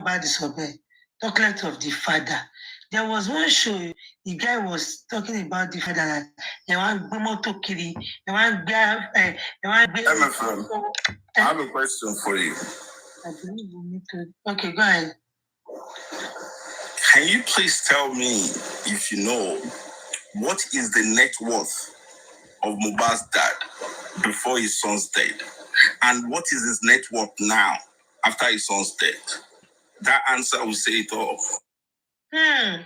about the survey, talk of the father. There was one show, the guy was talking about the father that they want Bomoto Kiri, they want MFM, I have a question for you. I believe we need to. Okay, go ahead. Can you please tell me, if you know, what is the net worth of Mohbad's dad before his son's death? And what is his net worth now after his son's death? That answer will say it all. I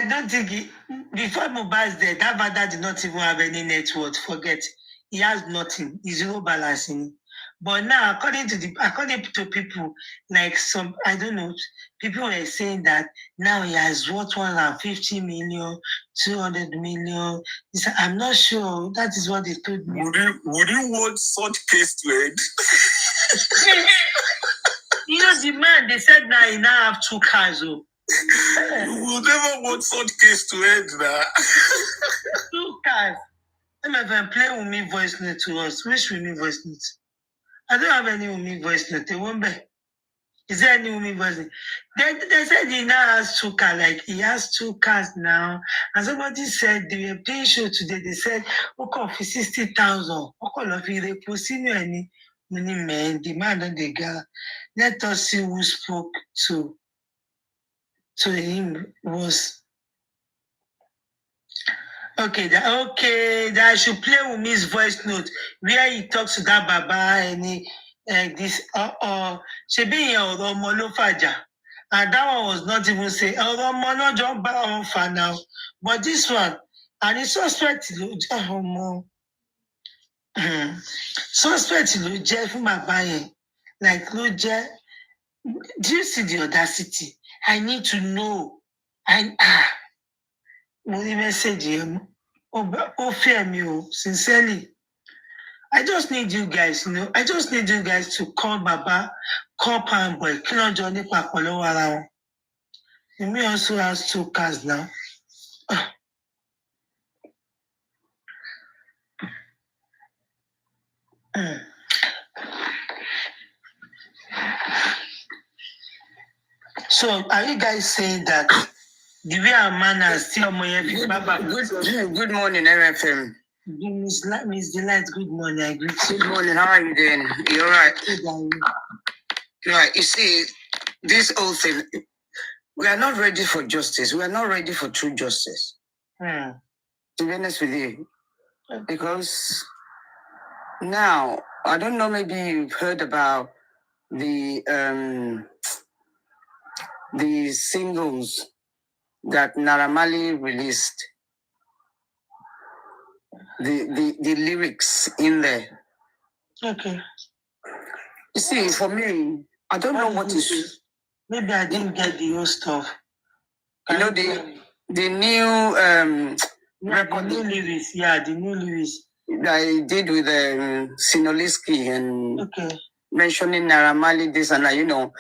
don't think before Mohbad's death, that father did not even have any net worth. Forget. He has nothing. He's zero balance in it. But now, according to people, like some, I don't know, people were saying that now he has worth 150 million, 200 million. I'm not sure. That is what they told me. Would you want such case to end? You know, the man, they said now he now have 2 cars. Oh. You will never want such case to end now. 2 cars. MFM, play with me voice note to us. Which with me voice note? I don't have any with me voice note. They won't be. Is there any with me voice note? They said he now has 2 cars. Like he has 2 cars now. And somebody said they were playing show today. They said, okay, for 60,000. Okay, if they post any money man, the man and the girl. Let us see who spoke to him was. Okay, that I should play with his voice note where he talks to that Baba and this she be here Molofaja. And that one was not even saying Mono jump on for now. But this one, and it's suspect suspect Jeff Mabaye. Like Loje. Do you see the audacity? I need to know. Money message him. Oh, fear me, sincerely. I just need you guys, I just need you guys to call Baba, call PRIMEBOY, Kilo Johnny Pakolo Warawa. Me also has 2 cars now. So, are you guys saying that the way our man has still more good morning, MFM. Miss Delight, good morning. I greet you. Good morning. How are you doing? You're right. Right. You see, this whole thing, we are not ready for justice. We are not ready for true justice. To be honest with you. Because now, I don't know, maybe you've heard about the singles that Naira Marley released. The lyrics in there. Okay. You see, for me, I don't know what is. Maybe I didn't get the whole stuff. You know the new record. The new lyrics, the new lyrics. I did with Sinoliski and mentioning Naira Marley this and that,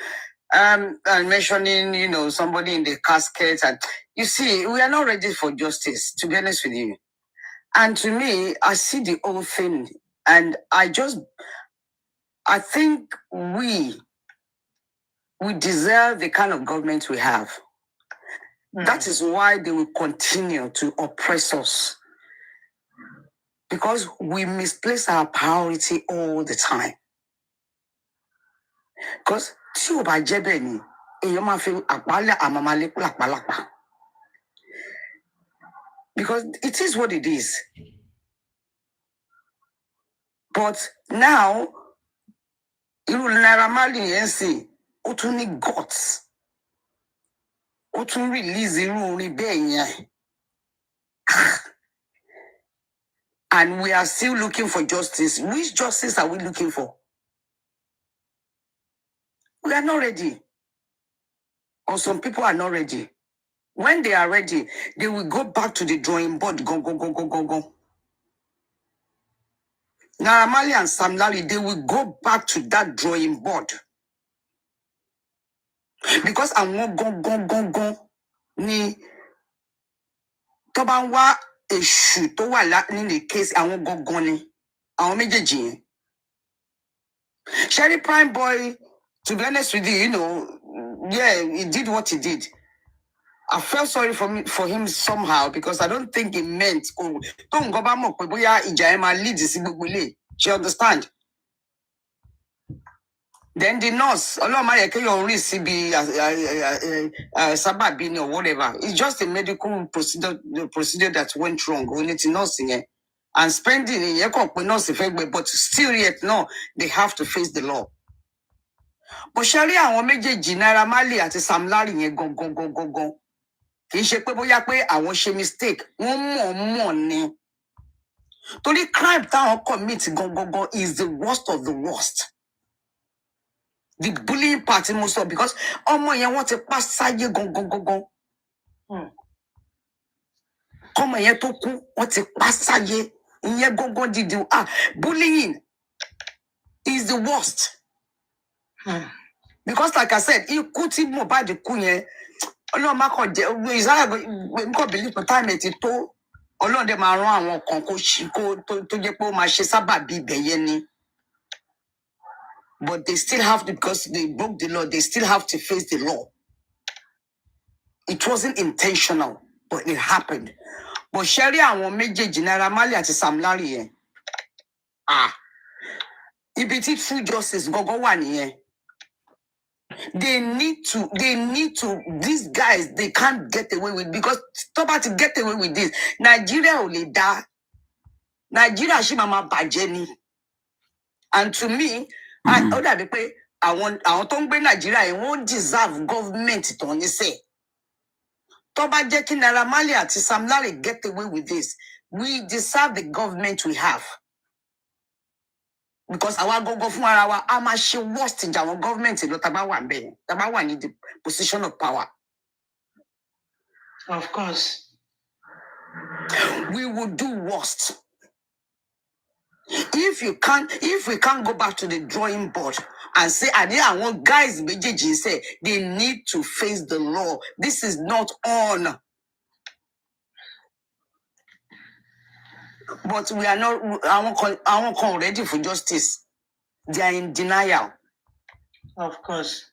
and mentioning, somebody in the casket. And you see, we are not ready for justice, to be honest with you. And to me, I see the whole thing, and I think we deserve the kind of government we have. That is why they will continue to oppress us. Because we misplace our priority all the time. Because because it is what it is. But now, Naira Marley NC, Otuni guts. Otuni release the and we are still looking for justice. Which justice are we looking for? We are not ready. Or some people are not ready. When they are ready, they will go back to the drawing board. Go. Naira Marley and Sam Larry, they will go back to that drawing board. Because I won't go. Ni Tobanwa issue to wa in the case I won't go ni. I won't make Sherry PRIMEBOy To be honest with you, yeah, he did what he did. I felt sorry for him somehow because I don't think he meant. Don't go back. She understand. Then the nurse, sababini or whatever. It's just a medical procedure. The procedure that went wrong. We need to nursing it and spending it. But still yet, no, they have to face the law. But Sharia àwọn méjèèjì Naira Marley àti Sam Larry yẹn gangan. Kì í ṣe pé bóyá pé àwọn ṣe mistake. Wọ́n mọ̀ ni. Torí crime táwọn commit gangan is the worst of the worst. The bullying part most of because ọmọ yẹn wọ́n ti pa sáyé gangan. Ọmọ yẹn tó kú wọ́n ti pa sáyé. Ìyẹn gangan dìde. Bullying is the worst. Because like I said, ikú tí Mohbad kú yẹn, Ọlọ́run má kàn jẹ́ nǹkan believe for time ti tó Ọlọ́run dẹ̀ máa rán àwọn kan kó tó jẹ́ pé ó máa ṣe sábàbí ibẹ̀ yẹn ni. But they still have to, because they broke the law, they still have to face the law. It wasn't intentional, but it happened. But Sherry àwọn méjèèjì Naira Marley àti Sam Larry yẹn. Ibi tí true justice gangan wà nìyẹn. They need to, these guys, they can't get away with, because stop to get away with this. Nigeria ò lè dá. Nigeria ṣì máa bàjẹ́ ni. And to me, ó dàbí pé àwọn tó ń gbé Nigeria yẹn wọ́n deserve government tó ní sẹ́. Tó bá jẹ́ kí Naira Marley àti Sam Larry get away with this, we deserve the government we have. Because àwa gógó fún ara wa, a máa ṣe worst ìjà àwọn government ló tá bá wà bẹ́ẹ̀, tá bá wà ní the position of power. Of course. We will do worst. If we can't go back to the drawing board and say, I want guys méjèèjì say they need to face the law. This is not on. But we are not, I won't ready for justice. They are in denial. Of course.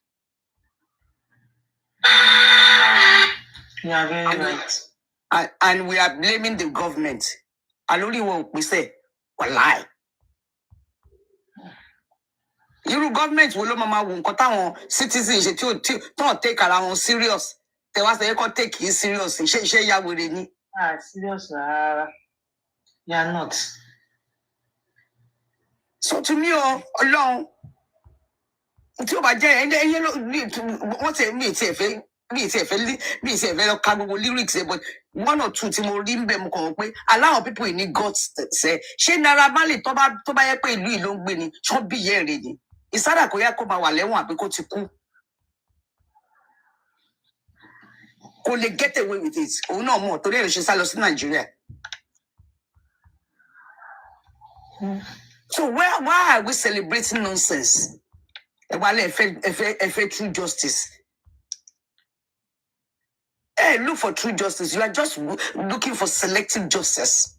You are very right. And we are blaming the government. And only what we say, we lie. Your government will citizens don't take around serious. They was they can take it serious. Serious. You are not. So to me, alone, until by day, what's a me lyrics, but one or two allow people in God's say, she Naira Marley toba pay Louis long winning, shall be here ready. It's that Koya Koma Walewa because you could they get away with it? Oh no more. Today she's in Nigeria. So why are we celebrating nonsense? While a true justice. Hey, look for true justice. You are just looking for selective justice.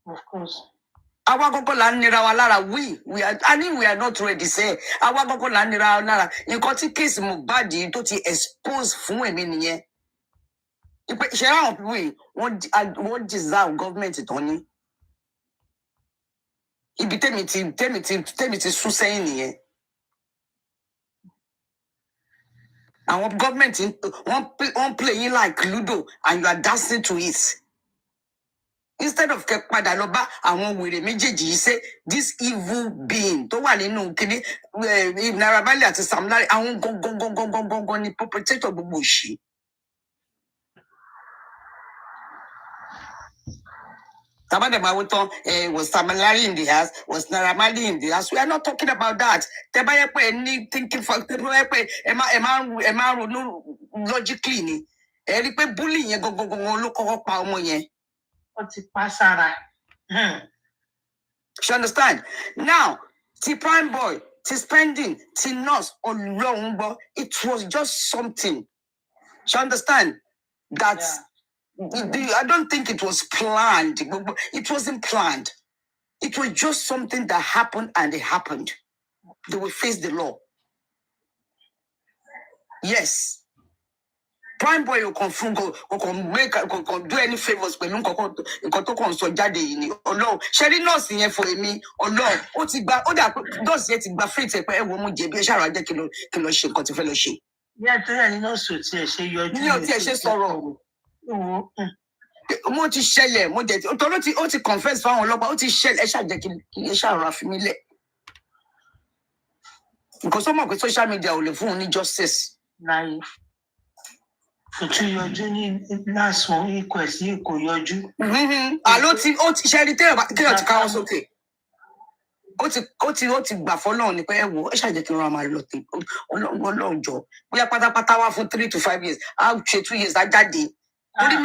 Of course. We are not ready. Say our Gogo Landira Lara. You got a case Mubadi to expose Fuemini. What deserve government Tony? He be tell me to Susaini. And what government one playing like Ludo and you are dancing to it. Instead of Kepadaloba and one with a mejeji, say this evil being. To one in Kini Naira Marley at Sam Larry and go protect of Bushi. Was Sam Larry in the house? Was Naira Marley in the house? We are not talking about that. Thinking for logically. Bullying go. She understand? Now, the PRIMEBOY, the spending, the nurse, or long, but it was just something. She understand? That's I don't think it was planned. It wasn't planned. It was just something that happened and it happened. They will face the law. Yes. PRIMEBOY you confirm go do any favors pẹ̀lú nǹkan tó kàn sọ jáde yìí ni Ọlọ́run ṣe rí nọ́ọ̀sì yẹn fún èmi Ọlọ́run ó ti gba ó dà pé nọ́ọ̀sì yẹn ti gba free tẹ pé ẹ wo mú jẹ̀bi ẹ ṣàrà jẹ́ kí lọ ṣe nǹkan tí fẹ́ lọ ṣe. Bí àtúnyà ní nọ́ọ̀sì ò tiẹ̀ ṣe yọjú. Ní ò tiẹ̀ ṣe sọ̀rọ̀. Mo ti ṣẹlẹ̀ mo jẹ torí ó ti confess fáwọn ọlọ́pàá ó ti ṣẹlẹ̀ ẹ ṣàjẹ́ kí ẹ ṣàrà fi mí lẹ̀. Nǹkan tó mọ̀ pé social media ò lè fún un ní justice. Láyé. Kò tún yọjú ní lásán ikọ̀ ẹ̀sìn kò yọjú. Àló ó ti ṣe ẹni téèyàn ti káwọ́ sókè. Ó ti gbà fọ́lọ́run ni pé ẹ wò ẹ ṣàjẹ́ kí n ra máa lọ tè Ọlọ́run jọ bóyá pátápátá wá fún 3 to 5 years á ṣe 2 years á jáde. Torí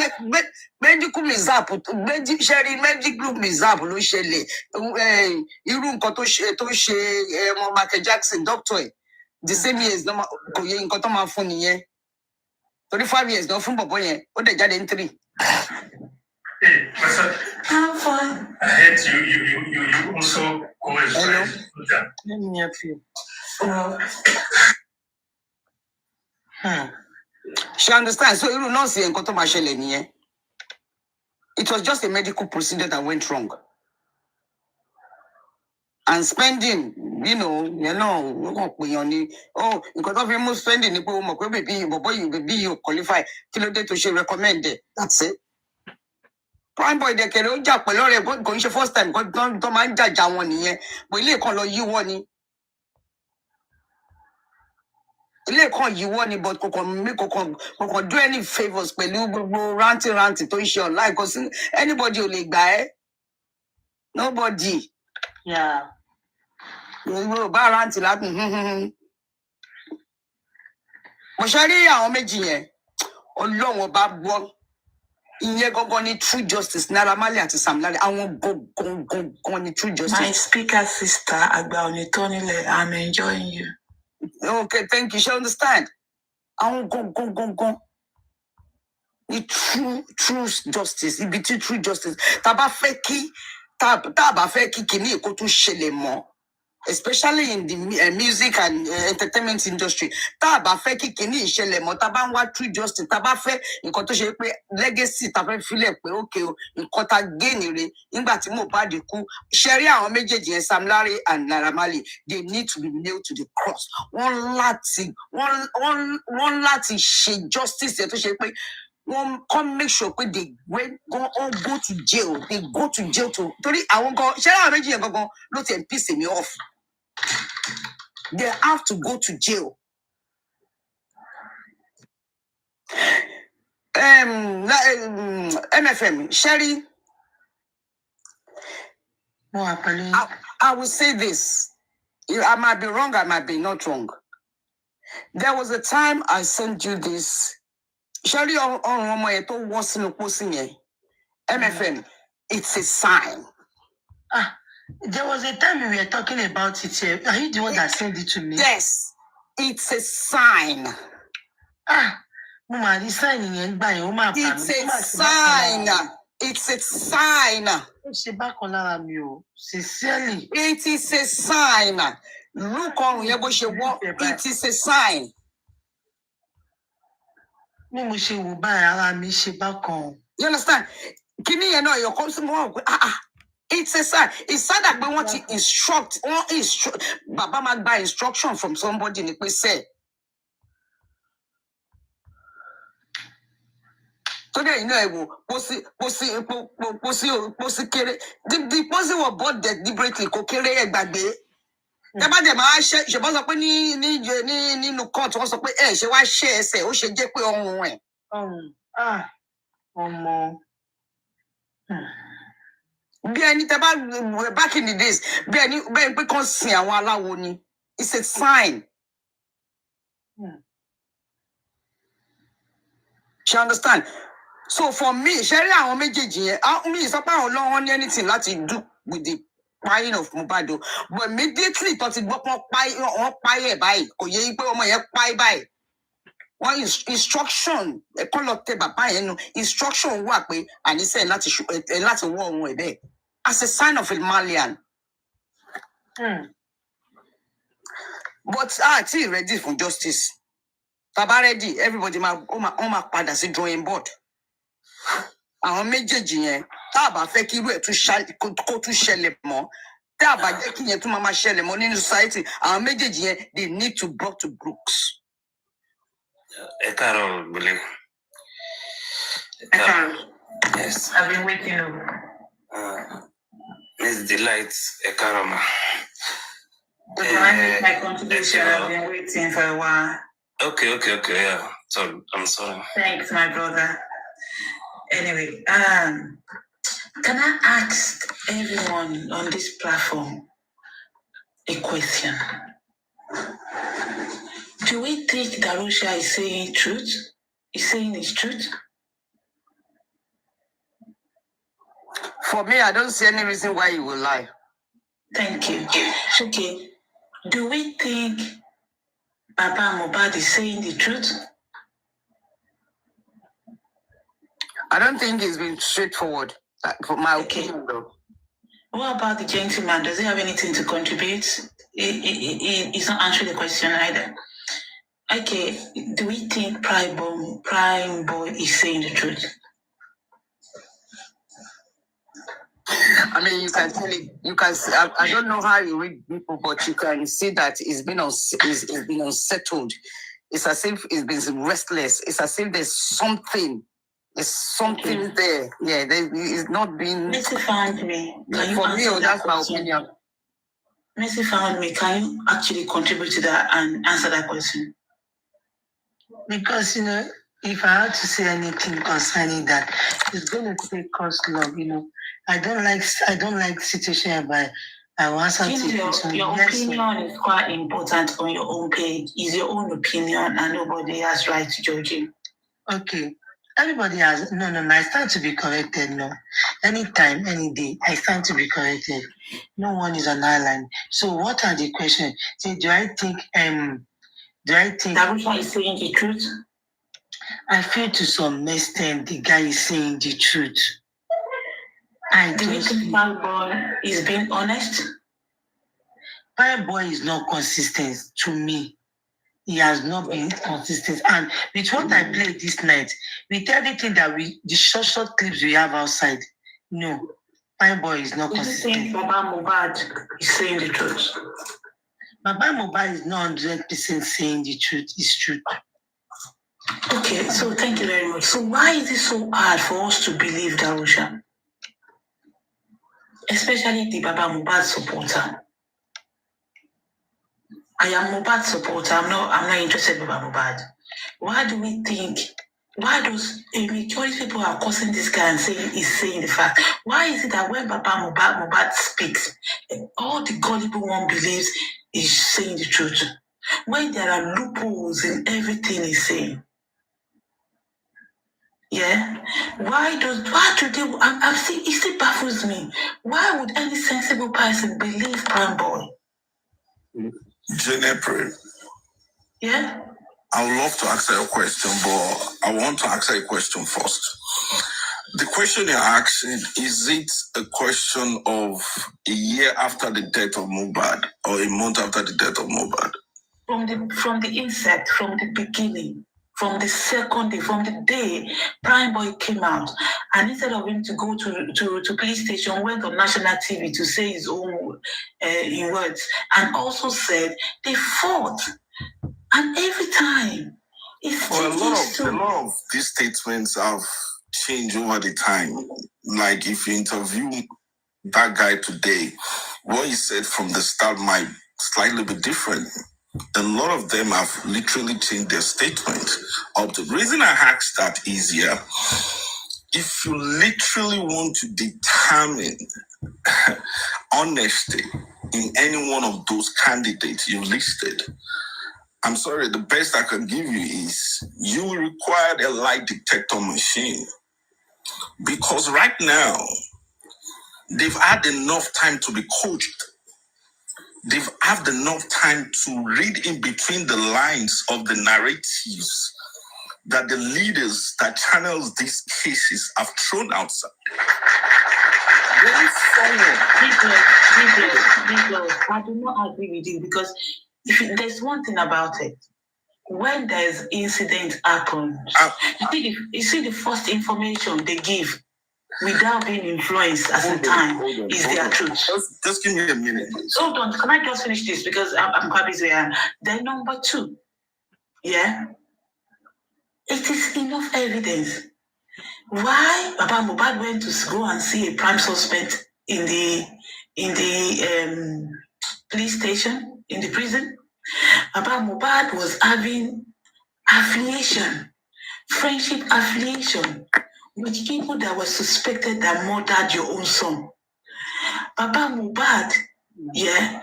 medical mishap ṣẹ́rí medical mishap ló ṣẹlẹ̀ irú nǹkan tó ṣe ọmọ Michael Jackson doctor ẹ̀ the same years kò yẹ nǹkan tó máa fún nìyẹn. Torí 5 years náà fún bọ̀bọ̀ yẹn ó dẹ̀ jáde ní 3. Hey, what's up? I'm fine. I heard you also go as well. Let me help you. She understands. So irú nọ́ọ̀sì yẹn nǹkan tó máa ṣẹlẹ̀ nìyẹn. It was just a medical procedure that went wrong. And spending, you know, we're going to pay on it. Oh, because of him spending, you go, baby, you qualify. Kilo day to she recommend it. That's it. PRIMEBOY, they can only jack, but going the first time, don't mind judge one year. But you call you one. You call you one, but can do any favors, but you go ranty to issue online because anybody will like that. Nobody. Yeah. Mo bá rántí láti mo ṣe rí àwọn méjì yẹn Ọlọ́run ọba gbọ́ ìyẹn gangan ni true justice Naira Marley àti Sam Larry àwọn gangan ni true justice. My speaker sister Agba Onitonile, I'm enjoying you. Okay, thank you. She understand. Àwọn gangan ni true justice ibi tí true justice tá bá fẹ́ kí kíní èkó tún ṣẹlẹ̀ mọ́. Especially in the music and entertainment industry. Tá bá fẹ́ kí kíní ìṣẹ̀lẹ̀ mọ́, tá bá ń wá true justice, tá bá fẹ́ nǹkan tó ṣe pé legacy tá fẹ́ filẹ̀ pé okay o, nǹkan tá gain rẹ̀ nígbà tí Mohbad kú. Ṣé rí àwọn méjèèjì yẹn Sam Larry and Naira Marley, they need to be nailed to the cross. Wọ́n láti ṣe justice yẹn tó ṣe pé wọ́n come make sure pé they go to jail. They go to jail to torí àwọn gan ṣé àwọn méjì yẹn gangan ló ti piss me off. They have to go to jail. MFM, Sherry. No, I will say this. I might be wrong, I might be not wrong. There was a time I sent you this. Sherry on my to was in the MFM, it's a sign. There was a time we were talking about it here. Are you the one that sent it to me? Yes, it's a sign. Mama, this sign in it's a sign. It's a sign. Sincerely. It is a sign. Look on it is a sign. You understand? Kini you know your customer. It's a sign. It's sad that we want to instruct. Baba might buy instruction from somebody. Like we say. Today, you know, the person was bought deliberately. Kokere bagbe. Tẹ́bá dẹ̀ máa ṣe ṣùgbọ́n sọ pé nínú court wọ́n sọ pé ṣe wá ṣe ẹsẹ̀ ó ṣe jẹ́ pé ọrùn ẹ̀. Ọmọ. Bí ẹni tẹ́bá back in the days bí ẹni bẹ́ẹ̀ pé kàn sin àwọn aláwo ni it's a sign. She understand? So for me ṣe rí àwọn méjèèjì yẹn mi sọ pé àwọn ọlọ́wọ́ ní anything láti do with the crying of Mohbad, but immediately tó ti gbọ́ pọ́n páyé báyìí kò yẹ pé ọmọ yẹn páyé báyìí wọ́n instruction ẹ̀kọ́ lọ tẹ bàbá yẹn nu instruction wà pé àníṣe láti wọ́ ohun ẹ̀ bẹ́ẹ̀ as a sign of a Malian. But àti ready for justice Baba ready, everybody ma padà sí drawing board. Àwọn méjèèjì yẹn tá a bá fẹ́ kí irú ẹ̀ kó tún ṣẹlẹ̀ mọ́, tá a bá jẹ́ kí yẹn tún máa ṣẹlẹ̀ mọ́ nínú society, àwọn méjèèjì yẹn they need to brought to books. Ẹ káàárọ̀, Bele. Yes. I've been waiting over. Miss Delight, ẹ káàárọ̀ ma. Can I make my contribution? I've been waiting for a while. Okay, yeah. Sorry, I'm sorry. Thanks, my brother. Anyway, can I ask everyone on this platform a question? Do we think Darusha is saying truth? Is saying his truth? For me, I don't see any reason why he will lie. Thank you. Okay. Do we think Baba Mohbad is saying the truth? I don't think he's been straightforward, for my opinion, though. What about the gentleman? Does he have anything to contribute? He's not answering the question either. Okay, do we think PRIMEBOY is saying the truth? I mean, you can tell it. You can see. I don't know how you read people, but you can see that he's been unsettled. It's as if he's been restless. It's as if there's something. There's something there. Yeah, it's not being. Messi found me. For me, that's my opinion. Messi found me. Can you actually contribute to that and answer that question? Because if I had to say anything concerning that, it's going to take us long. I don't like situation where I want something. Your opinion is quite important on your own page. It's your own opinion, and nobody has right to judge you. Okay. Everybody has no. I stand to be corrected. No, anytime, any day, I stand to be corrected. No one is an island. So, what are the questions? Say, do I think Darusha is saying the truth? I feel to some extent the guy is saying the truth. Do you think PRIMEBOY is being honest? PRIMEBOY is not consistent to me. He has not been consistent. And with what I played this night, with everything that the short clips we have outside, no, PRIMEBOY is not consistent. Do you think Baba Mohbad is saying the truth? Baba Mohbad is not 100% saying the truth. It's true. Okay, so thank you very much. So why is it so hard for us to believe Darusha? Especially the Baba Mohbad supporter. I am Mohbad supporter. I'm not interested in Baba Mohbad. Why do we think? Why does a majority of people are causing this guy and saying he's saying the fact? Why is it that when Baba Mohbad speaks, all the gullible one believes is saying the truth? When there are loopholes in everything he's saying. Yeah. It still baffles me. Why would any sensible person believe PRIMEBOY? Jennifer. Yeah? I would love to answer your question, but I want to answer a question first. The question you're asking, is it a question of a year after the death of Mohbad or a month after the death of Mohbad? From the inset, from the beginning, from the second day, from the day PRIMEBOY came out, and instead of him to go to police station, went on national TV to say his own in words, and also said they fought, and every time it's a lot of these statements have changed over the time. Like if you interview that guy today, what he said from the start might slightly be different. A lot of them have literally changed their statement. The reason I asked that is, if you literally want to determine honesty in any one of those candidates you listed, I'm sorry, the best I can give you is you will require a lie detector machine. Because right now, they've had enough time to be coached. They've had enough time to read in between the lines of the narratives that the leaders that channels these cases have thrown outside. I do not agree with you, because there's one thing about it. when there's incident happens, you see the first information they give without being influenced at the time is their truth. Just give me a minute. Hold on, can I just finish this because I'm quite busy. Then number 2, yeah, it is enough evidence. Why Baba Mohbad went to go and see a prime suspect in the police station, in the prison? Baba Mohbad was having affiliation, friendship affiliation with people that were suspected that murdered your own son. Baba Mohbad, yeah,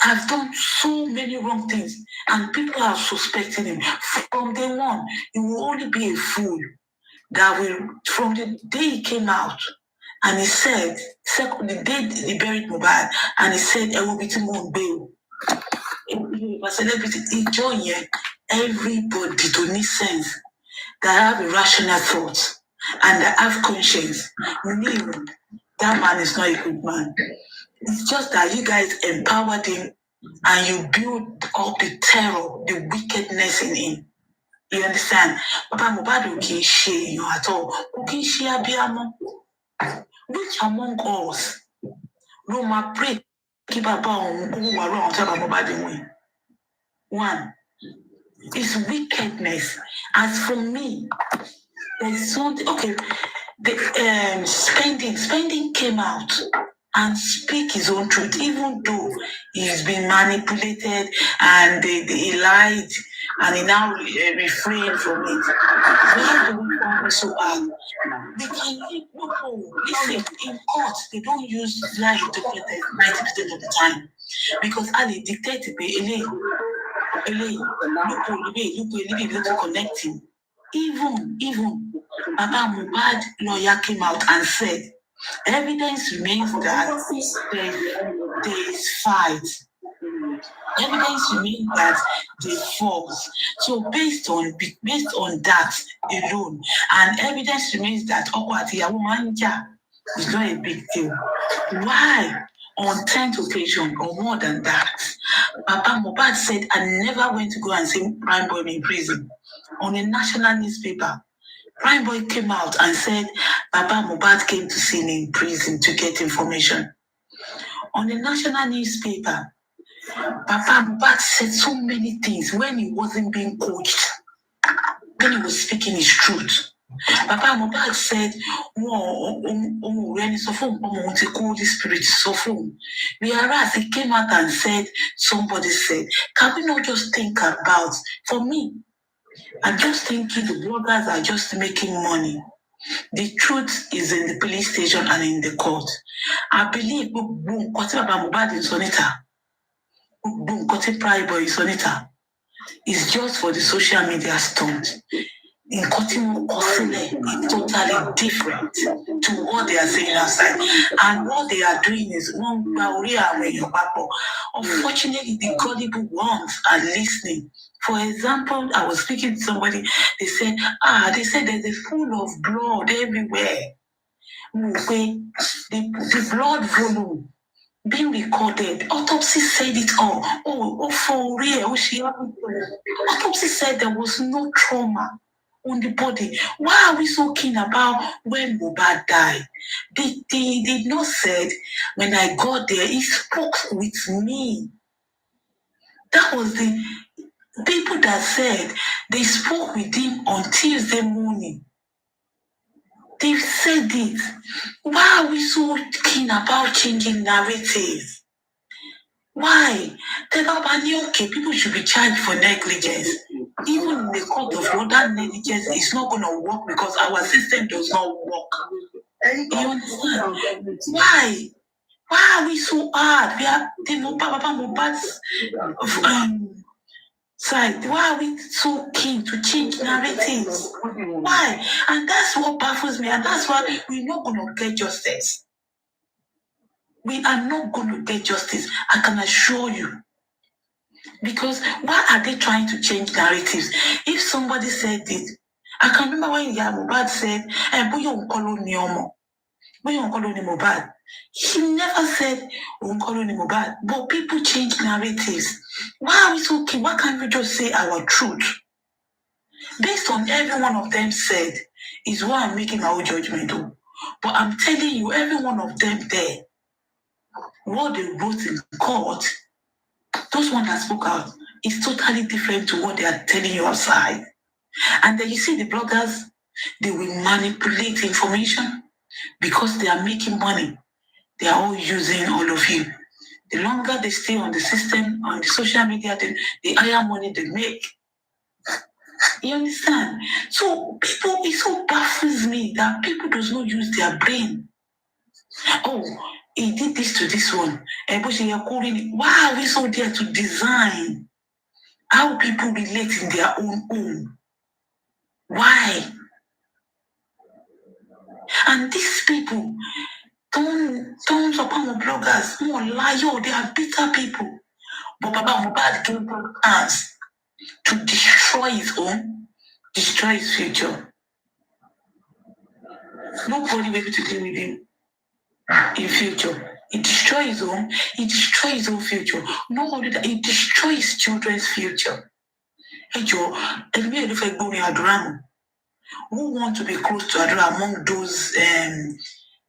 have done so many wrong things, and people are suspecting him. From day one, he will only be a fool. That will, from the day he came out, and he said, the day he buried Mohbad, and he said, I will be too much bail. Celebrity, everybody to need sense, that have a rational thought, and that have conscience. That man is not a good man. It's just that you guys empowered him and you build up the terror, the wickedness in him. You understand? Papa Mohbad can share you at all. Who can share Biamo? Which among us? No, my pray. Keep up on who are wrong. Mohbad. One is wickedness. As for me, there's something. Okay, the spending came out and speak his own truth, even though he's been manipulated and he lied and he now refrained from it. Why do we want so hard? They can listen, in court, they don't use lie interpreters 90% of the time because Ali dictate to connect him. Even Baba Mohbad lawyer came out and said, evidence remains that there is fight. Evidence remains that they false. So based on that alone, and evidence remains that Okwati Awumanja is not a big deal. Why? On 10th occasion or more than that, Papa Mohbad said, I never went to go and see PRIMEBOY in prison. On a national newspaper, PRIMEBOy came out and said, Papa Mohbad came to see me in prison to get information. On a national newspaper, Papa Mohbad said so many things when he wasn't being coached, when he was speaking his truth. Papa Mohbad said, Holy Spirit, whereas he came out and said, somebody said, can we not just think about, for me, I'm just thinking the bloggers are just making money. The truth is in the police station and in the court. I believe Mohbad in Sonita, PRIMEBOY in Sonita, is just for the social media stunt. In Kotimo is totally different to what they are saying outside. And what they are doing is unfortunately the gullible ones are listening. For example, I was speaking to somebody, they said there's a pool of blood everywhere. The blood volume being recorded. Autopsy said it all. For real. Autopsy said there was no trauma on the body. Why are we so keen about when Mohbad died? They did not said, when I got there, he spoke with me. That was the people that said they spoke with him on Tuesday morning. They've said it. Why are we so keen about changing narratives? Why? Okay, people should be charged for negligence. Even in the court of law, that negligence is not going to work because our system does not work. You understand? Why? Why are we so hard? We are Mohbad's side. Why are we so keen to change narratives? Why? And that's what baffles me, and that's why we're not going to get justice. We are not going to get justice, I can assure you. Because why are they trying to change narratives? If somebody said it, I can remember when Mohbad said, Mohbad. He never said Mohbad, but people change narratives. Why are we so keen? Why can't we just say our truth? Based on every one of them said, is why I'm making my own judgment. But I'm telling you, every one of them there, what they wrote in court, those ones that spoke out, is totally different to what they are telling you outside. And then you see the bloggers, they will manipulate information because they are making money. They are all using all of you. The longer they stay on the system, on the social media, the higher money they make. You understand? So people, it so baffles me that people does not use their brain. Oh, he did this to this one. Why are we so there to design how people relate in their own home? Why? And these people don't support my bloggers, more liar, they are bitter people. But Baba Mohbad gave them hands to destroy his own, destroy his future. Nobody will be able to deal with him in future. He destroys his own, he destroys his own future. Not only that, he destroys children's future. Who want to be close to Adura among those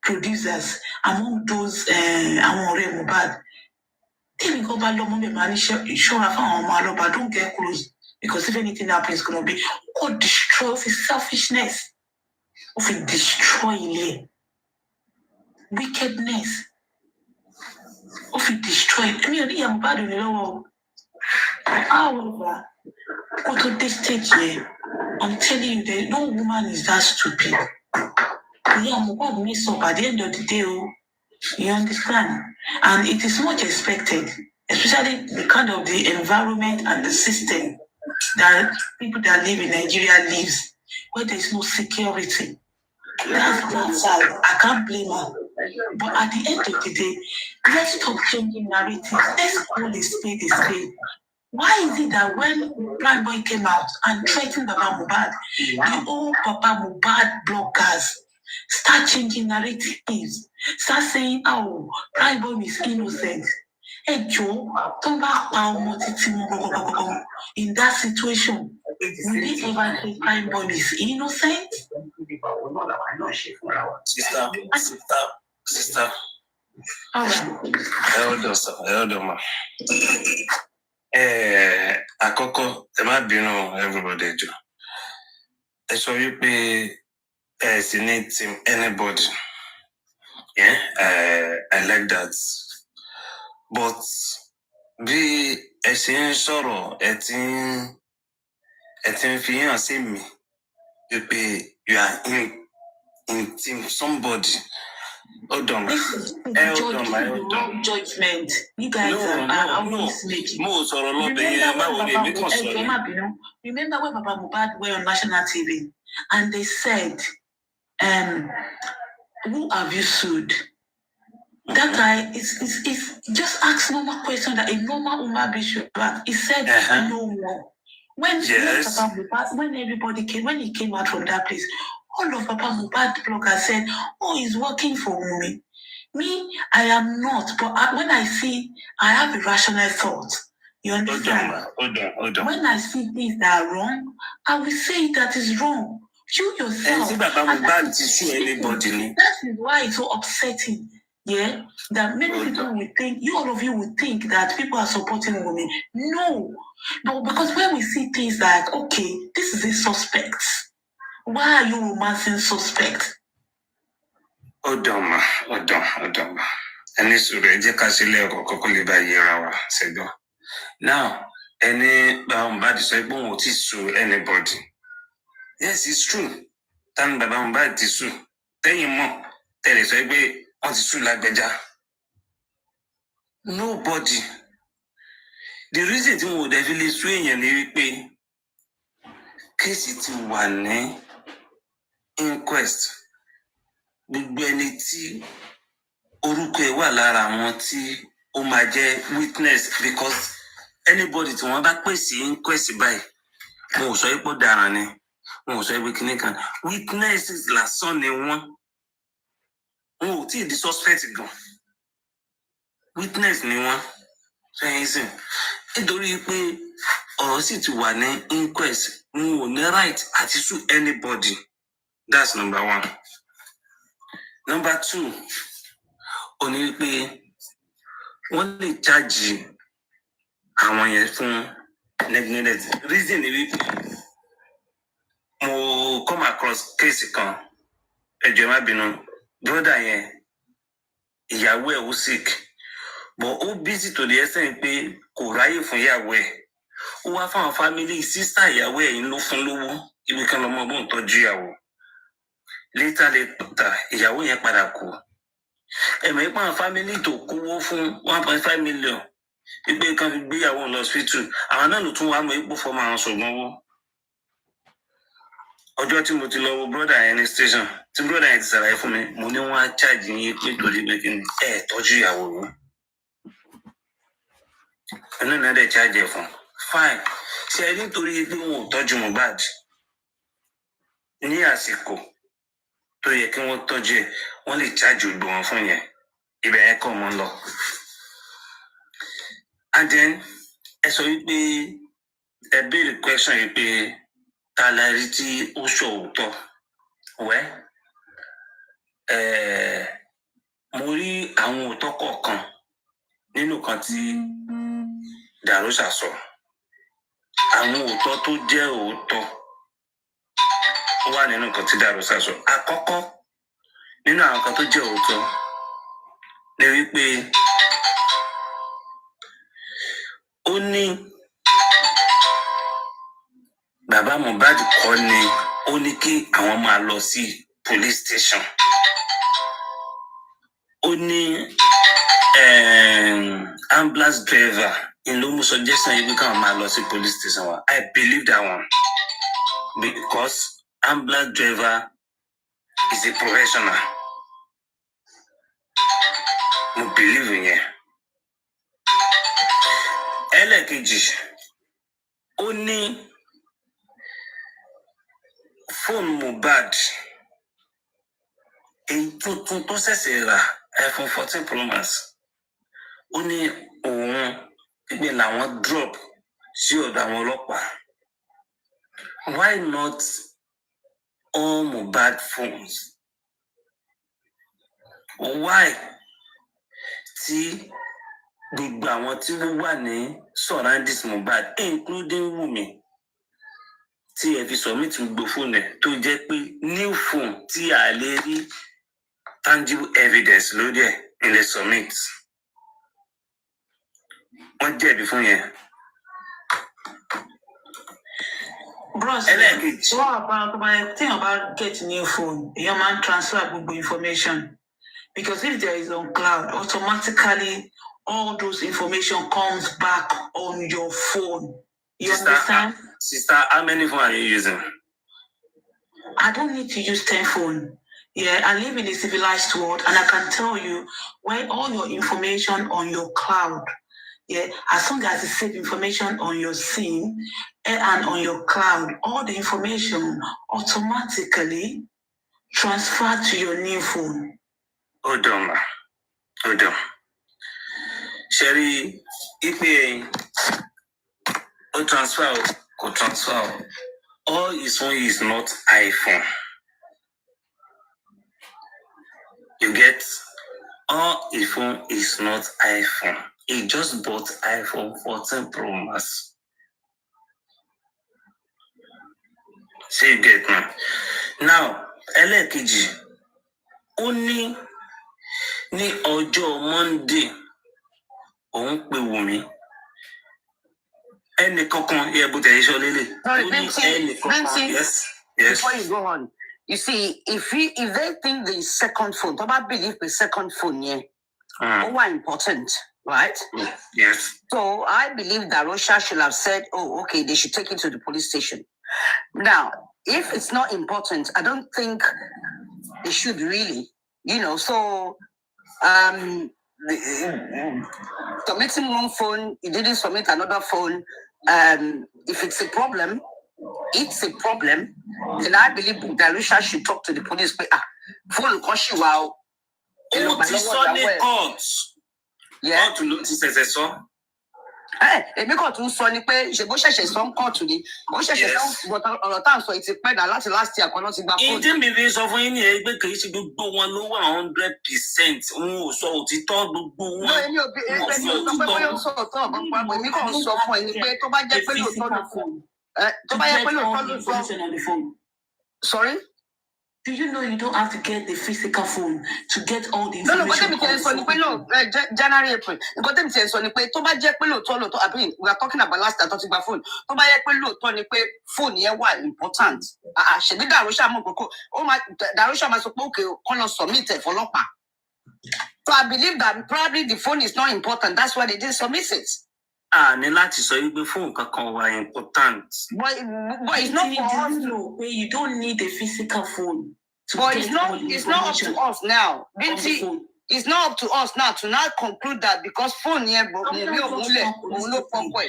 producers, among those Mohbad? Don't get close, because if anything happens, it's gonna be God destroy of his selfishness, of his destroying wickedness, of his destroying. I'm bad in the law. However, go to this stage here. I'm telling you, that no woman is that stupid. Mohbad mess up at the end of the day. You understand? And it is much expected, especially because of the environment and the system that people that live in Nigeria lives, where there is no security. That's that side. I can't blame her. But at the end of the day, let's stop changing narratives. Let's call a spade a spade. Why is it that when PRIMEBOY came out and threatened Baba Mohbad, the old Papa Mohbad bloggers start changing narratives, start saying, oh, PRIMEBOy is innocent. Hey Joe, in that situation, will they ever say PRIMEBOy is innocent? Sister. All right. Elder. Àkọ́kọ́, ẹ má bínú everybody jọ. Ẹ sọ wípé ẹ sì ní team anybody. Yeah, I like that. But bí ẹ ṣe ń sọ̀rọ̀, ẹ ti ń fi hàn sí mi wípé you are in team somebody. Hold on. Judgment. You guys are always making. Remember when Baba Mohbad were on national TV and they said, who have you sued? That guy is just ask normal question that a normal human being should ask. He said no more. When everybody came, when he came out from that place, all of Papa Mohbad bloggers said, oh, he's working for me. Me, I am not. But when I see, I have a rational thought. You understand? Hold on. When I see things that are wrong, I will say that is wrong. You yourself. That is why it's so upsetting. Yeah, that many people will think, all of you would think that people are supporting women. No. But because when we see things like, okay, this is a suspect. Why are you romancing suspect? Hold on, ma. Any now, any bad disabled to sue anybody. Yes, it's true. Tan Baba Mohbad to sue. Tell you more. Tell us why on to sue like Beja. Nobody. The reason to would definitely swing and they pay case it one inquest. Gbogbo ẹni tí orúkọ ẹ̀ wà lára àwọn tí ó máa jẹ́ witness, because anybody tí wọ́n bá pè sí inquest báyìí mo ò sọ pé ó dára ni mo ò sọ pé kíní kan witnesses lásán ni wọ́n. wọn ò tí ì di suspect gan witness ni wọn fẹyìn sìn nítorí pé ọ̀rọ̀ sì ti wà ní inquest wọn ò ní right àti sue anybody. That's number one. Number two, ó ní pé wọ́n lè charge àwọn yẹn fún negligence. Reason ni wípé mo come across case kan ẹjọ́ má bínú brother yẹn ìyàwó ẹ̀ ó sick but ó busy to the extent pé kò ráyè fún ìyàwó ẹ̀ ó wá fáwọn family sister ìyàwó ẹ̀ ń ló fún lówó ibi kan lọ́mọ bó ń tọ́jú ìyàwó later ìyàwó yẹn padà kú ẹ̀mọ̀ ipá àwọn family tó kówó fún 1.5 million wípé kan fi gbéyàwó lọ hospital àwọn náà ló tún wá mọ ipò fọmọ àwọn ṣògbọ́n owó. Ọjọ́ tí mo ti lọ wo brother yẹn ní station tí brother yẹn ti ṣàlàyé fún mi mo ní wọ́n á charge yín pé torí pé kí ni ẹ tọ́jú ìyàwó yín ẹnu náà dẹ̀ charge ẹ̀ fún fine ṣe ẹ nítorí pé wọn ò tọ́jú Mohbad ní àsìkò tó yẹ kí wọ́n tọ́jú ẹ̀ wọ́n lè charge ògbó wọn fún yẹn ibẹ̀ yẹn kọ́ mọ́ lọ. And then ẹ sọ wípé ẹ béèrè question yìí pé ta la rí tí ó sọ òótọ́ wẹ́ mo rí àwọn òótọ́ kọ̀ọ̀kan nínú kan tí Dàrósà sọ àwọn òótọ́ tó jẹ́ òótọ́ ó wà nínú kan tí Dàrósà sọ. Àkọ́kọ́ nínú àwọn kan tó jẹ́ òótọ́ ni wípé ó ní bàbá Mohbad kọ́ ni ó ní kí àwọn máa lọ sí police station ó ní ambulance driver in ló mú suggestion yìí pé káwọn máa lọ sí police station wa. I believe that one because ambulance driver is a professional. Mo believe in yẹn. Ẹlẹ́kejì ó ní fóònù Mohbad èyí tuntun tó ṣẹ̀ṣẹ̀ rà iPhone 14 Pro Max ó ní òun gbígbé làwọn drop sí ọ̀dọ̀ àwọn ọlọ́pàá. Why not all Mohbad phones? Why tí gbogbo àwọn tí wọ́n wà ní surroundings Mohbad including Wumi tí ẹ fi submit gbogbo fóònù ẹ̀ tó jẹ́ pé new phone tí a lè rí tangible evidence lórí ẹ̀ ilẹ̀ submit wọ́n jẹ̀bi fún yẹn. Bros, what about thing about getting new phone? Your man transfer gbogbo information because if there is on cloud, automatically all those information comes back on your phone. You understand? Sister, how many phones are you using? I don't need to use 10 phones. Yeah, I live in a civilized world and I can tell you where all your information on your cloud. Yeah, as long as you save information on your SIM and on your cloud, all the information automatically transfer to your new phone. Hold on, ma. Hold on. Sherry, if you transfer, go transfer. All his phone is not iPhone. You get? All his phone is not iPhone. He just bought iPhone 14 Pro Max. So you get me? Now, ẹlẹ́kejì, ó ní ọjọ́ Monday, òun pe Wùmí. Ẹnì kankan yẹ bó tẹ̀lé iṣọ́ lélẹ̀. Sorry, Benson. Yes. Before you go on, you see, if they think the second phone, probably believe the second phone, yeah, more important, right? Yes. So I believe that Russia should have said, oh, okay, they should take it to the police station. Now, if it's not important, I don't think they should really, so submitting one phone, you didn't submit another phone. If it's a problem, then I believe that Russia should talk to the police. Phone wow. ó ti sọ ní court. Court ló ti ṣẹ̀ṣẹ̀ sọ. Èmi kàn tún sọ ni pé ṣe bó ṣẹ̀ṣẹ̀ sọ ń kóòtù ni ó ṣẹ̀ṣẹ̀ sọ ọ̀rọ̀ tá à ń sọ ti pẹ́ náà láti last year kan náà ti gba fóònù. Ìdí mi fi sọ fún yín ní ẹgbẹ́ kì í ṣe gbogbo wọn ló wà 100%. Òun ò sọ òtítọ́ gbogbo wọn. Èmi ò bí ẹgbẹ́ tí ó sọ pé bóyá ó sọ̀rọ̀ tó ọ̀gbọ́n pa èmi kàn sọ fún ẹ ni pé tó bá jẹ́ pé lóòótọ́ ló fún tó bá jẹ́ pé lóòótọ́ ló sọ. Sorry? Do you know you don't have to get the physical phone to get all the information? No, what I'm saying is no, January, April. What I'm saying is tó bá jẹ́ pé lóòótọ́, I mean, we are talking about last time talking about phone. Tó bá jẹ́ pé lóòótọ́ ni pé phone yẹn wà important. Ṣebí Darusha mọ̀ kókó. Darusha máa sọ pé okay, kàn lọ submit ẹ̀ fọlọ́pàá. So I believe that probably the phone is not important. That's why they didn't submit it. Ní láti sọ wípé phone kankan wà important. But it's not for us. You don't need a physical phone. But it's not up to us now. It's not up to us now to now conclude that because phone here,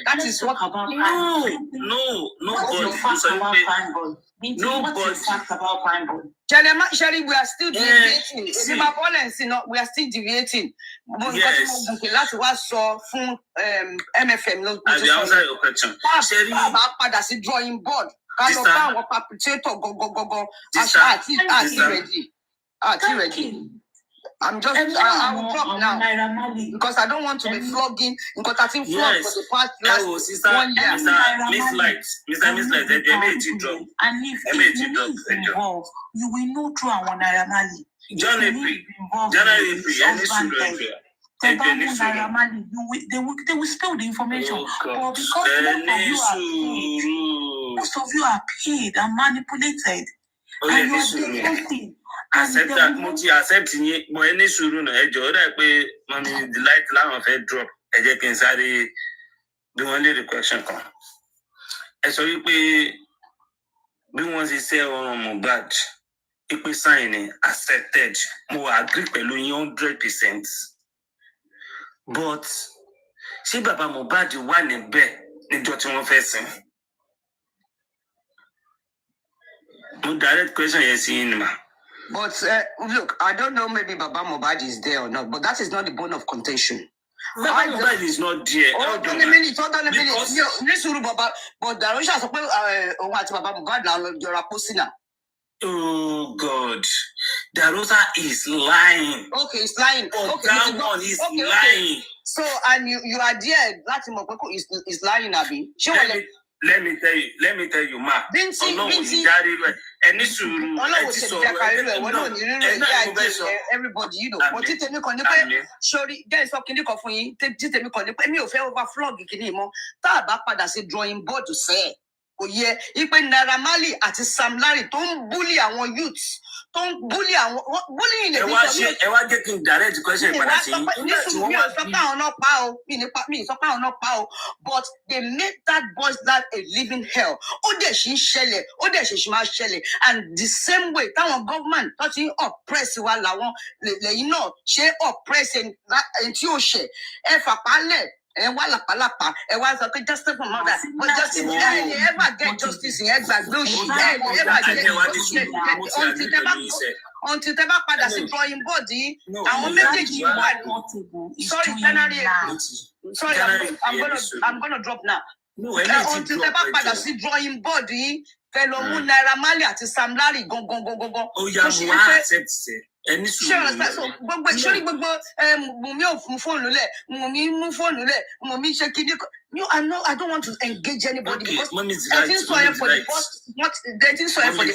that is what about Sherry, we are still deviating. We are still deviating. That's what saw from MFM. I answer your question. Sherry, drawing board. Ready. I'm just I will drop now because I don't want to be flogging because I've been flogged for the past last 1 year. Miss Light, drop. And if you involved, you will know through our Naramali. January, they will spill the information. But because most of you are paid and manipulated. And you are getting accept that multi accepting it, but any suru a joy that money the light lamp of drop. I can say the only the question come. I saw you pay we want to say on bad. If we sign it, accepted, more agree with 100%. But see Baba Mohbad one in bed in one person. No direct question you're seeing, ma. But look, I don't know maybe Baba Mohbad is there or not, but that is not the bone of contention. Baba Mohbad is not there. Hold on a minute. But Darusha suppose Baba Mohbad now you're a posina. Oh God, Darosa is lying. Okay, it's lying. Oh, okay, that one is lying. So, and you are there. Latin Mokoko is lying, Abi. Let me tell you, Ma. Everybody, you know. But it me sorry, there's something for you. Me overflog anymore. That back drawing board to say. Oye, ipe Naramali àti Sam Larry tó ń bully àwọn youths, tó ń bully àwọn bullying the people. Ẹ wá jẹ́ kí n direct question padà sí. But they made that boy's life a living hell. Ó dẹ̀ ṣì ń ṣẹlẹ̀, ó dẹ̀ ṣì máa ṣẹlẹ̀. And the same way táwọn government tó ti ń oppress wa làwọn lẹ́yìn náà ṣe oppress ẹni tí ó ṣe. Ẹ fàpálẹ̀. And while palapa, and once I justice from mother, but justice, ever get justice in Edward, no, she ever get until the back padà sí drawing body. Àwọn méjèèjì wà. Sorry, Canary. Sorry, I'm gonna drop now. Until the back padà sí drawing body. Fellow Naira Marley àti Sam Larry go. Oh yeah, we accept it. Gbogbo Mumi ò fún fóònù lẹ̀, Mumi mú fóònù lẹ̀, Mumi ṣe kíní. I don't want to engage anybody because they didn't saw it for the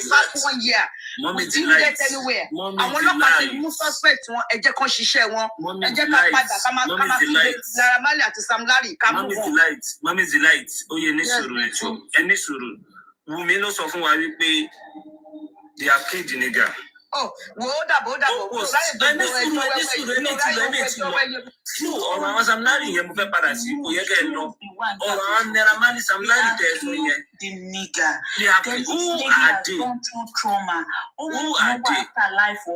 past 1 year. We didn't get anywhere. Àwọn ọlọ́pàá ti mú suspect wọn, ẹ jẹ́ kán ṣiṣẹ́ wọn, ẹ jẹ́ ká padà ká máa fi Naira Marley àti Sam Larry ká mú wọn. Mommy's delight. Oh yeah, any suru. Mumi ló sọ fún wa wípé they have killed the nigger. Oh, hold up. Ọ̀rọ̀ àwọn Sam Larry yẹn mo fẹ́ padà sí kò yẹ kẹ́ ẹ lọ. Ọ̀rọ̀ àwọn Naira Marley Sam Larry tẹ̀ sọ yẹn. The nigger. Who are they? Gone through trauma. Who are they? Life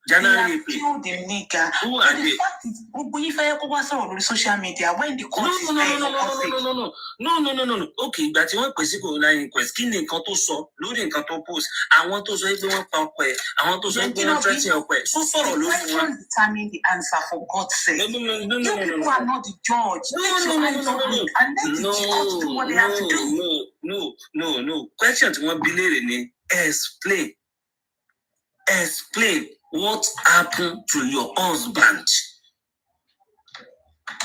January. Killed the nigger. Who are they? The fact is, if I go on social media when the court is there. No. Okay, that you want to go na inquest. Kí ni nǹkan tó sọ lórí nǹkan tó post. Àwọn tó sọ pé wọ́n pa ọkọ ẹ̀, àwọn tó sọ pé wọ́n threaten ọkọ ẹ̀. So sọ̀rọ̀ lórí wọn. Determine the answer for God's sake. No. You people are not the judge. And let the court do what they have to do. No. Question tí wọ́n bi léèrè ni explain what happened to your husband.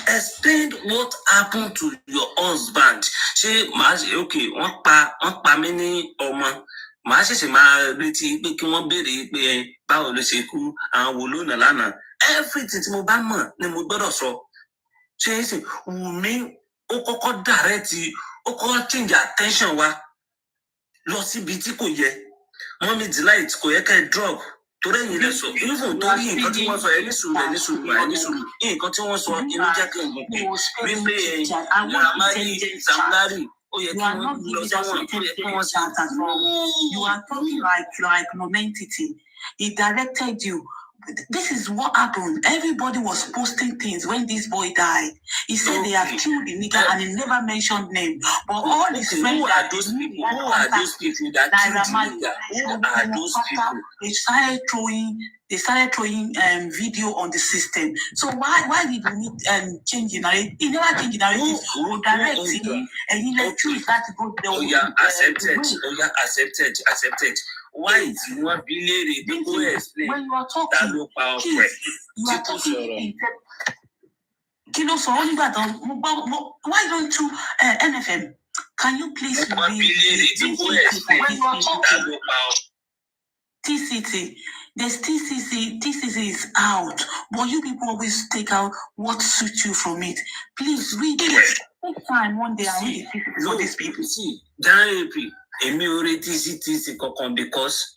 Explain what happened to your husband. Ṣé màá ṣe okay wọ́n pa mí ní ọmọ. Màá ṣẹ̀ṣẹ̀ máa retí pé kí wọ́n béèrè pé báwo ló ṣe kú àwọn wo ló nà lánàá. Everything tí mo bá mọ̀ ni mo gbọ́dọ̀ sọ. Ṣé é sì Wùmí ó kọ́kọ́ direct ó kọ́kọ́ change attention wa lọ síbi tí kò yẹ. Mọ́mí Delight kò yẹ ká drug. Torí ẹ̀yin lè sọ even torí nǹkan tí wọ́n sọ ẹni sùúrù nǹkan tí wọ́n sọ inú jẹ́ kí n mọ̀ pé wípé Yaramari Samlari ó yẹ kí wọ́n lọ sẹ́wọ̀n ó yẹ kí wọ́n ṣe. You are talking like non-entity. He directed you. This is what happened. Everybody was posting things when this boy died. He said they have killed the nigger and he never mentioned name. But all his friends who are those people? Who are those people that killed the nigger? Who are those people? They started throwing video on the system. So why did we need change the narrative? He never changed the narrative. Who directed and he let choose that to go there. Accepted. Why is you want to go explain? When you are talking, why don't you NFM? Can you please TCT? There's TCC is out, but you people always take out what suits you from it. Please read it. Take time one day and read it for these people. See, January, Emi already TCT kokon because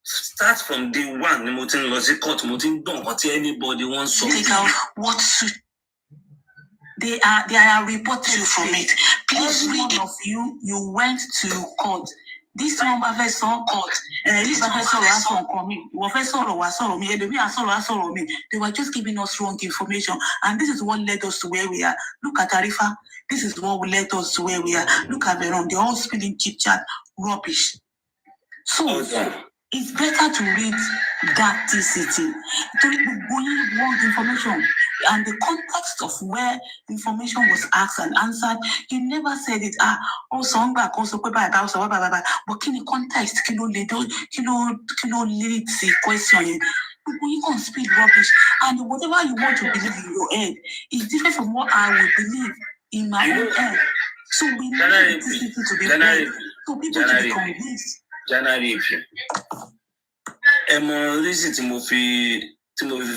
start from day one. The mountain was a court, mountain don't what anybody wants to take out what suits. They are reporting you from it. Please read of you went to court. This one professor court, this professor was me. Professor me. They were just giving us wrong information, and this is what led us to where we are. Look at Arifa. This is what led us to where we are. Look at Veron. They're all spilling chit chat rubbish. So it's better to read that TCT. Going wrong information. And the context of where the information was asked and answered, you never said it. Also, but can the context, lead the question. You can't speak rubbish, and whatever you want to believe in your head is different from what I would believe in my own head. So we need TCT to be read, so people to be convinced. January, reason tí mo fi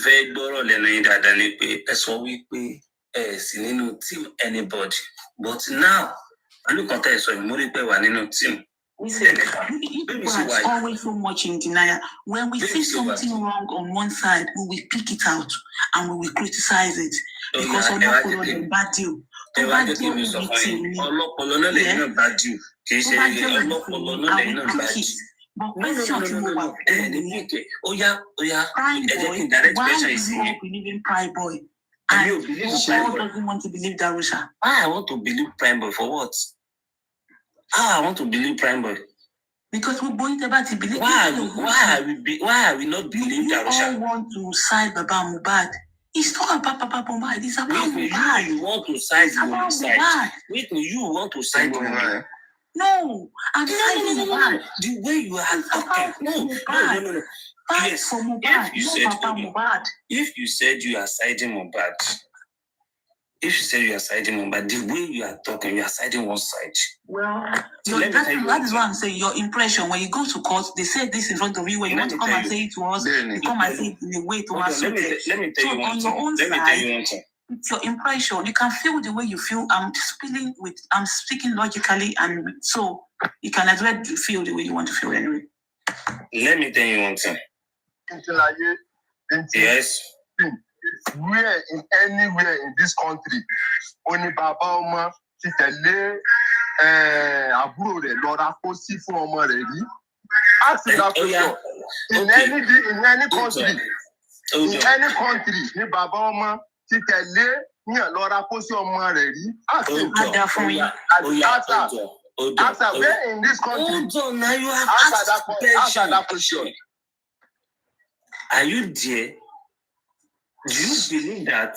fẹ́ gbọ́rọ̀ lẹ́nu yín dáadáa ni pé ẹ sọ wípé ẹ sì nínú team anybody, but now alukọta ẹ sọ ìmúrí pé wà nínú team. People are always so much in denial. When we see something wrong on one side, we will pick it out and we will criticize it because of what we bad deal. Ọlọ́pọlọ náà lẹ́yìn náà bad deal kì í ṣe ọlọ́pọlọ náà lẹ́yìn náà bad deal. But question no. Oya. PRIMEBOy, why do you believe in PRIMEBOy? And who doesn't want to believe Darusha? I want to believe PRIMEBOy for what? I want to believe PRIMEBOy. Because we're going to believe. Why are we not believing Darusha? You all want to side Baba Mohbad. It's not about Baba Mohbad. It's about Mohbad. You want to side Mohbad. Wait, you want to side Mohbad. No, I'm siding Mohbad. The way you are talking. No. Yes. For Mohbad, if you said you are siding Mohbad, the way you are talking, you are siding one side. Well, that is what I'm saying. Your impression when you go to court, they say this in front of you. When you want to come and say it to us, you come and say it in a way to us. Let me tell you one thing. It's your impression. You can feel the way you feel. I'm speaking logically, and so you can as well feel the way you want to feel anyway. Let me tell you one thing. Yes. Where anywhere in this country, only Baba Oma ti tẹ̀lé àbúrò rẹ̀ lọ ra pósí fún ọmọ rẹ̀ rí. Ask that question. In any country. In any country, ní bàbá ọmọ ti tẹ̀lé yàn lọ ra pósí ọmọ rẹ̀ rí. Answer, where in this country? Hold on, now you have answer that question. Are you there? Do you believe that?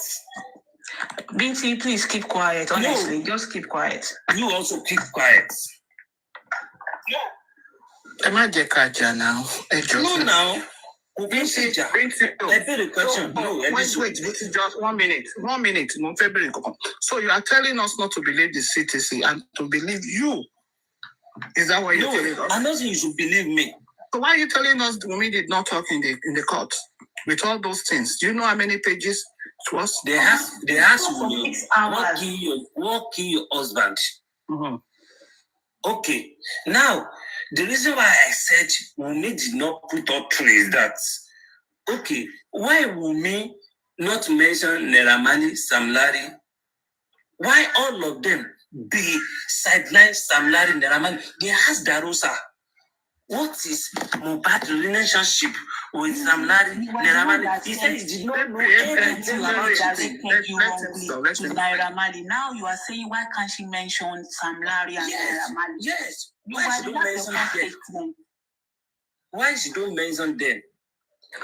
Binti, please keep quiet. Honestly, just keep quiet. You also keep quiet. Am I Jekaja now? No, now. Binti, question. Wait, this is just 1 minute. 1 minute. So you are telling us not to believe the CTC and to believe you. Is that what you're telling us? I'm not saying you should believe me. So why are you telling us Wumi did not talk in the court with all those things? Do you know how many pages it was? They ask Wumi, what kill your husband? Mm-hmm. Okay. Now, the reason why I said Wumi did not put up is that, okay, why Wumi not mention Neramani, Sam Larry? Why all of them be sideline Sam Larry, Neramani? They asked Darosa, what is Mohbad's relationship with Sam Larry, Neramani? He said he did not know anything about Neramani. Now you are saying, why can't she mention Sam Larry and Neramani? Yes. Why she don't mention them? Why she don't mention them?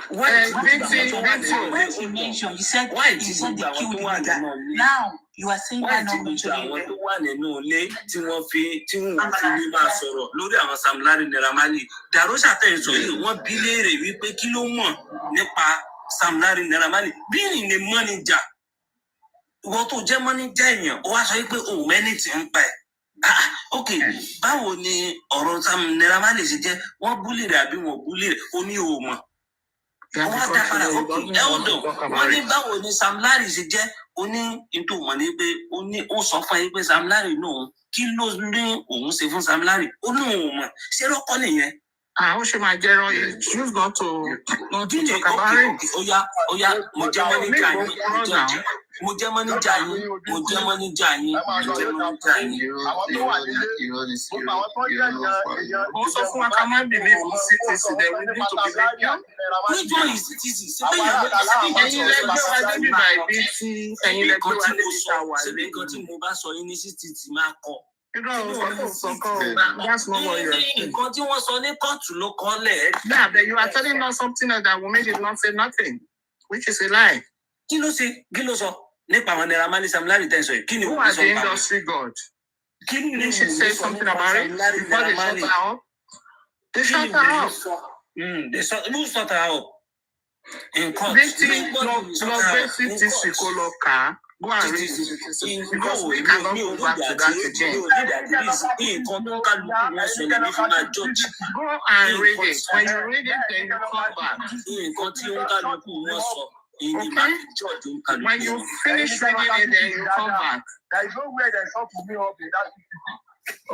When she mentioned, you said they killed the nigga. Now you are saying why not mentioning them? Lórí àwọn Sam Larry Neramani. Darosa tẹ̀ sọ yìí wọ́n bí léèrè wípé kí ló mọ̀ nípa Sam Larry Neramani. Being a manager, wọ́n tó jẹ́ manager èèyàn, ó wá sọ wípé òun mẹ́ni tí ń pa ẹ̀. Okay, báwo ni ọ̀rọ̀ Sam Neramani ṣe jẹ́? Wọ́n búlì rẹ̀ àbí wọ́n búlì rẹ̀? Ó ní òun mọ̀. Wọ́n dá padà wọ́n ní báwo ni Sam Larry ṣe jẹ́? Ó ní ètò mọ̀ ní pé ó sọ fún ẹ pé Sam Larry náà kí ló ní òun ṣe fún Sam Larry? Ó ní òun mọ̀. Ṣé lọ́kọ́ nìyẹn? Ó ṣe máa jẹ́ rán choose not to talk about it. Ó yá, mo jẹ́ manager yín. Mo jẹ́ manager yín. Ó sọ fún wa ká má believe in CTC, then we need to believe you. Which one is CTC? Ẹ̀yin lẹ́gbẹ́ wa débi bàbí tí ẹ̀yin lẹ́gbẹ́ wa débi tá a wà lé. Ṣé nǹkan tí mo bá sọ yín ní CTC máa kọ? That's not what you're saying. Nǹkan tí wọ́n sọ ní kóòtù ló kọ́ lẹ̀. Yeah, but you are telling us something that Wumi did not say nothing, which is a lie. Kí ló sọ nípa àwọn Neramani Sam Larry tẹ̀sán yìí? Kí ni who are the industry god? Kí ni Did she say something about it before they shut her up? They shut her up. Who shut her up? In court. This thing, no CTC Koloka. Go and read it because we cannot go back to that again. Go and read it. When you read it, then you come back. Okay? When you finish reading it, then you come back. There is no way they talk to me up in that.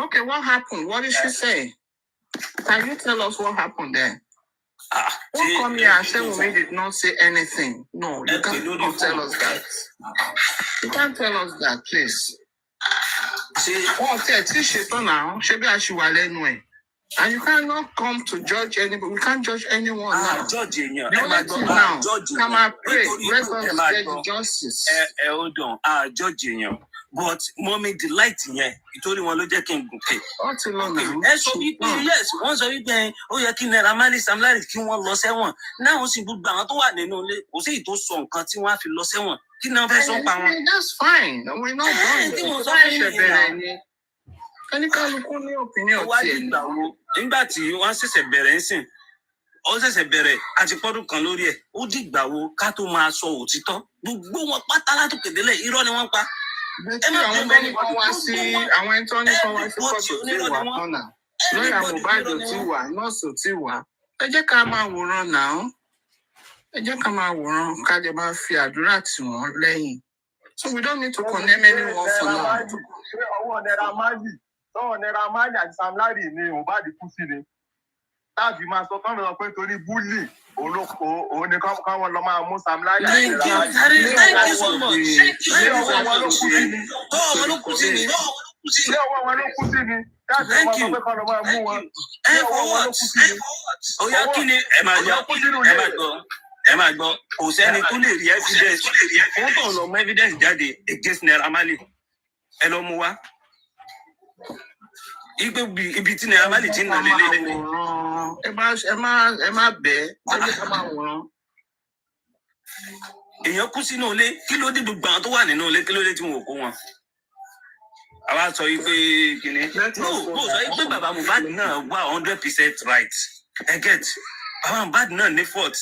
Okay, what happened? What did she say? Can you tell us what happened there? Don't come here and say Wumi did not say anything. No, you can't tell us that. You can't tell us that, please. And you cannot come to judge anybody. We can't judge anyone now. The only thing now, come and pray. Let us get justice. Hold on. Judge but mommy delight yẹn ìtorí wọn ló jẹ́ kí n gòkè. Ẹ sọ wípé yes wọ́n sọ wípé ó yẹ kí Neramani Sam Larry kí wọ́n lọ sẹ́wọ̀n náà ó sì gbogbo àwọn tó wà nínú ilé kò sí ìtò sọ nǹkan tí wọ́n á fi lọ sẹ́wọ̀n kí náà fẹ́ sọ pa wọn. That's fine. We're not going to ẹnikálukú ní opinion tiẹ̀. Nígbà tí wọ́n ṣẹ̀ṣẹ̀ bẹ̀rẹ̀ ń sìn ó ṣẹ̀ṣẹ̀ bẹ̀rẹ̀ àti pọ́dún kan lórí ẹ̀ ó dìgbà wo ká tó máa sọ òtítọ́ gbogbo wọn pátá látòkè délẹ̀ irọ́ ni wọ́n pa. Àwọn ẹni kan wá sí kóòtù tí wà kọ́nà lọ́yà Mohbad ò tí wà nọ́ọ̀sì ò tí wà. Ẹ jẹ́ ká máa wòran náà. Ẹ jẹ́ ká máa wòran ká lè máa fi àdúrà tì wọ́n lẹ́yìn. So we don't need to condemn anyone for now. Ọwọ́ Neramani àti Sam Larry ni Mohbad kú sí ni. Táàbì máa sọ kán lọ pé torí búlì òun ni káwọn lọ máa mú Sam Larry àti Neramani. Thank you so much. Ṣé ọwọ́ wọn ló kú sí ni? Ṣé ọwọ́ wọn ló kú sí ni? Táàbì wọn sọ pé kán lọ máa mú wọn. Ṣé ọwọ́ wọn ló kú sí ni? Ó yá kí ni ẹ máa gbọ́ ẹ máa gbọ́ kò sẹ́ni tó lè rí evidence wọ́n kàn lọ mú evidence jáde against Naira Marley ẹ lọ mú wá ibi tí Naira Marley ti ń nà lélẹ̀ ẹ má bẹ́ẹ̀ ká máa wòran. èèyàn kú sínú ilé kí ló dé gbogbo àwọn tó wà nínú ilé kí ló dé tí wọn ò kó wọn àwa sọ yìí pé kìnní mo sọ yìí pé bàbá Mohbad náà wà 100% right ẹ get bàbá Mohbad náà ní fault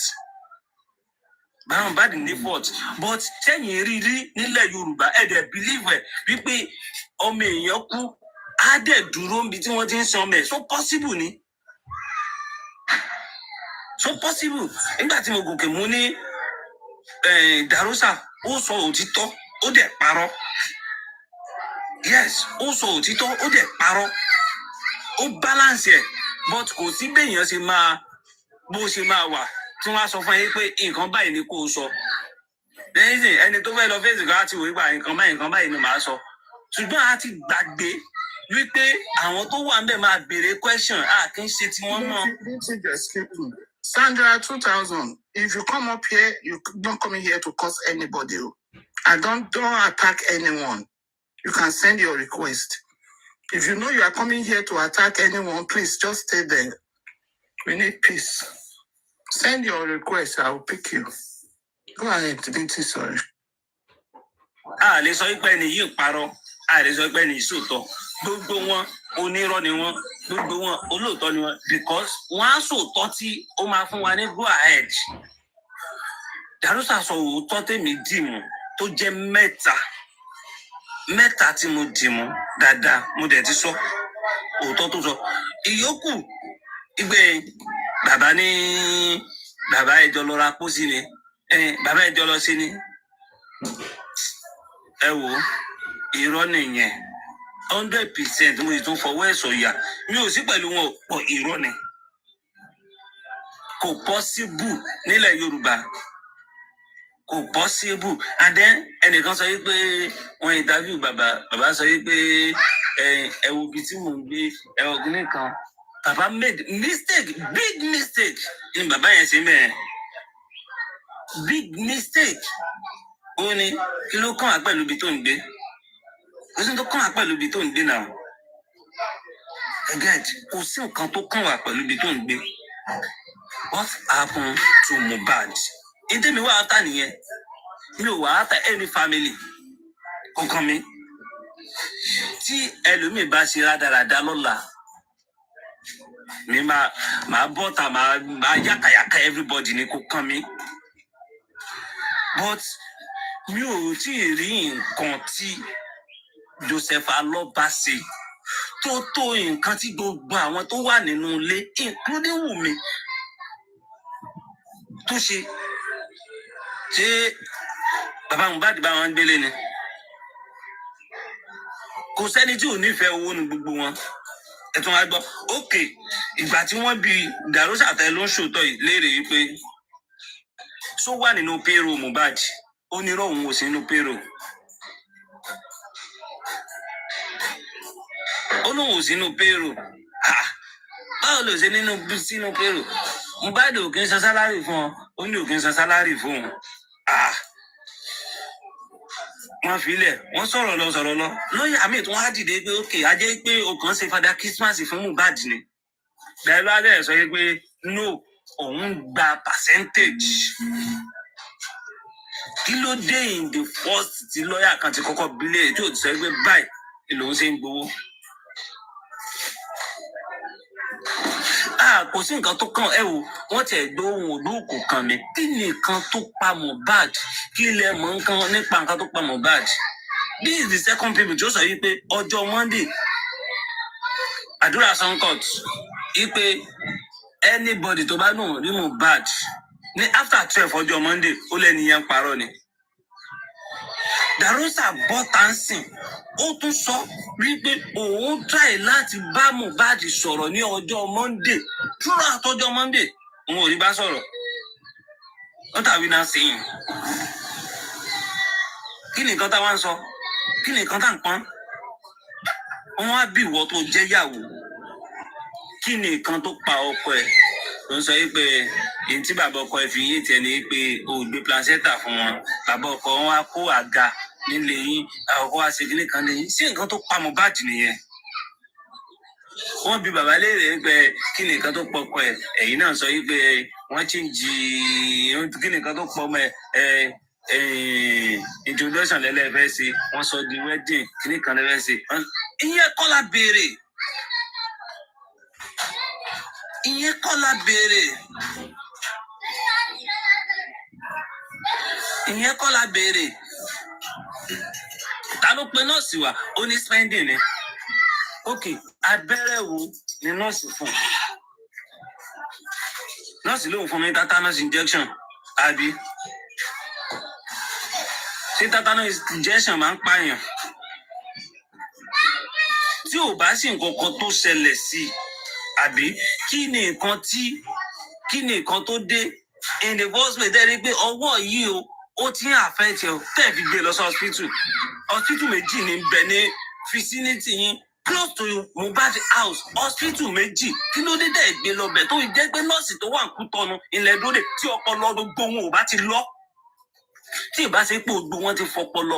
bàbá Mohbad ní fault but sẹ́yìn rírí nílẹ̀ Yorùbá ẹ̀ dẹ̀ believe ẹ̀ wípé ọmọ èèyàn kú á dẹ̀ dúró níbi tí wọ́n ti ń san ọmọ ẹ̀ so possible ni so possible nígbà tí mo gòkè mú ní Darosa ó sọ òtítọ́ ó dẹ̀ parọ́ yes ó sọ òtítọ́ ó dẹ̀ parọ́ ó balance ẹ̀ but kò sí béèyàn ṣe máa bó ṣe máa wà tí wọ́n á sọ fún yín pé nǹkan báyìí ni kò sọ lẹ́yìn ẹni tó fẹ́ lọ fèsì kan á ti wò wípé nǹkan báyìí ni màá sọ ṣùgbọ́n a ti gbàgbé wípé àwọn tó wà ń bẹ̀ máa béèrè question kì í ṣe tí wọ́n mọ̀. Sandra 2000, if you come up here, you don't come in here to curse anybody. I don't attack anyone. You can send your request. If you know you are coming here to attack anyone, please just stay there. We need peace. Send your request. I will pick you. Go ahead, Binti, sorry. A lè sọ pé ẹni yìí parọ́, a lè sọ pé ẹni yìí sòótọ́. Gbogbo wọn onírọ́ ni wọ́n, gbogbo wọn olóòótọ́ ni wọ́n because wọ́n á sòótọ́ tí ó máa fún wa ní go ahead. Darosa sọ òótọ́ tèmi dì mú tó jẹ́ mẹ́ta tí mo dì mú dáadáa mo dẹ̀ ti sọ òótọ́ tó sọ. Ìyókù ìgbẹ́ bàbá ẹjọ́ lọ ra pósí ni bàbá ẹjọ́ lọ sí ni ẹ wò irọ́ nìyẹn 100% mo sì tún fọwọ́ ẹ̀ sọ̀yà mi ò sí pẹ̀lú wọn pọ̀ irọ́ ni kò possible nílẹ̀ Yorùbá kò possible and then ẹnìkan sọ yìí pé wọ́n interview bàbá sọ yìí pé ẹ wo ibi tí mò ń gbé ẹ wọ kíní kan bàbá made mistake big mistake ni bàbá yẹn ṣe mẹ́ẹ̀ big mistake ó ní kí ló kàn á pẹ̀lú ibi tó ń gbé kò sí tó kàn á pẹ̀lú ibi tó ń gbé náà again kò sí nǹkan tó kàn wá pẹ̀lú ibi tó ń gbé what happened to Mohbad ìdí mi wà á tà nìyẹn mi ò wà á tà any family kò kàn mí tí ẹlòmíì bá ṣe rádaràda lọ́la mi máa bọ́ta máa yàkàyàkà everybody ni kò kàn mí but mi ò tí ì rí nǹkan tí Joseph Aloba ṣe tó nǹkan tí gbogbo àwọn tó wà nínú ilé including Wùmí tó ṣe bàbá Mohbad bá wọn gbélé ni kò sẹ́ni tí ò nífẹ̀ẹ́ owó ní gbogbo wọn ẹ̀tún wa gbọ́ ókè ìgbà tí wọ́n bi Darosa tẹ ló ń ṣòótọ́ yìí léèrè yìí pé tó wà nínú payroll Mohbad ó ní rọ̀ òun ò sí nínú payroll ó lóun ò sínú payroll báwo ló ṣe sínú payroll Mohbad ò kí ń san sálárì fún ọ ó ní ò kí ń san sálárì fún òun wọ́n filẹ̀ wọ́n sọ̀rọ̀ lọ lọ́yà mi tí wọ́n á dìde pé ókè ajẹ́ pé ọkàn ṣe fada Christmas fún Mohbad ni bẹ́ẹ̀ adé sọ pé no òun gba percentage kí ló dé in the first tí lọ́yà kan ti kọ́kọ́ bílẹ̀ tí ò ti sọ pé báyìí lòun ṣe ń gbowó. Kò sí nǹkan tó kàn ẹ wò wọ́n tiẹ̀ gbé ohun olóòkú kan mi kí nìkan tó pa Mohbad kí lẹ mọ̀ nǹkan nípa nǹkan tó pa Mohbad. This is the second people tí ó sọ yìí pé ọjọ́ Monday àdúrà Sunkot yìí pé anybody tó bá nù rí Mohbad ní after 12 ọjọ́ Monday ó lẹ́ni yẹn parọ́ ni. Darosa bọ́ tánsìn ó tún sọ wípé òun try láti bá Mohbad sọ̀rọ̀ ní ọjọ́ Monday throughout ọjọ́ Monday òun ò rí bá sọ̀rọ̀ what are we now saying? Kí ni nǹkan tá wá ń sọ kí ni nǹkan tá ń pọ́n wọn á bí ìwọ tó jẹ́ yàwó kí ni nǹkan tó pa ọkọ ẹ̀ ó sọ pé èyí tí bàbá ọkọ ẹ fi yé tiẹ̀ ní pé o gbé placenta fún wọn bàbá ọkọ wọn wá kó àga nílé yín àkọ́kọ́ wá ṣe kíní kan lé yín sí nǹkan tó pa Mohbad nìyẹn. Wọ́n bi bàbá léèrè pé kí ni nǹkan tó pọkọ ẹ ẹ̀yin náà sọ pé wọ́n chíǹjì kí ni nǹkan tó pọ ọmọ ẹ introduction lẹ́lẹ́fẹ́ ṣe wọ́n sọ di wedding kíní kan lẹ́fẹ́ ṣe ìyẹn kọ́ la béèrè. Ìyẹn kọ́ la béèrè. Ìyẹn kọ́ la béèrè. Ta ló pe nọ́ọ̀sì wa? Ó ní spending ni. Ok, abẹ́rẹ́ wo ni nọ́ọ̀sì fún? Nọ́ọ̀sì lóun fún mi tetanus injection, àbí? Ṣé tetanus injection máa ń pààyàn? Tí ò bá sí nǹkan kan tó ṣẹlẹ̀ sí i, àbí kí ni nǹkan tó dé in the first place tẹ́ rí pé ọwọ́ yìí ó ti ń affect ẹ tẹ́ fi gbé lọ sí hospital méjì ní bẹ̀ ní vicinity yín close to Mohbad house hospital méjì kí ló dé tẹ́ gbé lọ bẹ̀ tó jẹ́ pé nọ́ọ̀sì tó wà ń Kútọ́nù ilẹ̀ dóde tí ọpọlọ gbogbo wọn ò bá ti lọ tí ì bá ṣe pé gbogbo wọn ti fọpọlọ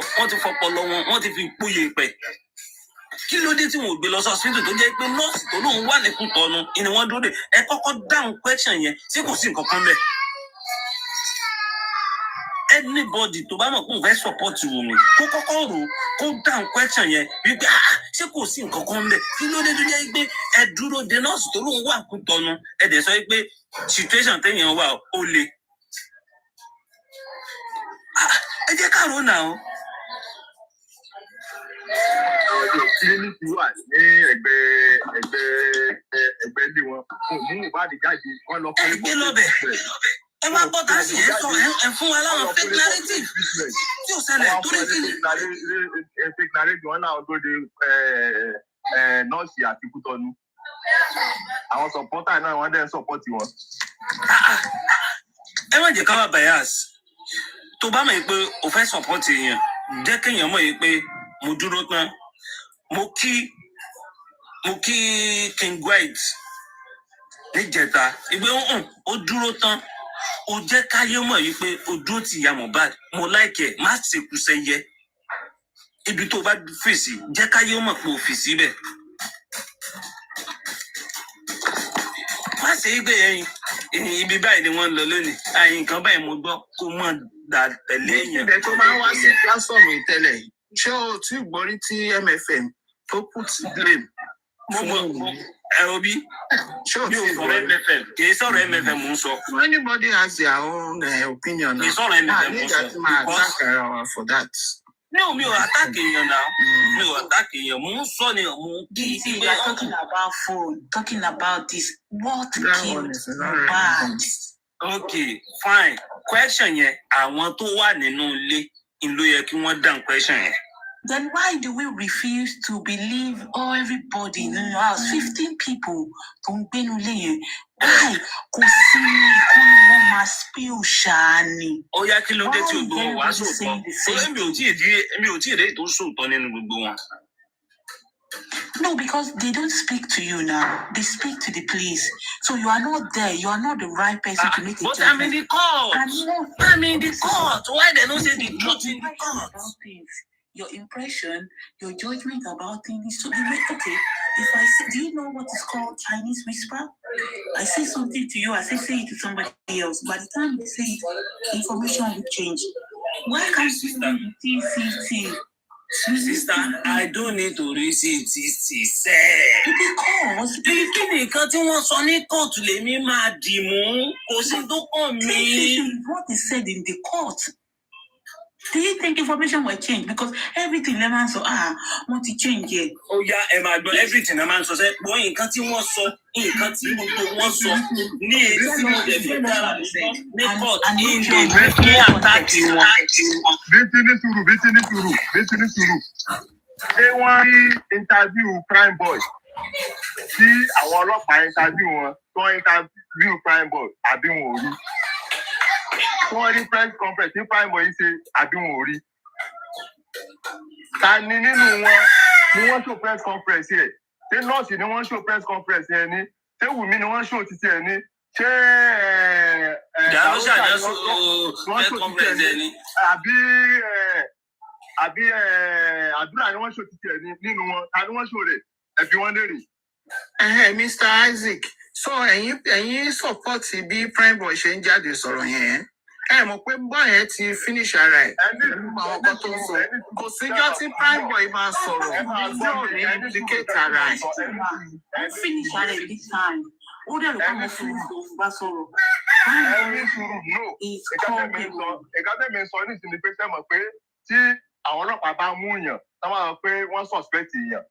wọn ti fi póye pẹ̀. Kí ló dé tí wọn ò gbé lọ sí hospital tó jẹ́ pé nọ́ọ̀sì tó lóun wà ní Kútọ́nù ni wọ́n dúró dè ẹ kọ́kọ́ dáhùn question yẹn ṣé kò sí nǹkan kan bẹ́ẹ̀. Anybody tó bá mọ̀ pé òun fẹ́ support Wùmí kó kọ́kọ́ rò ó kó dáhùn question yẹn wípé ṣé kò sí nǹkan kan bẹ́ẹ̀. Kí ló dé tó jẹ́ pé ẹ dúró de nọ́ọ̀sì tó lóun wà ní Kútọ́nù ẹ dẹ̀ sọ pé situation téèyàn wà ó le. Ẹ jẹ́ ká rò ó náà. Kílíníkì wà ní ẹgbẹ́ ilé wọn. Mú Mohbad jáde, wọ́n lọ fún ẹgbẹ́ lọ́bẹ̀. Ẹ wá bọ́ tá a sì ẹ sọ ẹ fún wa láwọn fake narrative tí ò ṣẹlẹ̀ torí kí ni. Fake narrative wọn náà tó de nọ́ọ̀sì àti Kútọ́nù. Àwọn sọ̀pọ́tà náà wọ́n dẹ̀ ń sọ̀pọ́tì wọn. Ẹ má jẹ́ ká wá bias. Tó bá mọ̀ pé o fẹ́ sọ̀pọ́tì èèyàn jẹ́ kéèyàn mọ̀ pé mo dúró tán mo kí King White níjẹta ìgbé ó dúró tán ó jẹ́ káyé mọ̀ yìí pé ó dúró ti ìyá Mohbad mo láìkẹ́ má ṣekú sẹ́yẹ ibi tó bá fèsì jẹ́ káyé mọ̀ pé ó fi síbẹ̀ má ṣe é gbé ẹyin ibi báyìí ni wọ́n ń lọ lónìí àyìn nǹkan báyìí mo gbọ́ kó mọ̀ dà tẹ̀lé èèyàn. Ibẹ̀ tó máa ń wá sí pásọ̀mù ìtẹ́lẹ̀ ṣé o tí gbọ́rí tí MFM tó put blame fún Obi ṣé o tí sọ̀rọ̀ MFM kì í sọ̀rọ̀ MFM ń sọ. Anybody has their own opinion. Kì í sọ̀rọ̀ MFM ń sọ. For that. No, mi ò attack èèyàn náà. Mi ò attack èèyàn. Mo ń sọ ni mo kí i sí We are talking about phone, talking about this. What killed Mohbad? Okay, fine. Question yẹn àwọn tó wà nínú ilé ló yẹ kí wọ́n dáhùn question yẹn. Then why do we refuse to believe everybody in the house? 15 people tó ń gbénu ilé yẹn. Why? Kò sí ìkọ́ni wọn máa spill ṣáání. Ó yá kí ló dé tí gbogbo wọn wá sóòótọ́? Ó mi ò tí ì rí tó sóòótọ́ nínú gbogbo wọn. No, because they don't speak to you now. They speak to the police. So you are not there. You are not the right person to make a But judgment. I'm in the court. I'm in the court. Why they don't say the truth in the court? Your impression, your judgment about things to be made. Okay, if I say, do you know what is called Chinese whisper? I say something to you, I say it to somebody else. By the time they say it, information will change. Why can't you do the TCT? Sister, I don't need to receive TCT. Because kí ni nǹkan tí wọ́n sọ ní kóòtù lèmi máa dì mú kò sí tó kàn mí. What is said in the court. Do you think information will change? Because everything lemon so want to change it. Oh yeah, máa gbọ́ everything lemon sọ sẹ́ gbọ́ nǹkan tí wọ́n sọ nǹkan tí gbogbo wọn sọ ní èyí tí mo lè fi dára ní court ní ìdè àtàkì wọn. Bíntí ní sùúrù. Ṣé wọ́n rí interview PRIMEBOY tí àwọn ọlọ́pàá interview wọn tó interview PRIMEBOY àbí wọn ò rí? Wọ́n rí press conference ní PRIMEBOY ṣe àbí wọn ò rí? Ta ni nínú wọn ni wọ́n show press conference yẹn? Ṣé nọ́ọ̀sì ni wọ́n show press conference yẹn ni? Ṣé Wùmí ni wọ́n show títí ẹ̀ ni? ṣé Darusha yẹn fẹ́ conference ẹni. àbí àdúrà ni wọ́n ṣò títí ẹ̀ nínú wọn ta ni wọ́n ṣò rẹ̀ ẹ̀bí wọn léèrè. Mr. Isaac, so ẹ̀yin support bí PRIMEBOY ṣe ń jáde sọ̀rọ̀ yẹn. Ẹ mọ̀ pé bọ́ yẹn ti finish ara ẹ̀. Àwọn ọkọ tó ń sọ. Kò síjọ́ tí PRIMEBOY máa sọ̀rọ̀ yóò ní indicate ara ẹ̀. Ó finish ara ẹ̀ this time. Ó dẹ̀ ló kọ́ mọ́ fún bá sọ̀rọ̀. Ẹni sùúrù no. Ìkàtẹ́mi sọ nísìnyí pé sẹ́mọ̀ pé tí àwọn ọlọ́pàá bá mú yàn, wọ́n máa sọ pé wọ́n suspect yàn.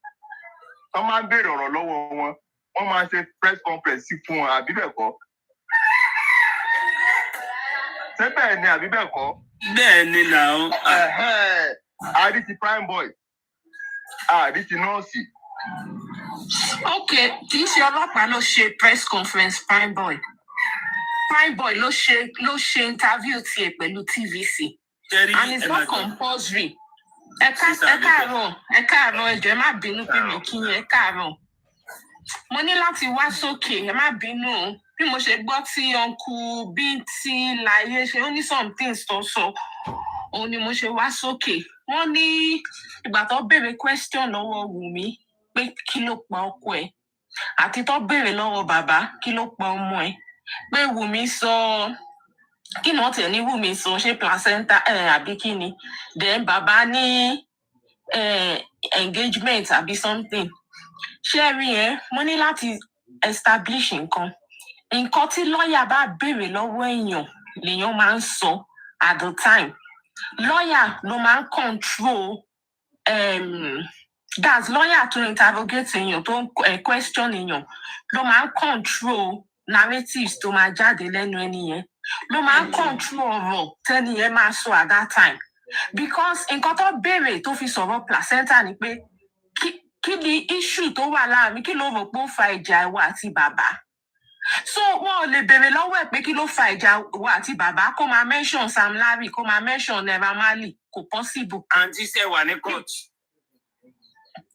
Wọ́n máa ń béèrè ọ̀rọ̀ lọ́wọ́ wọn. Wọ́n máa ń ṣe press conference fún wọn àbí bẹ́ẹ̀ kọ́. Ṣé bẹ́ẹ̀ ni àbí bẹ́ẹ̀ kọ́? Bẹ́ẹ̀ ni now. Àrí ti PRIMEBOY. Àrí ti nọ́ọ̀sì. Okay, kì í ṣe ọlọ́pàá ló ṣe press conference PRIMEBOY. PRIMEBOY ló ṣe interview tiẹ̀ pẹ̀lú TVC. And it's not compulsory. Ẹ káàárọ̀ ẹjọ́ ẹ má bínú pé mi kí yẹn ẹ káàárọ̀. Mo ní láti wá sókè ẹ má bínú o. Bí mo ṣe gbọ́ tí ọ̀nkù Bíntí Láyé ṣe ó ní some things tó sọ. Òun ni mo ṣe wá sókè. Wọ́n ní ìgbà tó béèrè question lọ́wọ́ Wùmí pé kí ló pa ọkọ ẹ̀. Àti tó béèrè lọ́wọ́ bàbá kí ló pa ọmọ ẹ̀. Pé Wùmí sọ kí ni wọ́n tẹ̀ ní Wùmí sọ ṣé placenta àbí kí ni. Then bàbá ní engagement àbí something. Ṣé rí ẹ mo ní láti establish nǹkan tí lọ́ọ̀yà bá béèrè lọ́wọ́ èèyàn lèèyàn máa ń sọ at the time. Lọ́ọ̀yà ló máa ń control that's lọ́ọ̀yà tó interrogate èèyàn tó ń question èèyàn ló máa ń control narratives tó máa jáde lẹ́nu ẹni yẹn ló máa ń control ọ̀rọ̀ tẹ́ni yẹn máa sọ at that time. Because nǹkan tó béèrè tó fi sọ̀rọ̀ placenta ni pé kí ni issue tó wà láàrin kí ló rò pé ó fa ìjà ìwà àti bàbá. So wọn ò lè béèrè lọ́wọ́ ẹ̀ pé kí ló fa ìjà ìwà àti bàbá kó máa mention Sam Larry kó máa mention Naira Marley kò possible. Àǹtí ṣe wà ní court.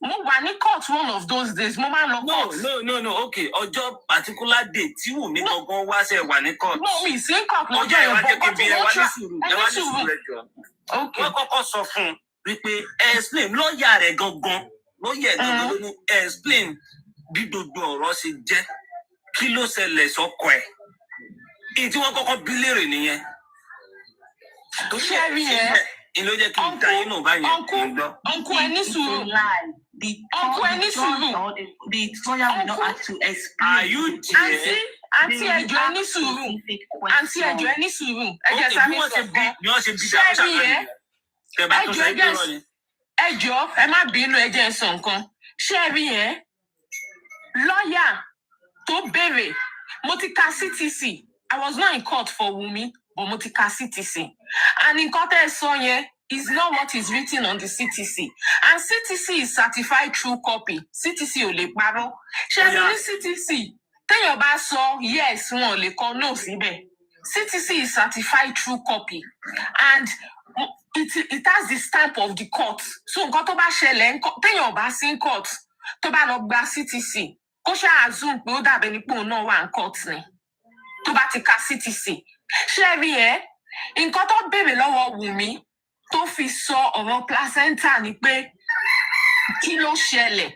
Mo wà ní court one of those days mo máa ń lọ court. No okay ọjọ́ particular day tí Wùmí gangan wá ṣe wà ní court. No mi sí court lọ́jọ́ yẹn bọ́ bọ́ tí wọ́n ṣá ẹ wá ní sùúrù ẹjọ́. Wọ́n kọ́kọ́ sọ fún un wípé explain lọ́ọ̀yà rẹ̀ gangan ló ní explain bí gbogbo ọ̀rọ̀ ṣe jẹ́ kí ló ṣẹlẹ̀ sọ́kọ ẹ̀. Èyí tí wọ́n kọ́kọ́ bí léèrè nìyẹn. Tó ṣe rí ẹ ló jẹ́ kí n dá yín nù báyìí. Ọ̀nkú ẹni sùúrù. Ọ̀nkú ẹni sùúrù. The lawyer will not have to explain. Are you there? Àǹtí ẹjọ́ ẹni sùúrù. Àǹtí ẹjọ́ ẹni sùúrù. Ẹjọ́ sáré sọ kan. Ẹjọ́ ẹ má bínú ẹjẹ́ sọ nǹkan. Ṣé ẹ rí yẹn? Lọ́ọ̀yà tó béèrè mo ti ka CTC. I was not in court for Wumi, but mo ti ka CTC. And nǹkan tẹ́ ẹ sọ yẹn is not what is written on the CTC. And CTC is certified true copy. CTC ò lè parọ́. Ṣé ẹ rí CTC? Téèyàn bá sọ yes wọn ò lè kọ no síbẹ̀. CTC is certified true copy. And it has the stamp of the court. So nǹkan tó bá ṣẹlẹ̀ téèyàn bá sí court tó bá lọ gba CTC kó ṣe assume pé ó dàbí ní pé òun náà wà ní court ni tó bá ti ka CTC. Ṣé rí ẹ nǹkan tó béèrè lọ́wọ́ Wùmí tó fi sọ ọ̀rọ̀ placenta ni pé kí ló ṣẹlẹ̀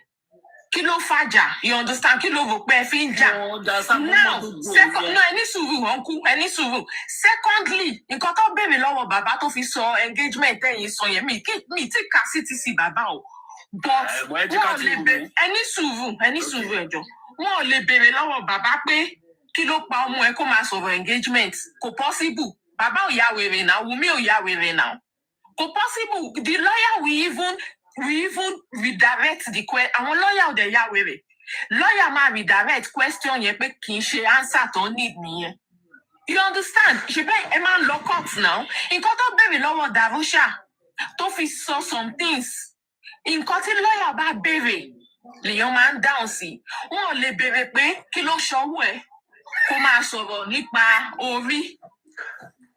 kí ló fàjà you understand kí ló rò pé ẹ fi ń jà. Now ẹni sùúrù ọ̀nkú ẹni sùúrù. Secondly nǹkan tó béèrè lọ́wọ́ bàbá tó fi sọ engagement ẹ̀yìn sọ yẹn mi ti ka CTC bàbá o. But wọn ò lè béèrè ẹni sùúrù ẹjọ́ wọn ò lè béèrè lọ́wọ́ bàbá pé kí ló pa ọmọ ẹ kó máa sọ̀rọ̀ engagement kò possible. Bàbá ò ya wèrè náà Wùmí ò ya wèrè náà kò possible. The lawyer we even redirect the question. Àwọn lawyer ò dẹ̀ ya wèrè. Lawyer máa redirect question yẹn pé kì í ṣe answer tó need nìyẹn. You understand? Ṣe bẹ́ẹ̀ ẹ máa ń lọ court now. Nǹkan tó béèrè lọ́wọ́ Darusha tó fi sọ some things. Nǹkan tí lawyer bá béèrè lèèyàn máa ń dáhùn sí. Wọn ò lè béèrè pé kí ló ṣọwọ́ ẹ kó máa sọ̀rọ̀ nípa orí.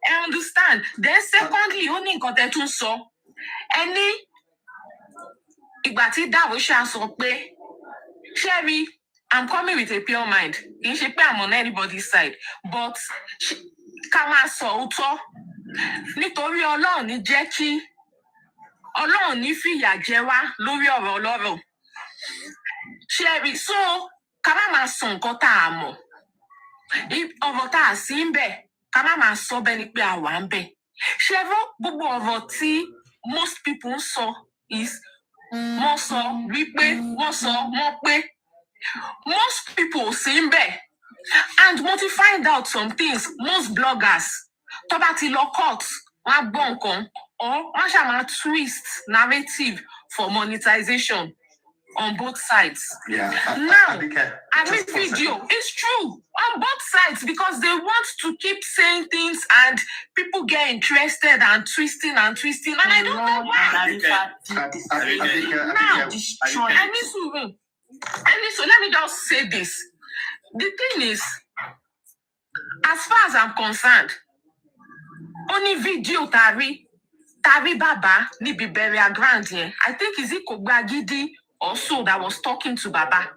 I understand. Then secondly ó ní nǹkan tẹ́ tún sọ. Ẹni ìgbà tí Darusha sọ pé ṣé rí I'm coming with a pure mind. In shape, I'm on anybody's side. But Kama Sauto, nítorí Ọlọ́run ní jẹ́ kí Ọlọ́run ní fìyà jẹ wá lórí ọ̀rọ̀ Ọlọ́run. Ṣebí so ká má máa sọ nǹkan tá a mọ̀. Ọ̀rọ̀ tá a sí ń bẹ̀, ká má máa sọ bẹ́ẹ̀ ni pé a wà ń bẹ̀. Ṣebí gbogbo ọ̀rọ̀ tí most people ń sọ is wọ́n sọ wípé wọ́n sọ wọ́n pé. Most people sí ń bẹ̀. And want to find out some things, most bloggers, tó bá ti lọ court, wọ́n á gbọ́ nǹkan, or wọ́n ṣá máa twist narrative for monetization on both sides. Yeah. Now, I mean, video, it's true on both sides because they want to keep saying things and people get interested and twisting. And I don't know why. Now, so let me just say this. The thing is, as far as I'm concerned, only video Tari Baba níbi burial ground here. I think is it Kogbagidi also that was talking to Baba.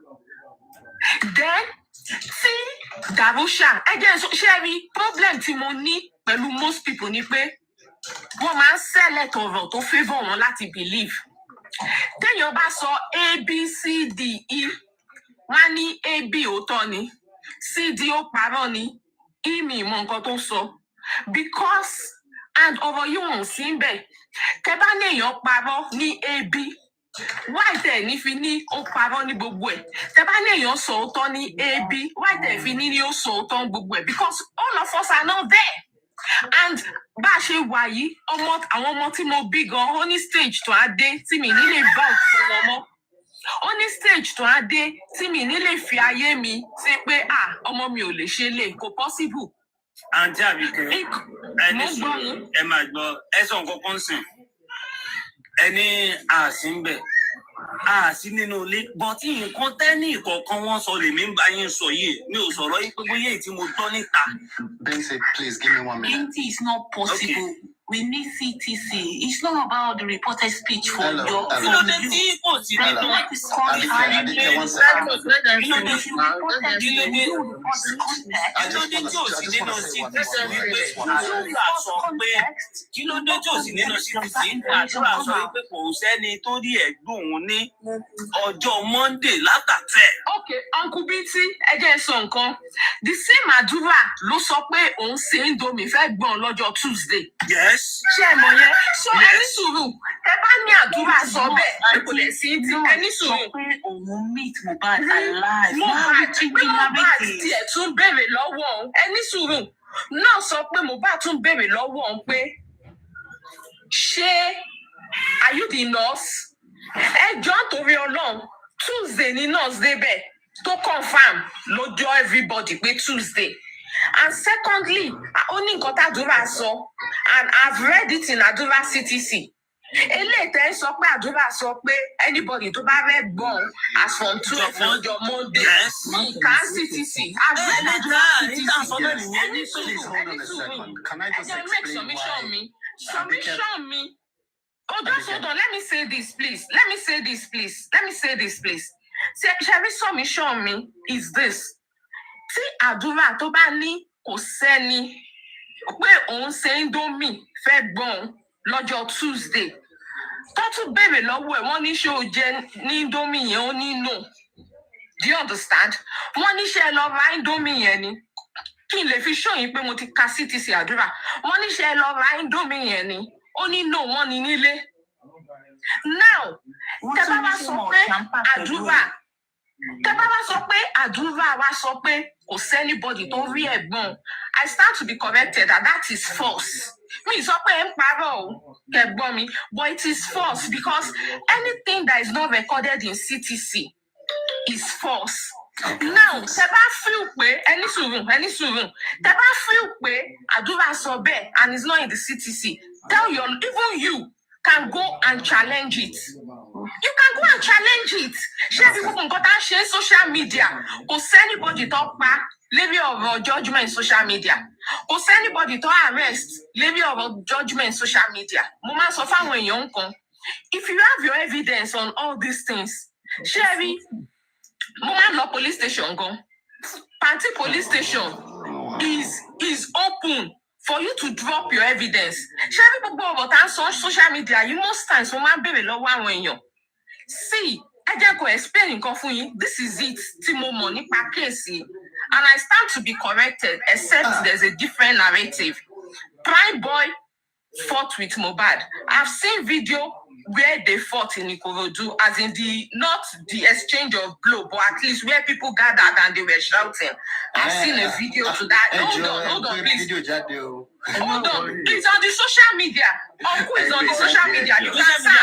Then, see, Darusha, again, so Sherry, problem tí mo ní pẹ̀lú most people ni pé wọ́n máa ń select ọ̀rọ̀ tó favor wọn láti believe. Téèyàn bá sọ A, B, C, D, E, wọ́n ní A, B òótọ́ ni, C, D ó parọ́ ni, E mi mọ nǹkan tó sọ. Because, and ọ̀rọ̀ yìí wọ́n sí ń bẹ̀, tẹ́ bá ní èèyàn parọ́ ní A, B, why tẹ̀ ní fi ní ó parọ́ ní gbogbo ẹ̀? Tẹ́ bá ní èèyàn sọ òótọ́ ní A, B, why tẹ̀ fi ní ó sọ òótọ́ ní gbogbo ẹ̀? Because all of us are not there. And bá a ṣe wà yìí, àwọn ọmọ tí mo bí gan, ó ní stage tó á dé tí mi nílé bá òfin wọn mọ́. Ó ní stage tó á dé tí mi nílé fi ayé mi ṣe pé ọmọ mi ò lè ṣe lè kò possible. Àǹtí Àbíkẹ́, ẹni sùn, ẹ máa gbọ́, ẹ sọ nǹkan kan sìn. Ẹni àṣì ń bẹ̀, àṣì nínú ilé, bọ́ tí nǹkan tẹ́ni ìkọ̀ọ̀kan wọ́n sọ lèmi ń bá yín sọ yìí, mi ò sọ̀rọ̀ yín pé bóyá èyí tí mo gbọ́ níta. Benson, please give me 1 minute. It is not possible. Okay. We need CTC. It's not about the reported speech from your from you. Okay, Uncle BT, again, son, the same Adura ló sọ pé òun ṣe Indomie fẹ́ gbọ́n lọ́jọ́ Tuesday. Yes. Ṣé ẹ mọ̀ yẹn? So ẹni sùúrù, ẹ bá ní Àdúrà sọ bẹ́ẹ̀, kò lè sí ti ẹni sùúrù. Sọ pé òun meet Mohbad alive. Mohbad tiẹ̀ tún béèrè lọ́wọ́ òun. Ẹni sùúrù náà sọ pé Mohbad tún béèrè lọ́wọ́ òun pé ṣé are you the nurse? Ẹ jọ̀ọ́ torí Ọlọ́run, Tuesday ni nurse débẹ̀ tó confirm lọ́jọ́ everybody pé Tuesday. And secondly, only got Adura so, and I've read it in Adura CTC. Later, so Adura so anybody to buy red bone as from 12 on your Monday. Yes, can CTC. I've read Adura CTC. Please hold on a second. Can I just explain why? Submission me. Oh, just hold on. Let me say this, please. Let me say this, please. Shall submission me is this. Tí Àdúrà tó bá ní kò sẹ́ni pé òun ṣe Indomie fẹ́ gbọ́n lọ́jọ́ Tuesday. Tó tún béèrè lọ́wọ́ ẹ̀ wọ́n ní ṣé o jẹ ní Indomie yẹn ó ní no. Do you understand? Wọ́n ní ṣé ẹ lọ ra Indomie yẹn ni. Kí n lè fi show yín pé mo ti ka CTC Àdúrà. Wọ́n ní ṣé ẹ lọ ra Indomie yẹn ni. Ó ní no, wọ́n ní nílé. Now, tẹ́ bá wá sọ pé Àdúrà. Tẹ́ bá wá sọ pé Àdúrà wá sọ pé kò sẹ́nibody tó rí ẹ̀gbọ́n. I stand to be corrected that is false. Mi sọ pé ẹ ń parọ́ o, kẹ̀gbọ́n mi, but it is false because anything that is not recorded in CTC is false. Now, tẹ́ bá feel pé ẹni sùúrù, tẹ́ bá feel pé Àdúrà sọ bẹ́ẹ̀ and it's not in the CTC, even you can go and challenge it. You can go and challenge it. Ṣé people can go and share social media? Kò sẹ́nibody tó pa lérí ọ̀rọ̀ judgment social media. Kò sẹ́nibody tó arrest lérí ọ̀rọ̀ judgment social media. Mo máa sọ fáwọn èèyàn kan. If you have your evidence on all these things, Sherry, Mama police station gone. Party police station is open for you to drop your evidence. Shall we go about social media? You most times woman baby low one. See, I just go explain in this is it, Timo money package. And I stand to be corrected, except there's a different narrative. PRIMEBOY fought with Mohbad. I've seen video where they fought in Ikorodu, as in not the exchange of blow, but at least where people gathered and they were shouting. I've seen a video to that. Hold on, please. Hold on, please, on the social media. Uncle is on the social media. You can search.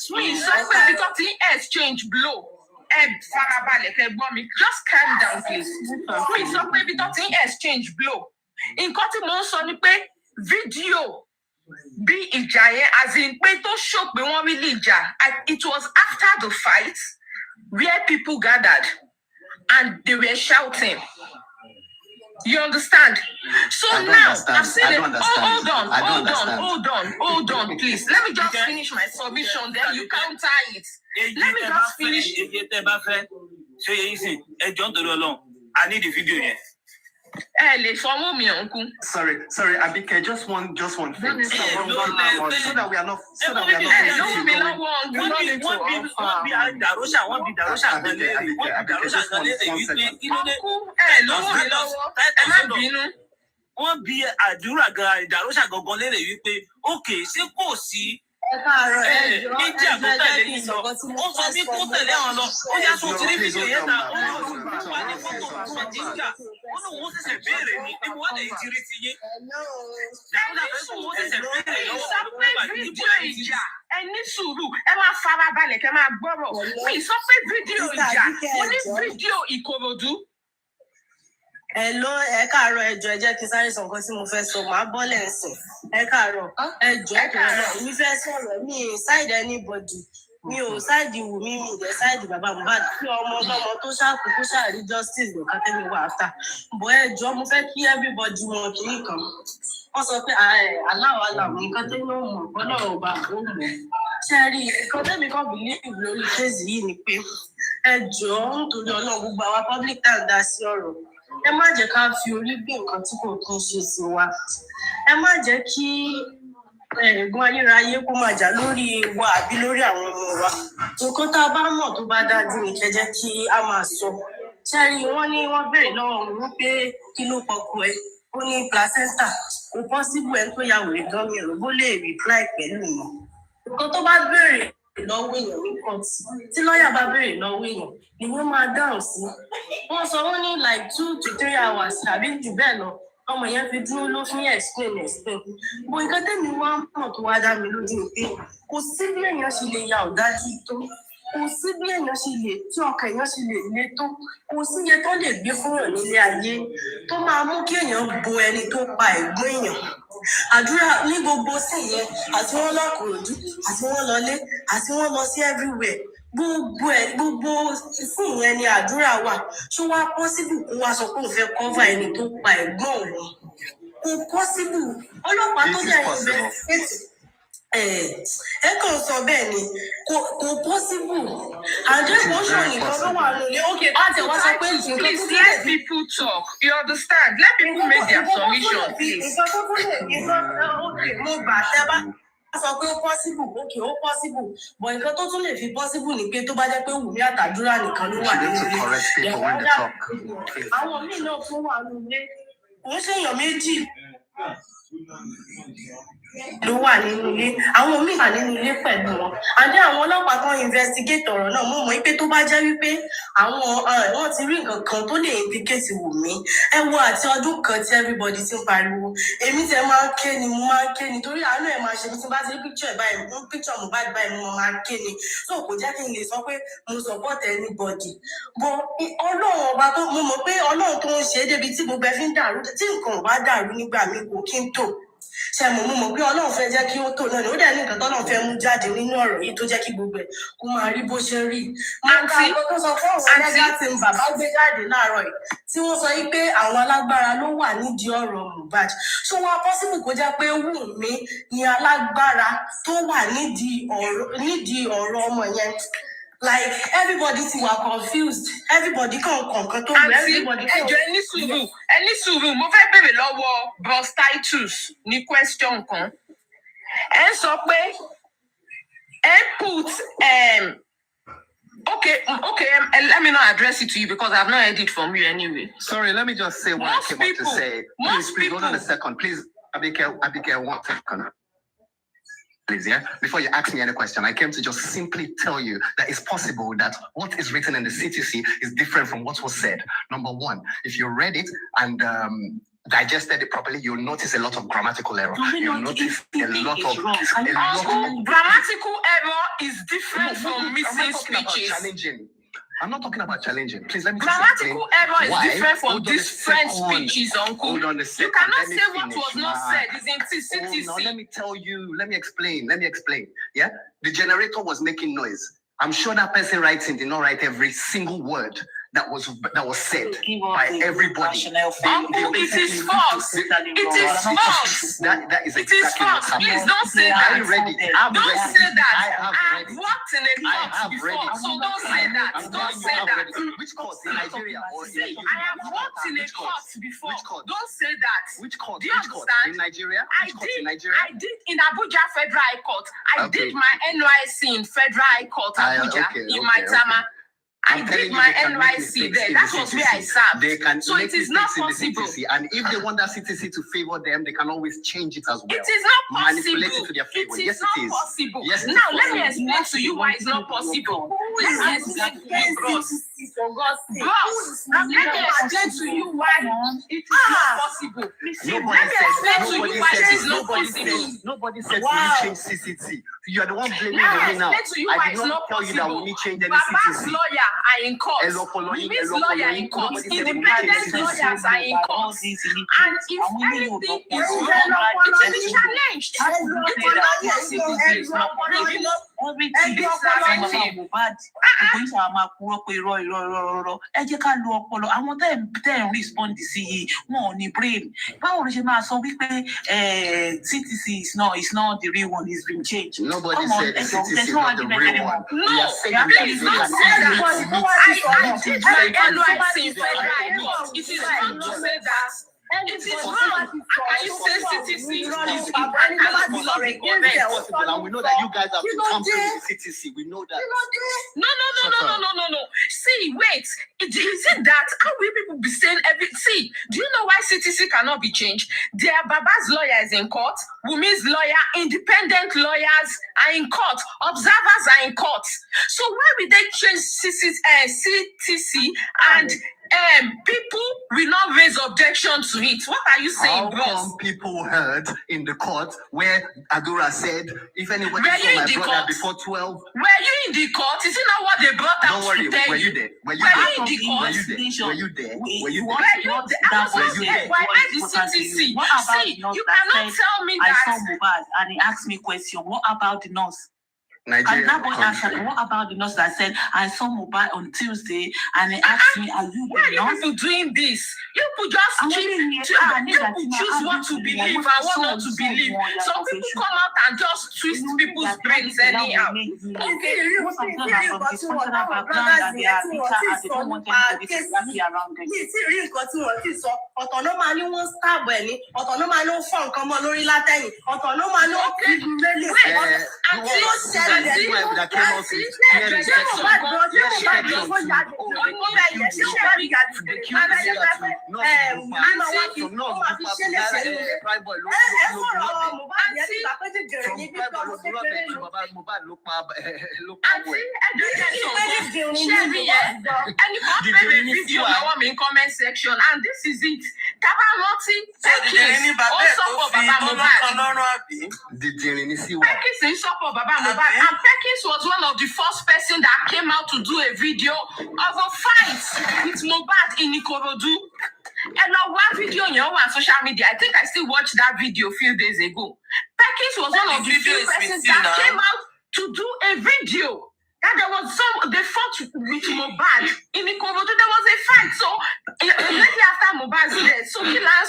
Please, because the exchange blow. Just calm down, please. Please, because the exchange blow. In cutting more sonny pay video be a giant as in pay to shock me one really jar. It was after the fight where people gathered and they were shouting. You understand? So now I've seen it. Hold on, please. Let me just finish my submission, then you counter it. Let me just finish. I need the video here. Sorry, Abike, just one thing. So that we are not. Wọ́n bí àdúrà gan ìdàrúṣà gangan lérè wípé okay ṣé kò sí méjì àbútẹ̀lé yìí lọ ó sọ bí kó tẹ̀lé àwọn lọ ó yá tó ti rí fídíò yẹn náà ó lóun wà ní fọ́tò tó ti ń jà ó lóun ó ṣẹ̀ṣẹ̀ béèrè ní níbo wà lẹ́yìn tí rí ti yé ẹni sùúrù ẹ máa fara balẹ̀ kẹ́ máa gbọ́rọ̀ mi sọ pé fídíò ìjà mo ní fídíò Ìkòròdú. Hello, ẹ káàárọ̀ ẹjọ́ ẹ jẹ́ kí sáré sọ nǹkan tí mo fẹ́ sọ màá bọ́lẹ̀ ẹ̀sìn ẹ káàárọ̀ ẹjọ́ ẹ̀kọ́ mi fẹ́ sọ̀rọ̀ mi side anybody mi ò side Wùmí mi ìdẹ side bàbá Mohbad kí ọmọ ọlọ́mọ tó ṣàkó kó ṣàrí justice lọ́kàn tẹ́mi wà áfà bọ́ ẹjọ́ mo fẹ́ kí everybody wọn kì í kàn wọ́n sọ pé aláwọ̀ aláwọ̀ nǹkan tó ń mọ̀ gbọ́dọ̀ ọba ó mọ̀ ṣe rí nǹkan tẹ́mi kan believe lórí kéèsì yìí ni pé ẹjọ́ nítorí Ọlọ́run gbogbo àwa public tá à ń dá sí ọ̀rọ̀ ẹ má jẹ́ ká fi orí gbé nǹkan tí kò kí ń ṣe sí wa ẹ má jẹ́ kí ẹ̀gbọ́n ayérayé kó máa jà lórí wa àbí lórí àwọn ọmọ wa nǹkan tá a bá mọ̀ tó bá dájú ní kẹ́ jẹ́ kí a máa sọ ṣẹ́rí wọ́n ní wọ́n béèrè lọ́wọ́ òun wípé kí ló kọkọ ẹ ó ní placenta kò possible ẹni tó ya wèrè gan mi rò bó lè reply pẹ̀lú ìmọ̀ nǹkan tó bá béèrè lọ́wọ́ èèyàn ní court tí lọ́ọ̀yà bá béèrè lọ́wọ́ èèyàn ni wọ́n máa dáhùn sí wọ́n sọ wọ́n ní like 2 to 3 hours àbí jù bẹ́ẹ̀ lọ ọmọ yẹn fi dúró ló fún explain bó nǹkan tẹ́mi wá mọ̀ tó wá dá mi lójú ni pé kò sí bí èèyàn ṣe lè ya ọ̀dájú tó kò sí bí èèyàn ṣe lè tí ọkàn èèyàn ṣe lè le tó kò sí iye tó lè gbé fún yàn nílé ayé tó máa mú kí èèyàn bo ẹni tó pa ẹ̀gbọ́n èèyàn àdúrà ní gbogbo sí yẹn àti wọn lọkùnrin àti wọn lọlé àti wọn lọ sí everywhere gbogbo fún ìyẹn ni àdúrà wà ṣó wá pọ́sibù kó wá sọ pé òun fẹ́ kọ́fà ẹni tó pa ẹ̀gbọ́n òun kò pọ́sibù ọlọ́pàá tó dẹ̀ ìnvẹ́sítéètì ẹ kàn sọ bẹ́ẹ̀ ni kò pọ́sibù àjẹmọ́sọ nìkan ló wà lórí ókè láti wá sọ pé nǹkan please let people talk you understand let people make their submission please. nǹkan tó tún lè mo gbà tẹ́ bá sọ pé ó pọ́sibù ókè ó pọ́sibù bọ̀ nǹkan tó tún lè fi pọ́sibù ni pé tó bá jẹ́ pé Wùmí àtàdúrà nìkan ló wà nínú ilé àwọn míì náà tún wà nínú ilé kò ń ṣèyàn méjì ló wà nínú ilé àwọn míì wà nínú ilé pẹ̀lú wọn àdé àwọn ọlọ́pàá kan investigate ọ̀rọ̀ náà mo mọ̀ pé tó bá jẹ́ wípé àwọn wọn ti rí nǹkan kan tó lè implicate Wùmí ẹ wo àti ọdún kan tí everybody ti ń pariwo èmi tẹ máa ń ké ni mo máa ń ké ni torí àánú ẹ máa ṣe bí tí bá ti rí picture ẹ báyìí mú picture Mohbad báyìí mo máa ń ké ni so kò jẹ́ kí n lè sọ pé mo support anybody but Ọlọ́run ọba tó mo mọ̀ pé Ọlọ́run tó ń ṣe é débi tí gbogbo ẹ fi ń dàrú tí nǹkan ò bá dàrú nígbà míì kò kí n tò ṣe mo mọ̀ pé Ọlọ́run fẹ́ jẹ́ kí ó tó náà ni ó dẹ̀ ní nǹkan tọ́lọ́run fẹ́ mú jáde nínú ọ̀rọ̀ yìí tó jẹ́ kí gbogbo ẹ̀ kó máa rí bó ṣe rí. Àǹtí tó sọ fún àwọn ẹlẹ́gà tí bàbá gbé jáde láàárọ̀ yìí tí wọ́n sọ pé àwọn alágbára ló wà nídìí ọ̀rọ̀ Mohbad. Ṣé wọ́n possible kó jẹ́ pé Wùnmí ni alágbára tó wà nídìí ọ̀rọ̀ ọmọ yẹn? Like everybody ti wà confused, everybody kan tó wù everybody kan. Ẹjọ́ ẹni sùúrù mo fẹ́ béèrè lọ́wọ́ Bros Titus ní question kan. Ẹ sọ pé ẹ put okay, let me not address it to you because I've not heard it from you anyway. Sorry, let me just say what I came up to say. Please, hold on a second. Please, Abigail, 1 second. Please, yeah? Before you ask me any question, I came to just simply tell you that it's possible that what is written in the CTC is different from what was said. Number one, if you read it and digested it properly, you'll notice a lot of grammatical error. You'll notice a lot of grammatical error is different from missing speeches. I'm not talking about challenging. Please let me grammatical error is different from different speeches, Uncle. Hold on a second. You cannot say what was not said. It's in CTC. No, let me tell you. Let me explain. Yeah, the generator was making noise. I'm sure that person writing did not write every single word that was said by everybody. Uncle, it is false. It is false. That is exactly it is false. Please don't say that. I read it. Don't say that. I've worked in a court before, so don't say that. Don't say that. Which court in Nigeria or in I have worked in a court before. Which court? Don't say that. Which court? Do you In understand? Nigeria? I did in Abuja Federal High Court. I did my NYC in Federal High Court, Abuja, in Maitama. I did my NYC there. That was where I served. They can so it is not possible. And if they want that CTC to favor them, they can always change it as well. It is not possible. Manipulate it to their favor. It is not possible. Yes, now let me explain to you why it's not possible. Let me explain to you, Bros. Let me explain to you why it is not possible. Let me explain to you why it is not possible. Nobody said we change CCT. You are the one blaming me now. I did not tell you that we need change any CTC. Lawyer are in court. Miss lawyer in court. Independent lawyers are in court. And if anything is wrong, it will be challenged. It is not possible. Ẹ jẹ́ ká lo ọpọlọ àwọn tẹ́ ń respond sí yìí wọn ò ní brain báwo ló ṣe máa sọ wípé CTC is not the real one, it's been changed. Nobody said the CTC is not the real one. No, please don't say that. I did my NYC federal. It is wrong to say that. It is wrong. I say CTC is possible. And we know that you guys have come to the CTC. We know that. No. See, wait. Is it that? How will people be saying everything? See, do you know why CTC cannot be changed? Their Baba's lawyer is in court. Wumi's lawyer, independent lawyers are in court. Observers are in court. So why will they change CTC and people will not raise objection to it? What are you saying, bro? How come people heard in the court where Adura said, if anybody saw my brother before 12... Were you in the court? Is it not what they brought out? Don't worry, were you there? Were you in the court? Were you there? I was not there. Why the CTC? See, you cannot tell me that. I saw Mohbad and he asked me a question. What about the nurse? Nigeria. And that boy asked me, what about the nurse that said, I saw Mohbad on Tuesday and he asked me, are you why the are nurse? you people doing this? You people just choose what to believe and what not to believe. Some people come out and just twist people's brains anyhow. Ọ̀tọ̀ ló máa ní wọ́n stab ẹ̀ ní ọ̀tọ̀ ló máa ní ó fọ́ nǹkan mọ́ lórí látẹ̀yìn ọ̀tọ̀ ló máa ní ó kí lélẹ̀ àti ó ṣẹlẹ̀ ní comment section, and this is it. Tabaroti, Pekis, also for Baba Mohbad. Pekis is for Baba Mohbad, and Pekis was one of the first person that came out to do a video of a fight with Mohbad in Ikorodu. And now one video on social media, I think I still watched that video a few days ago. Perkins was one of the few persons that came out to do a video. That there was they fought with Mohbad in the Congo. There was a fight. So immediately after Mohbad's death, so Kilan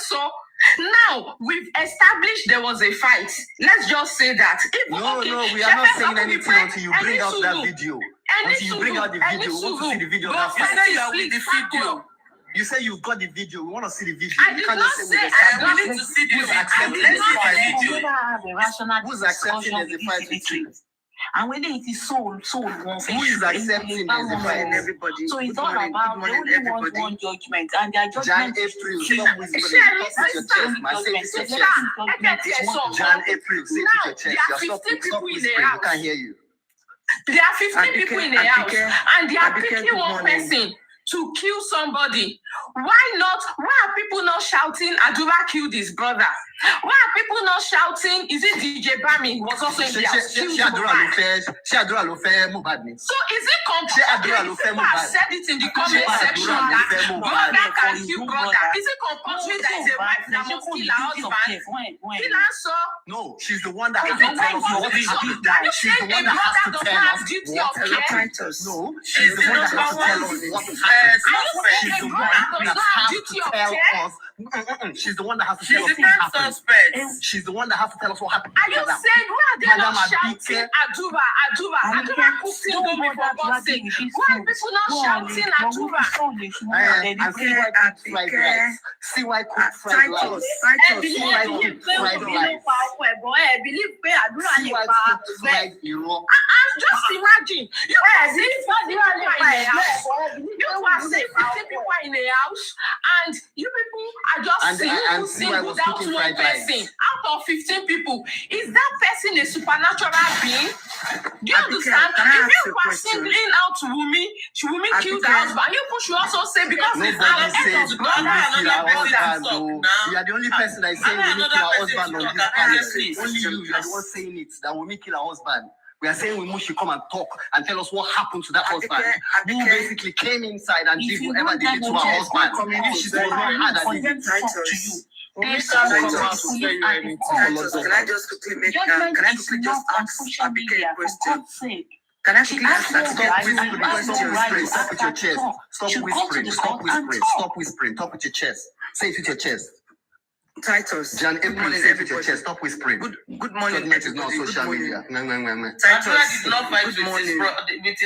now we've established there was a fight. Let's just say that. No, we are not saying anything until you bring out that video. Until you bring out the video, we want to see the video. You say you got the video. We want to see the video. I did not say I don't need to see the video. Who's accepting as a fight? And when it is so who is accepting as a fight? Everybody. So it's all about they only want one judgment, and their Jan judgment April, stop whispering. Talk with your chest. My say this your chest. Jan April, say it with your chest. Stop whispering. We can't hear you. There are 15 people in the house, and they are picking one person to kill somebody. Why are people not shouting, Adura killed his brother? Why are people not shouting, is it DJ Bami was also in the house? So is it compulsory? People have said it in the comment section that brother can kill brother. Is it compulsory that is a wife that must kill her husband? No, she's the one that has to tell us what happened. She's the one that has to tell us what happened. No, she's the one that has to tell us what happened. She's the one that has to tell us. She's the one that has to tell us what happened. She's the one that has to tell us what happened. Are you saying why are they not shouting Adura cooked Indomie for God's sake? Why are people not shouting Adura? And see why cook fried rice. See why cook fried rice. Just imagine. You are saying 50 people in the house. You are saying 50 people in the house, and you people are just single out one person out of 15 people. Is that person a supernatural being? Do you understand? If you were singling out Wumi killed her husband, you should also say because nobody says Wumi killed her husband. You are the only person that is saying Wumi killed her husband on this panel. Only you are the one saying it, that Wumi killed her husband. We are saying we should come and talk and tell us what happened to that husband. Who basically came inside and did whatever they did to her husband. If she was not hard at it. Can I just quickly ask Abike a question? Can I quickly ask that? Stop with your chest. Stop whispering. Talk with your chest. Say it with your chest. Titus. Jan April, say it with your chest. Stop whispering. Good morning. It is not social media. Titus. Good morning.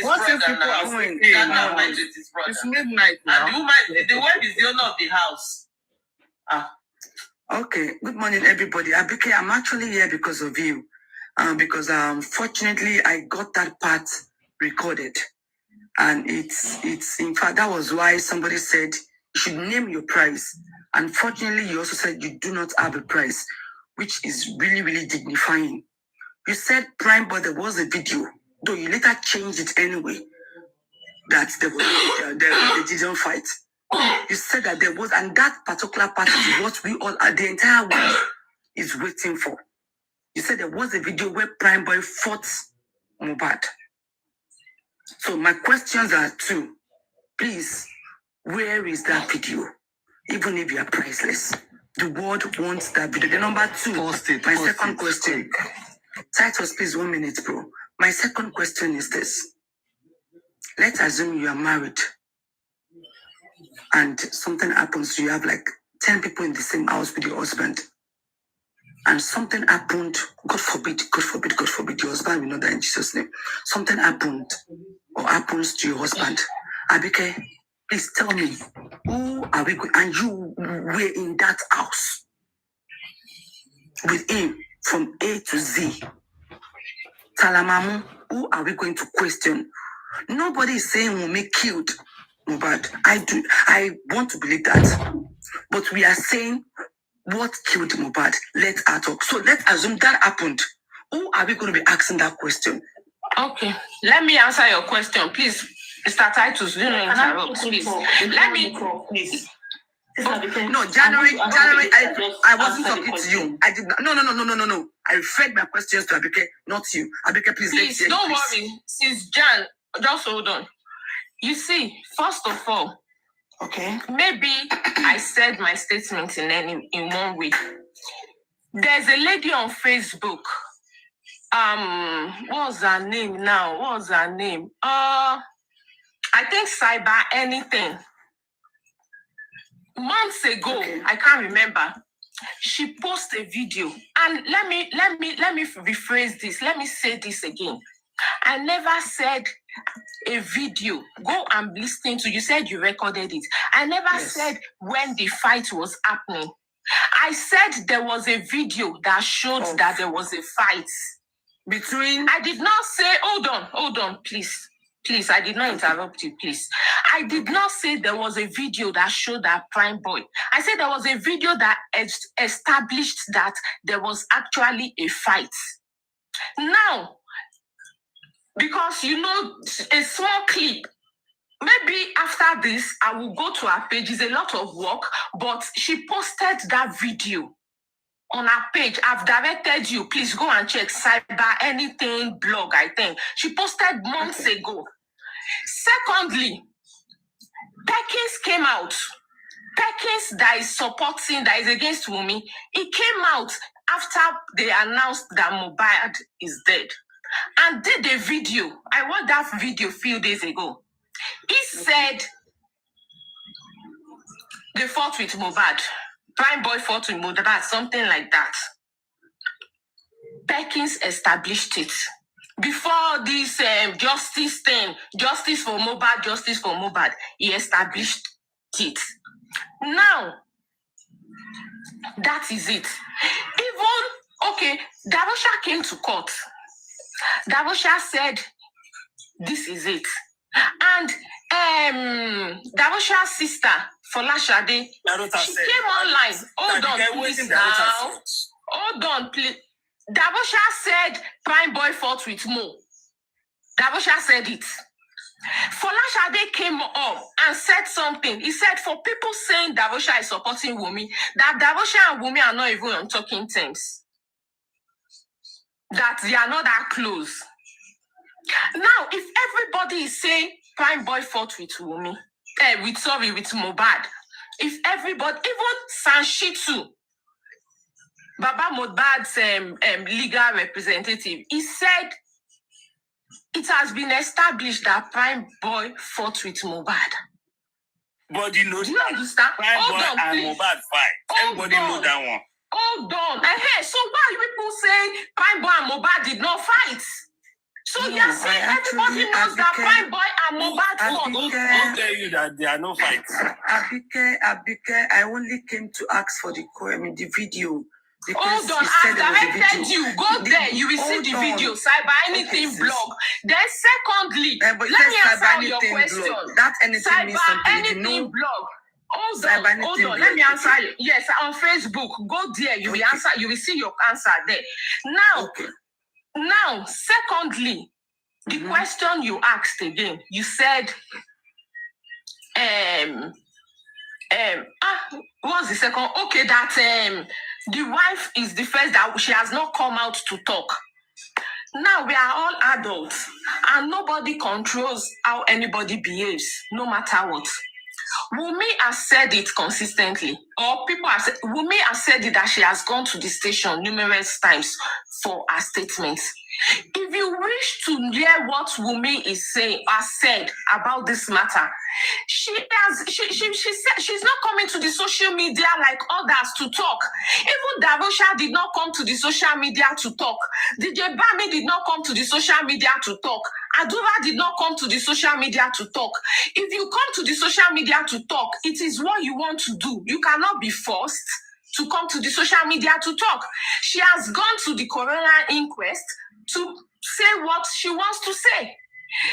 What if people are going? It's midnight now. The wife is the owner of the house. Okay. Good morning, everybody. Abike, I'm actually here because of you. Because fortunately I got that part recorded, and it's in fact that was why somebody said you should name your price. Unfortunately, you also said you do not have a price, which is really, really dignifying. You said PRIMEBOY, there was a video, though you later changed it anyway, that they didn't fight. You said that there was, and that particular part is what we all, the entire world is waiting for. You said there was a video where PRIMEBOY fought Mohbad. So my questions are two. Please, where is that video? Even if you are priceless, the world wants that video. The number two, my second question. Titus, please, 1 minute, bro. My second question is this. Let's assume you are married and something happens. You have like 10 people in the same house with your husband. And something happened, God forbid, your husband will know that in Jesus' name. Something happened or happens to your husband. Abike, please tell me, who are we going? And you were in that house with him from A to Z. Talamamu, who are we going to question? Nobody is saying Wunmi killed Mohbad. I want to believe that. But we are saying what killed Mohbad. Let's talk. So let's assume that happened. Who are we going to be asking that question? Okay, let me answer your question, please. Mr. Titus, you know, interrupt, please. Let me. No, January, I wasn't talking to you. I did not. No. I referred my questions to Abike, not you. Abike, please. Don't worry. Since Jan, just hold on. You see, first of all, Okay. Maybe I said my statement in one way. There's a lady on Facebook. What's her name now? What's her name? I think Cyber Anything. Months ago, okay. I can't remember. She posted a video, and let me rephrase this. Let me say this again. I never said a video. Go and listen to. You said you recorded it. I never said when the fight was happening. I said there was a video that showed that there was a fight between. I did not say. Hold on, please. Please, I did not interrupt you, please. I did not say there was a video that showed that PRIMEBOY. I said there was a video that established that there was actually a fight. Now, because you know, a small clip, maybe after this, I will go to her page. It's a lot of work, but she posted that video on her page. I've directed you. Please go and check Cyber Anything blog, I think. She posted months ago. Secondly, Perkins came out. Perkins that is supporting, that is against Wunmi, he came out after they announced that Mohbad is dead and did a video. I watched that video a few days ago. He said they fought with Mohbad. PRIMEBOY fought with Mohbad, something like that. Perkins established it. Before this justice thing, justice for Mohbad, he established it. Now, that is it. Darosha came to court. Darosha said, this is it. And Darosha's sister, Folashade, she came online. Hold on, please now. Hold on, please. Darosha said PRIMEBOY fought with Mo. Darosha said it. Folashade came up and said something. He said for people saying Darosha is supporting Wunmi, that Darosha and Wunmi are not even on talking terms. That they are not that close. Now, if everybody is saying PRIMEBOY fought with Wunmi, with Mohbad, if everybody, even Sanshitu, Baba Mohbad's legal representative, he said it has been established that PRIMEBOY fought with Mohbad. But you know, do you understand? PRIMEBOy and Mohbad fight. Everybody know that one. Hold on. So why are people saying PRIMEBOy and Mohbad did not fight? So you're saying everybody knows that PRIMEBOy and Mohbad fought. Don't tell you that there are no fights. Abike, I only came to ask for the video. Hold on, I've directed you. Go there, you will see the video. Cyber Anything blog. Then secondly, let me answer your question. That anything Cyber means something. Anything blog. Hold on. Let me answer you. Yes, on Facebook. Go there, you will answer. You will see your answer there. Now, secondly, the question you asked again, you said, what's the second? Okay, that the wife is the first that she has not come out to talk. Now we are all adults and nobody controls how anybody behaves, no matter what. Wunmi has said it consistently, or people have said, Wunmi has said it that she has gone to the station numerous times for her statements. If you wish to hear what Wunmi is saying or said about this matter, she said she's not coming to the social media like others to talk. Even Darosha did not come to the social media to talk. DJ Bami did not come to the social media to talk. Adura did not come to the social media to talk. If you come to the social media to talk, it is what you want to do. You cannot be forced to come to the social media to talk. She has gone to the coroner inquest to say what she wants to say.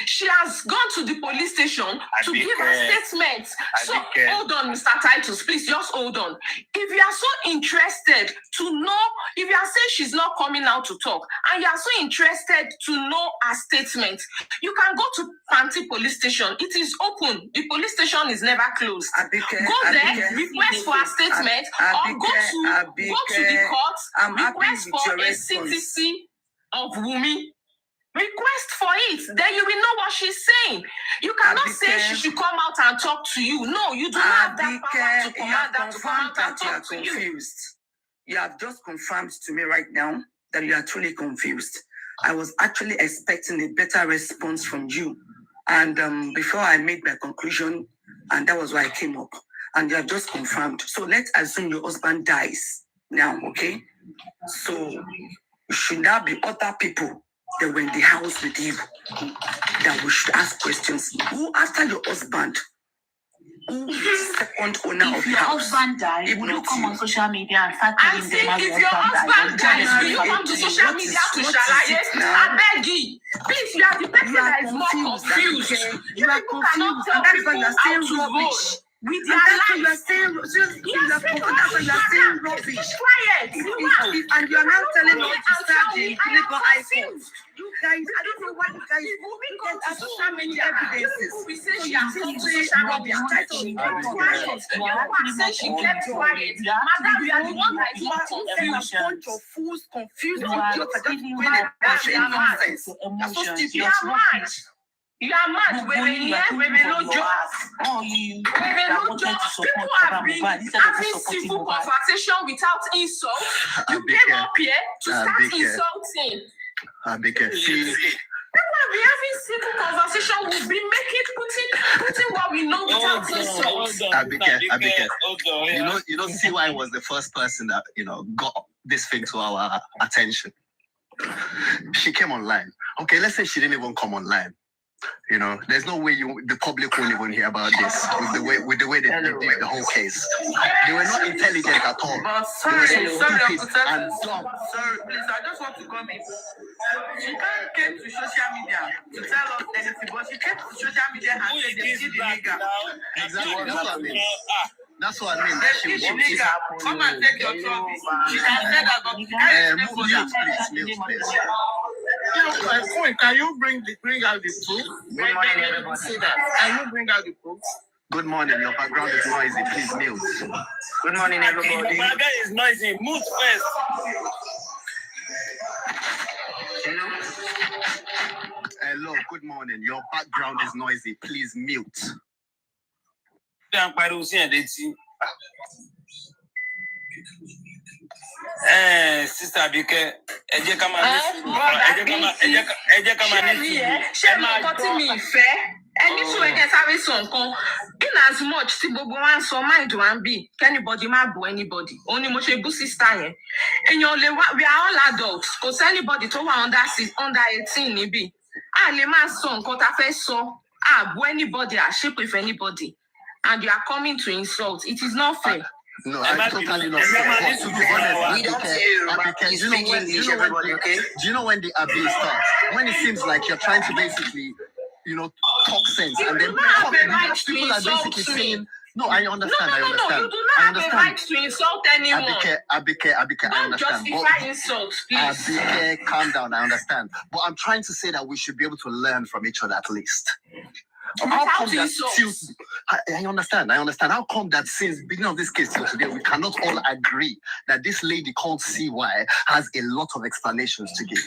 She has gone to the police station to give her statements. So, hold on, Mr. Titus, please just hold on. If you are so interested to know, if you are saying she's not coming out to talk, and you are so interested to know her statement, you can go to Panti police station. It is open. The police station is never closed. Go there, request for a statement, or go to the court, request for a CTC of Wunmi. Request for it. Then you will know what she's saying. You cannot say she should come out and talk to you. No, you do not have that power to command that to come out and talk to you. You have just confirmed to me right now that you are truly confused. I was actually expecting a better response from you. And before I made my conclusion, and that was why I came up. And you have just confirmed. So let's assume your husband dies now, okay? So should there be other people that were in the house with you that we should ask questions? Who, after your husband, who is the second owner of the house? If your husband dies, will you come on social media and start telling them how if your husband dies, will you come to social media to shalaye? I beg you. Please, you are the person that is more confused. You people cannot tell people how to vote. With their lives. You are saying rubbish. Quiet. And you are now telling us to start the clinical iPhones. You guys, I don't know why you guys have so many evidences. We say she has come to social media. She kept quiet. You say she kept quiet. Madam, you are the one that is more confused. A bunch of fools, confused idiots are just You are mad. You are mad. Women no jobs. People have been having civil conversation without insult. You came up here to start insulting. People have been having civil conversation. We've been putting what we know without insults. Abike, you know, CY was the first person that got this thing to our attention. She came online. Okay, let's say she didn't even come online. There's no way the public won't even hear about this with the way they did the whole case. They were not intelligent at all. But sorry, and dumb. Sorry, please, I just want to come in. She came to social media to tell us anything, but she came to social media and said they did the nigga. Exactly. That's what I mean. They did the nigga. Come and take your trophy. She can say that, but please. Can you bring out the proof? Good morning, everybody. Say that. Can you bring out the proof? Good morning. Your background is noisy. Please mute. Good morning, everybody. My guy is noisy. Move first. Hello. Good morning. Your background is noisy. Please mute. Sister Abike, ẹni tí wọ́n jẹ́ sáré sọ nǹkan in as much tí gbogbo wa ń sọ mind wa ń bì kẹ́nibọ́dì má bù anybody òun ni mo ṣe bú sísá yẹn èèyàn lè wá we are all adults kò sí anybody tó wà under 18 níbí a lè má sọ nǹkan tá a fẹ́ sọ a bú anybody a ṣépè for anybody and you are coming to insult it is not fair. No, I'm totally not fair. To be honest, do you know when the abuse starts? When it seems like you're trying to basically talk sense, and then people are basically saying, "No, I understand. I understand. You do not have the right to insult anyone." Abike, I Don't understand. justify insults, please. Abike, calm down. I understand, but I'm trying to say that we should be able to learn from each other at least. How come that since I understand. How come that since the beginning of this case till today, we cannot all agree that this lady called CY has a lot of explanations to give?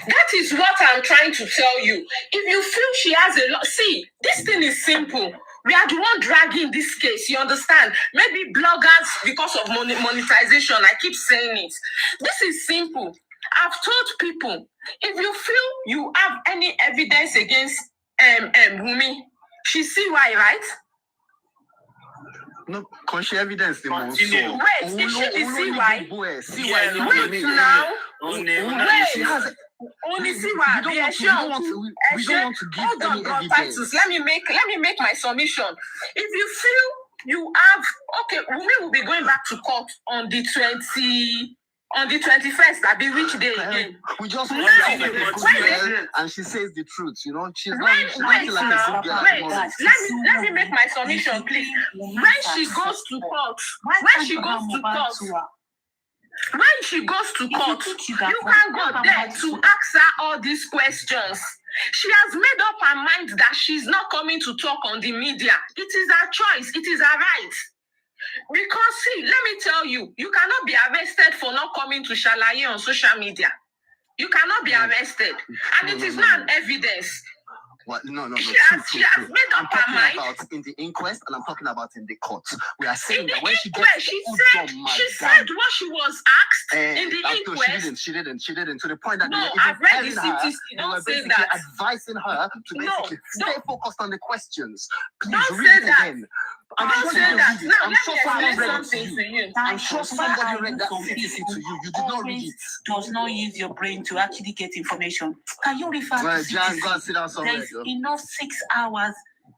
That is what I'm trying to tell you. If you feel she has a lot, see, this thing is simple. We are the one dragging this case, you understand? Maybe bloggers, because of monetization, I keep saying it. This is simple. I've told people, if you feel you have any evidence against Wumi, she's CY, right? No, conscious evidence. Wait, is she the CY? Wait now. Wait. She has. Only CY. We don't want to give any evidence. Let me make my submission. If you feel you have, okay, Wumi will be going back to court on the 21st. That'll be which day again? We just want to see the girl, and she says the truth. She's not like a good girl. Let me make my submission, please. When she goes to court, you can go there to ask her all these questions. She has made up her mind that she's not coming to talk on the media. It is her choice. It is her right. Because see, let me tell you, you cannot be arrested for not coming to shalaye on social media. You cannot be arrested. And it is not an evidence. What? No. She has made I'm up her talking mind. about in the inquest, and I'm talking about in the court. We are saying In the that when she inquest, gets she she said what she was asked in the inquest. She didn't. To the point that No, they were I've read even the telling her, CTC. they Don't were say basically that. advising her to No, basically stay focused on the questions. Please Don't read say it that. again. I'm Don't sure say you that. read it. Now, I'm let sure me someone explain read it to something you. to you. I'm sure somebody read that CTC to you. You did not read it. Does not use your brain to actually get information. Can you refer Well, to Jan, CTC? go and sit down somewhere. There's enough 6 hours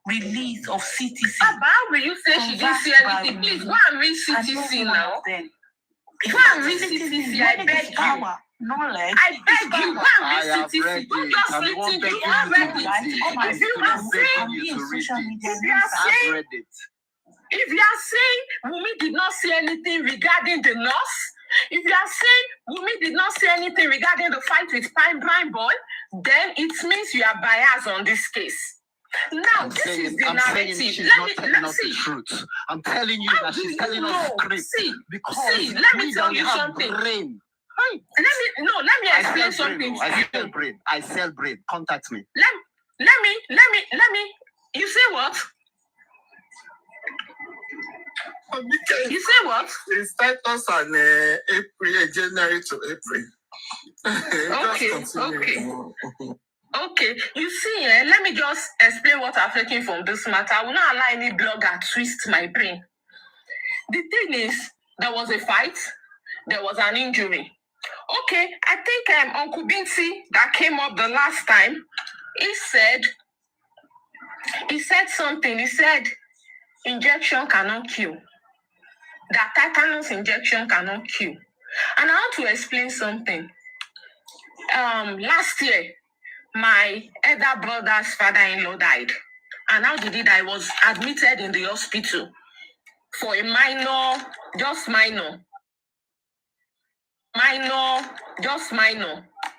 release of CTC. How will you say she didn't see anything? Please go and read CTC now. Go and read CTC. I beg you. Knowledge. I beg you. Go and read CTC. Don't just I'm listen to begging you. All read you it. to read it. If you are saying, I've read it. if you are saying Wunmi did not say anything regarding the nurse, if you are saying Wunmi did not say anything regarding the fight with PRIMEBOY, then it means you are biased on this case. Now, this is the narrative. She's not telling us the truth. I'm telling you that she's telling us script. See, let me tell you something. Brain. Let me explain something to you. I sell brain. Contact me. Let me. You say what? You say what? It starts on April, January to April. Okay. You see, let me just explain what I'm taking from this matter. I will not allow any blogger twist my brain. The thing is, there was a fight, there was an injury. Okay, I think Uncle Binti that came up the last time, he said something. He said injection cannot kill. That tetanus injection cannot kill. And I want to explain something. Last year, my elder brother's father-in-law died. And how did he die? He was admitted in the hospital for a minor.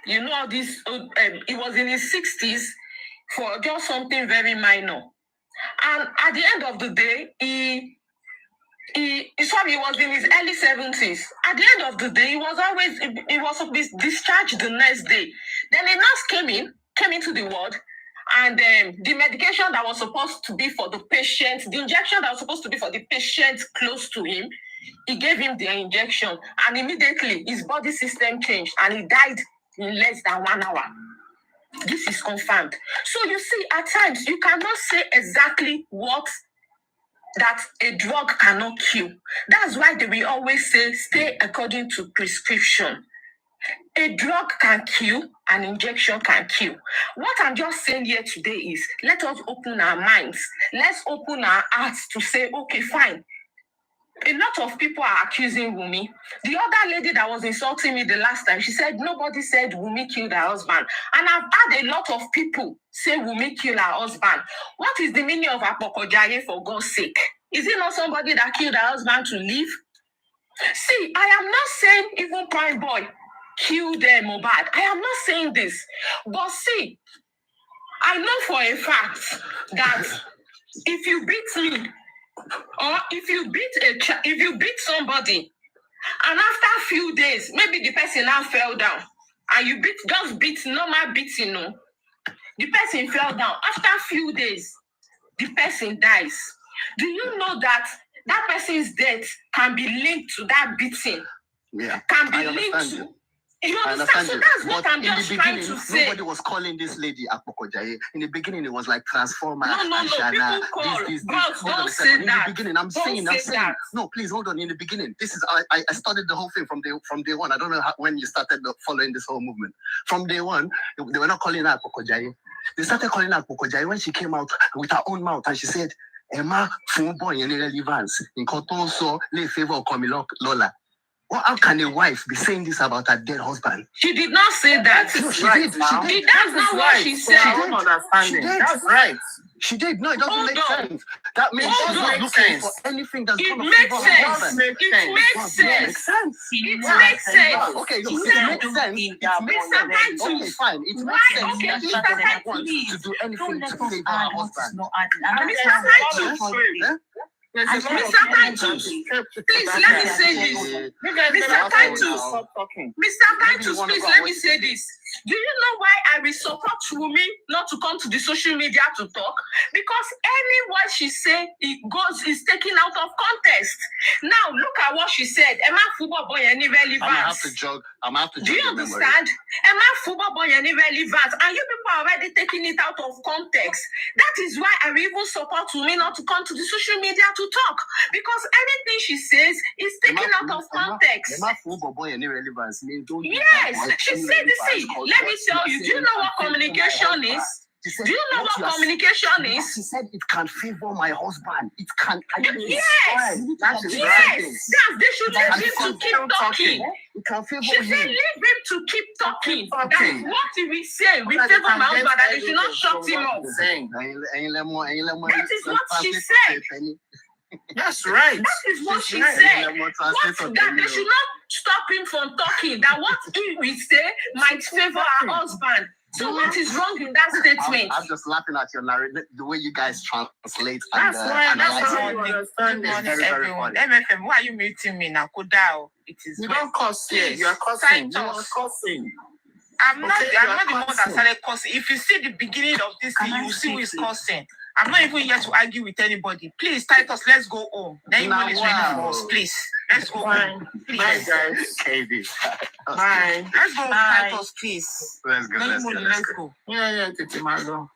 You know, this. He was in his 60s for just something very minor. And at the end of the day, he was in his early 70s. At the end of the day, he was discharged the next day. Then a nurse came into the ward, and the medication that was supposed to be for the patient, the injection that was supposed to be for the patient close to him, he gave him the injection, and immediately his body system changed, and he died in less than 1 hour. This is confirmed. So you see, at times, you cannot say exactly what that a drug cannot kill. That's why they will always say, stay according to prescription. A drug can kill, an injection can kill. What I'm just saying here today is, let us open our minds. Let's open our hearts to say, okay, fine. A lot of people are accusing Wunmi. The other lady that was insulting me the last time, she said nobody said Wunmi killed her husband. And I've had a lot of people say Wunmi killed her husband. What is the meaning of Apokojaye, for God's sake? Is it not somebody that killed her husband to live? See, I am not saying even PRIMEBOY killed Mohbad. I am not saying this. But see, I know for a fact that if you beat me, or if you beat somebody, and after a few days, maybe the person now fell down, and you beat normal beating, the person fell down. After a few days, the person dies. Do you know that that person's death can be linked to that beating? Yeah, can be linked to. You understand? So that's what I'm just trying to say. Nobody was calling this lady Apokojaye. In the beginning, it was like Transformer. No. Ashana, People call. this. Don't say that. In the beginning, I'm saying. No, please hold on. In the beginning, this is I started the whole thing from day one. I don't know when you started following this whole movement. From day one, they were not calling her Apokojaye. They started calling her Apokojaye when she came out with her own mouth and she said, "Emma, fun boy any relevance in Kotonso le favor Komilok Lola." Well, how can a wife be saying this about her dead husband? She did not say that. No, she did. That's not what she said. I don't understand it. That's right. She did. No, it doesn't make sense. That means she's not looking for anything that's going to favor her husband. It makes sense. It makes sense. Okay, look, it makes sense. Okay, fine. It makes sense that she doesn't want to do anything to favor her husband. Mr. Titus, please let me say this. Mr. Titus, please let me say this. Do you know why I will support Wumi not to come to the social media to talk? Because any word she say is taken out of context. Now look at what she said. Emma football boy any relevance. I'm gonna have to jog. Do you understand? Emma football boy any relevance, and you people are already taking it out of context. That is why I will even support Wumi not to come to the social media to talk, because anything she says is taken out of context. Emma football boy any relevance. Yes, she said this. Let me tell you, do you know what communication is? Do you know what communication is? She said it can favor my husband. It can. Yes. They should leave him to keep talking. She said, leave him to keep talking. That's what he will say. We favor my husband, and they should not shut him up. That is what she said. That's right. That is what she said. That they should not stop him from talking. That what he will say might favor our husband. So what is wrong in that statement? I'm just laughing at your narrative, the way you guys translate. That's why you understand. Very funny. MFM, why are you muting me now? It is. You don't cuss here. You are cussing. You are cussing. I'm not the one that started cursing. If you see the beginning of this thing, you see who is cursing. I'm not even here to argue with anybody. Please, Titus, let's go home. Then you is ready for us. Please, let's go home. Please. Bye, guys. KB. Bye. Let's go, Titus, please. Let's go. Let's go. Yeah, take him along.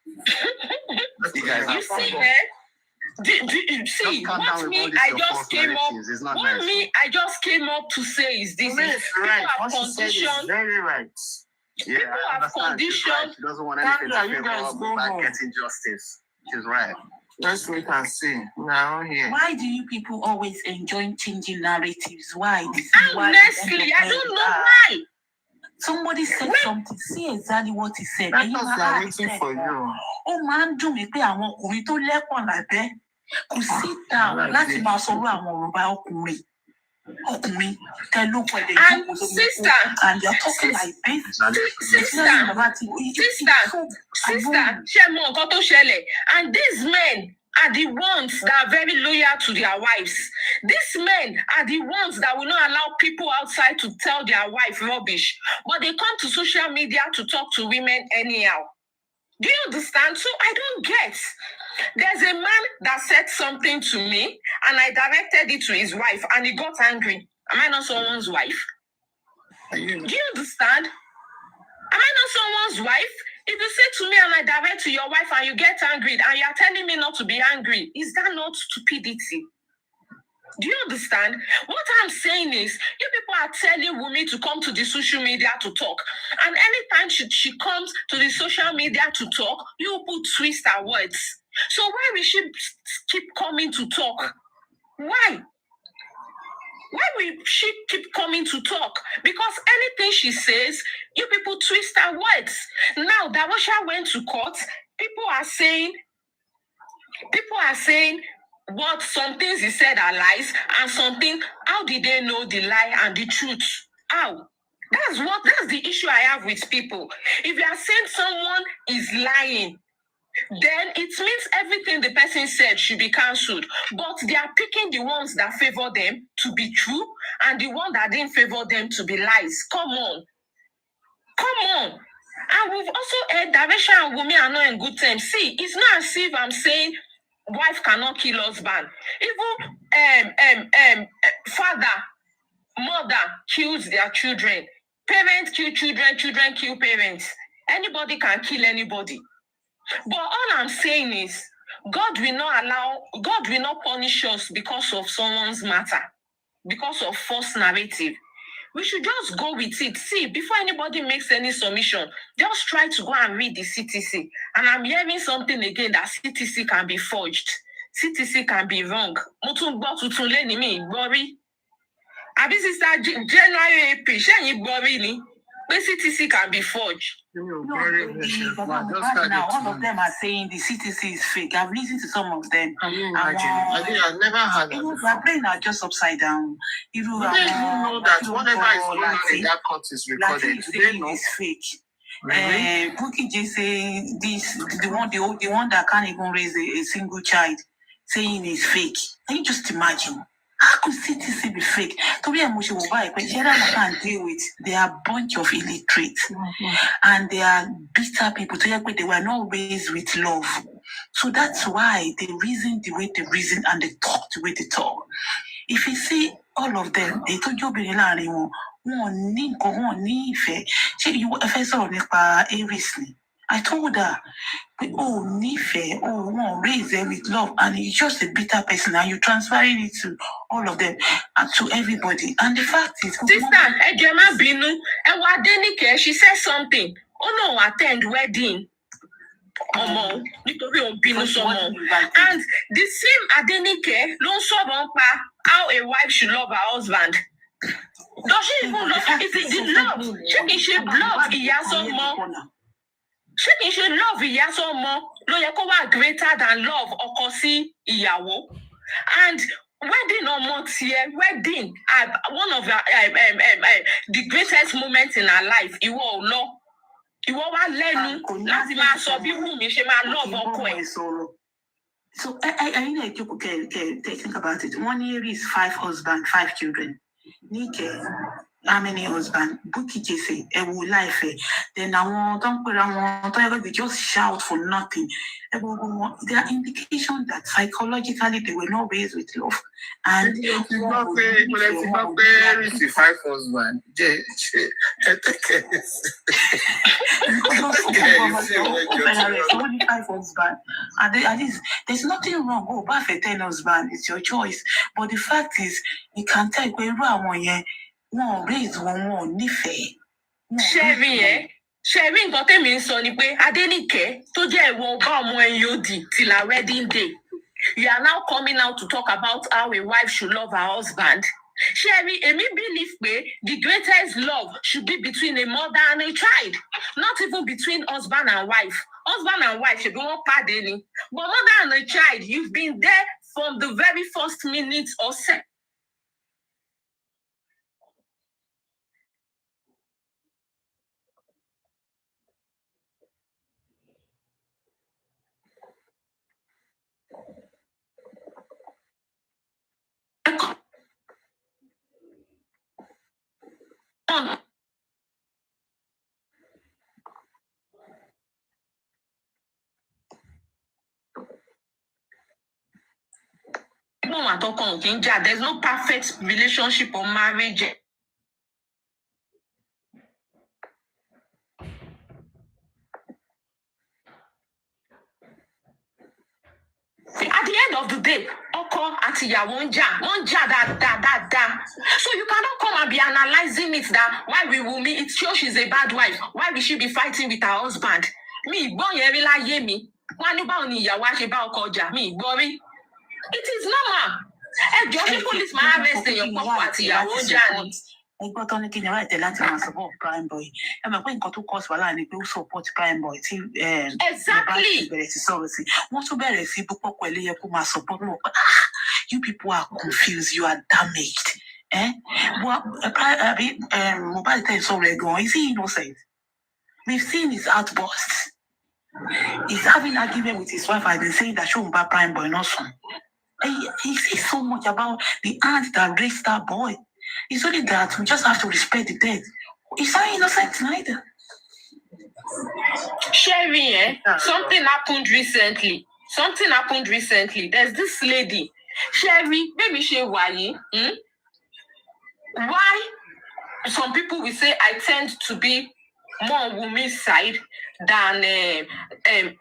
You see, man? See, what me I just came up. What me I just came up to say is this: people have conditioned. Very right. Yeah, people have conditioned. She doesn't want anything to favor about getting justice. She's right. Let's wait and see. Now here. Why do you people always enjoy changing narratives? Why? Honestly, I don't know why. Somebody said something. See exactly what he said. That's not waiting for you. Oh man, do me pay àwọn ọkùnrin tó lẹ́pọ̀n lábẹ́. Kò sit down láti máa sọ̀rọ̀ àwọn Yorùbá ọkùnrin. And sister, and you're talking like this. Sister, and these men are the ones that are very loyal to their wives. These men are the ones that will not allow people outside to tell their wife rubbish, but they come to social media to talk to women anyhow. Do you understand? So I don't get. There's a man that said something to me, and I directed it to his wife, and he got angry. Am I not someone's wife? Do you understand? Am I not someone's wife? If you say to me and I direct to your wife and you get angry and you are telling me not to be angry, is that not stupidity? Do you understand? What I'm saying is, you people are telling Wumi to come to the social media to talk. And anytime she comes to the social media to talk, you put twist her words. So why will she keep coming to talk? Why? Why will she keep coming to talk? Because anything she says, you people twist her words. Now, Darosha went to court. People are saying what some things he said are lies, and something, how did they know the lie and the truth? How? That's the issue I have with people. If you are saying someone is lying, then it means everything the person said should be cancelled. But they are picking the ones that favor them to be true and the one that didn't favor them to be lies. Come on. And we've also heard Daresha and Wumi are not in good terms. See, it's not as if I'm saying wife cannot kill husband. Even father, mother kills their children. Parents kill children, children kill parents. Anybody can kill anybody. But all I'm saying is, God will not punish us because of someone's matter, because of false narrative. We should just go with it. See, before anybody makes any submission, just try to go and read the CTC. And I'm hearing something again that CTC can be forged. CTC can be wrong. Abi sister January April, CTC can be forged. Now, all of them are saying the CTC is fake. I've listened to some of them. Can you imagine? I've never heard that. Their brain are just upside down. You know that whatever is going on in that court is recorded. They know it's fake. Bookie J say this, the one that can't even raise a single child. saying it's fake. Can you just imagine? How could CTC be fake? To be a mushy can deal with. They are a bunch of illiterates and they are bitter people. They were not raised with love. So that's why they reason the way they reason and they talk the way they talk. If you see all of them, they told you be one need fair. You first saw Aries. I told her, oh, Nife, oh, one raise them with love, and you're just a bitter person, and you're transferring it to all of them and to everybody. And the fact is, Sister, Ejema Binu, and Wadenike, she said something. Oh no, attend wedding. And the same Adenike, don't so how a wife should love her husband. Does she even love? Is it the love? She should love Iyaso more. She should love Iyaso more. Lo greater than love Okosi Iyawo. And wedding or months here, wedding, one of the greatest moments in our life. Iwo lo. Iwo wa lenu. Láti máa sọ bí Wunmi ṣe máa love ọkọ ẹ̀. So I need to think about it. 1 year is 5 husbands, 5 children. Nike, how many husbands? Buki Jesse, life. Then I want they just shout for nothing. There are indications that psychologically they were not raised with love. And it's 5 husbands. Only 5 husbands. And at least there's nothing wrong. Oh, but for 10 husbands, it's your choice. But the fact is, you can tell one raise one nife. Sherry, nǹkan tẹ́mi ń sọ ni pé Adenike tó jẹ́ ìwọ ọba ọmọ ẹ̀yọ́dì till our wedding day. You are now coming out to talk about how a wife should love her husband. Sherry, Emi believe the greatest love should be between a mother and a child, not even between husband and wife. Husband and wife should be one pardoning. But mother and a child, you've been there from the very first minute or second. There's no perfect relationship or marriage. At the end of the day, Oko Atiya won't da. So you cannot come and be analyzing it that why we will meet. It shows she's a bad wife. Why will she be fighting with her husband? Me, boy, me. It is normal. Police man arresting your Atiya I got on the right Latin support PRIMEBOY. I'm going to cause while people support PRIMEBOy. Exactly. Want to bear a feeble support. You people are confused. You are damaged. Well, mobile is already gone. Is he innocent? We've seen his outbursts. He's having an argument with his wife. I've been saying that show about PRIMEBOy, not son. He says so much about the aunt that raised that boy. It's only that we just have to respect the dead. He's not innocent neither. Sherry, something happened recently. There's this lady. Sherry, maybe she why? Why? Some people will say I tend to be more on women's side than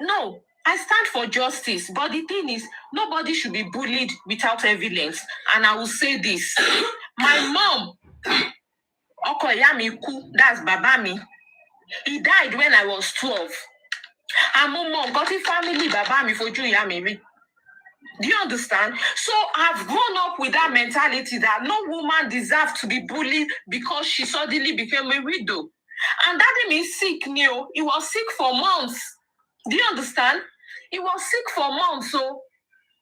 no. I stand for justice, but the thing is, nobody should be bullied without evidence. And I will say this. My mom, Okoyamiku, that's Babami, he died when I was 12. And my mom got a family Babami for Yamiri. Do you understand? So I've grown up with that mentality that no woman deserves to be bullied because she suddenly became a widow. And that means sick, Neo. He was sick for months. Do you understand? He was sick for months, so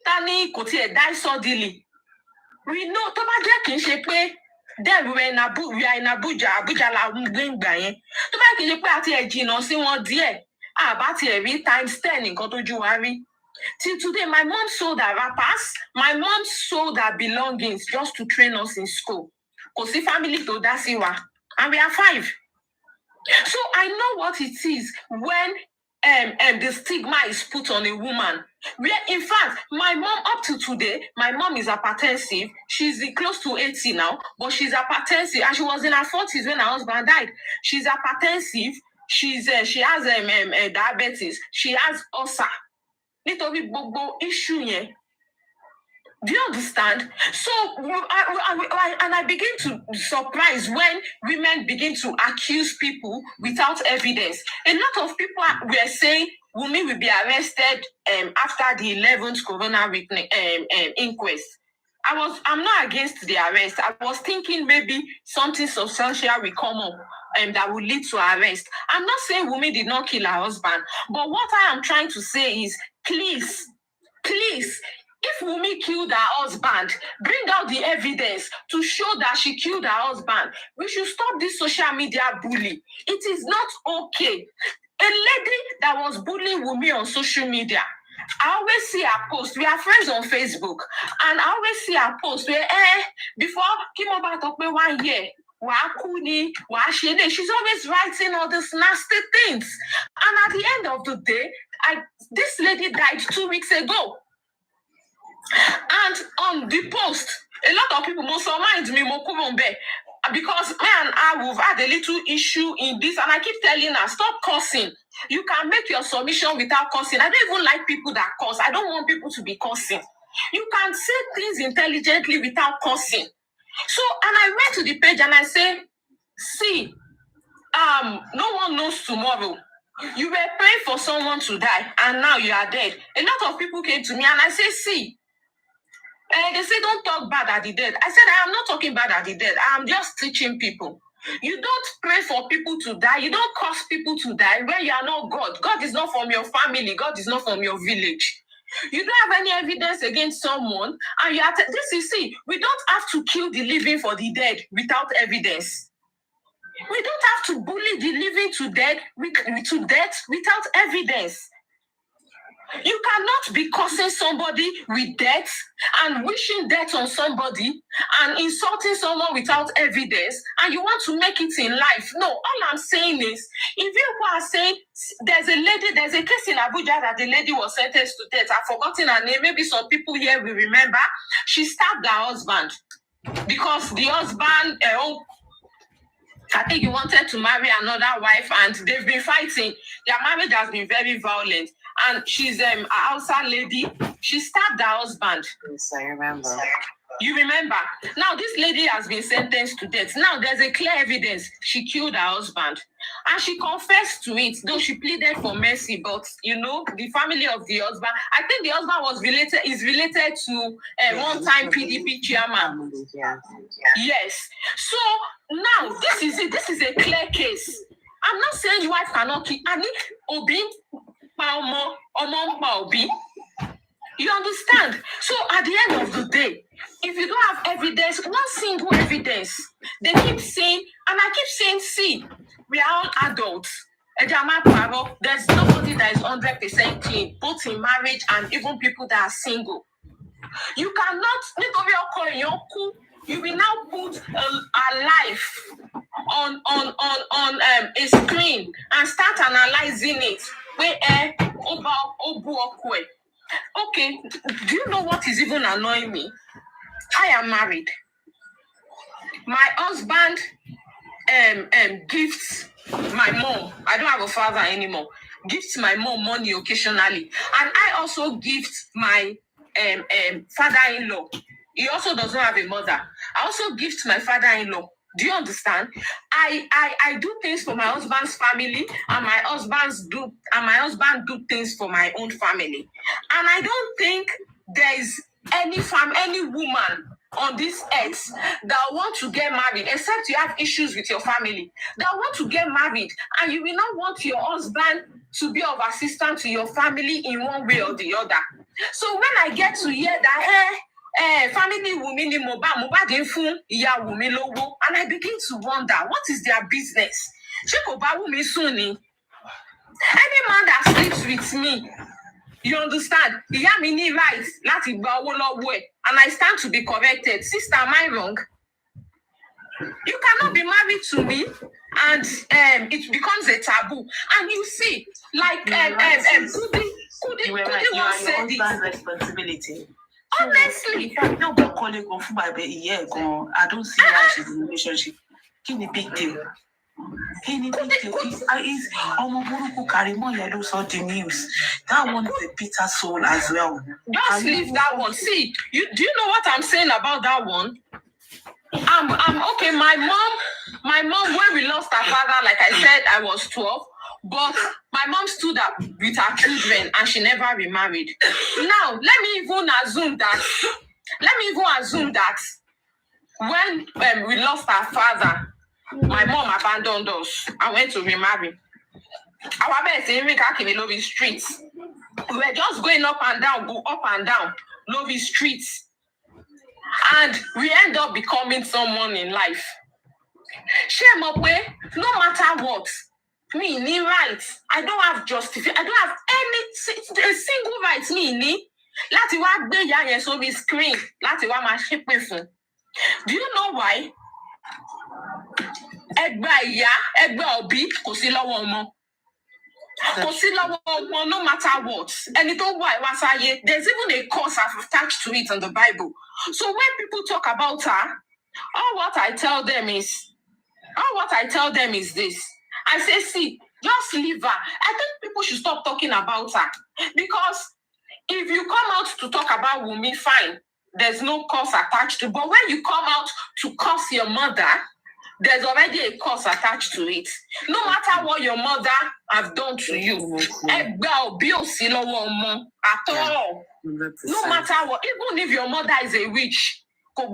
Tani Kotie died suddenly. We know Toba Jack in then we are in Abuja la Ngbayen. Toba Jack in Shepe ati ejina si won die. About every times 10 in Kotoju Wari. Till today, my mom sold her wrappers. My mom sold her belongings just to train us in school. Because the family told us, and we are 5. So I know what it is when the stigma is put on a woman. Where, in fact, my mom, up to today, my mom is hypertensive. She's close to 80 now, but she's hypertensive, and she was in her 40s when her husband died. She's hypertensive. She has diabetes. She has ulcer. Nítorí gbogbo issue yẹn. Do you understand? So, I begin to surprise when women begin to accuse people without evidence. A lot of people were saying Wunmi will be arrested after the 11th corona inquest. I'm not against the arrest. I was thinking maybe something substantial will come up that will lead to arrest. I'm not saying Wunmi did not kill her husband, but what I am trying to say is, please, if Wunmi killed her husband, bring out the evidence to show that she killed her husband. We should stop this social media bully. It is not okay. A lady that was bullying Wunmi on social media, I always see her post. We are friends on Facebook, and I always see her post where, before came about up 1 year, she's always writing all these nasty things. And at the end of the day, this lady died 2 weeks ago. And on the post, a lot of people must remind me because me and I have had a little issue in this, and I keep telling her, stop cursing. You can make your submission without cursing. I don't even like people that curse. I don't want people to be cursing. You can say things intelligently without cursing. So, and I went to the page and I say, see, no one knows tomorrow. You were praying for someone to die, and now you are dead. A lot of people came to me and I say, see, they say, don't talk bad at the dead. I said, I am not talking bad at the dead. I am just teaching people. You don't pray for people to die. You don't curse people to die when you are not God. God is not from your family. God is not from your village. You don't have any evidence against someone. And you are this is, see, we don't have to kill the living for the dead without evidence. We don't have to bully the living to death without evidence. You cannot be cursing somebody with death and wishing death on somebody and insulting someone without evidence, and you want to make it in life. No, all I'm saying is, if you are saying there's a case in Abuja that the lady was sentenced to death. I've forgotten her name. Maybe some people here will remember. She stabbed her husband because the husband, I think he wanted to marry another wife, and they've been fighting. Their marriage has been very violent. And she's a Hausa lady. She stabbed her husband. Yes, I remember. You remember? Now, this lady has been sentenced to death. Now, there's a clear evidence she killed her husband. And she confessed to it, though she pleaded for mercy. But, the family of the husband, I think the husband is related to a one-time PDP chairman. Yes. So, now, this is it. This is a clear case. I'm not saying your wife cannot kill. I need Obi. You understand? So at the end of the day, if you don't have evidence, one single evidence, they keep saying, and I keep saying, see, we are all adults. There's nobody that is 100% clean, both in marriage and even people that are single. You cannot, you will now put a life on a screen and start analyzing it. Okay, do you know what is even annoying me? I am married. My husband gifts my mom. I don't have a father anymore. Gifts my mom money occasionally, and I also gift my father-in-law. He also doesn't have a mother. I also gift my father-in-law. Do you understand? I do things for my husband's family, and my husband do things for my own family. And I don't think there is any woman on this earth that want to get married, except you have issues with your family, that want to get married, and you will not want your husband to be of assistance to your family in one way or the other. So when I get to hear that, family Wunmi ni Mohbad ń fún ìyá Wunmi lówó, and I begin to wonder, what is their business? Ṣé kò bá Wunmi sùn ni? Any man that sleeps with me You understand? Ìyá mi ní right láti gba owó lọ́wọ́ ẹ̀, and I stand to be corrected. Sister, am I wrong? You cannot be married to me, and it becomes a taboo. And you see, like Kudi once said it. Responsibility. Honestly, no, but calling go for my baby, yeah, go. I don't see how she's in a relationship. Can it big deal? Can it big deal? Is Omoburuku Karimo Yado saw the news. That one is a bitter soul as well. Just leave that one. See, do you know what I'm saying about that one? I'm okay. My mom, when we lost our father, like I said, I was 12. But my mom stood up with her children and she never remarried. Now, let me even assume that when we lost our father, my mom abandoned us. I went to remarry. Our best in Lobby streets. We were just going up and down Lobby streets. And we end up becoming someone in life. Shame up way, no matter what. Me need rights. I don't have justification. I don't have a single right me need. Láti wá gbé ìyá yẹn sórí screen. Láti wá máa ṣépè fún. Do you know why? Ẹgbẹ́ ìyá, ẹgbẹ́ òbí kò sí lọ́wọ́ ọmọ. Kò sí lọ́wọ́ ọmọ, no matter what. Ẹni tó wà wá sáyé, there's even a curse attached to it in the Bible. So when people talk about her, all what I tell them is this. I say, see, just leave her. I think people should stop talking about her. Because if you come out to talk about Wunmi, fine. There's no curse attached to it. But when you come out to curse your mother, there's already a curse attached to it. No matter what your mother has done to you, at all. No matter what, even if your mother is a witch, that's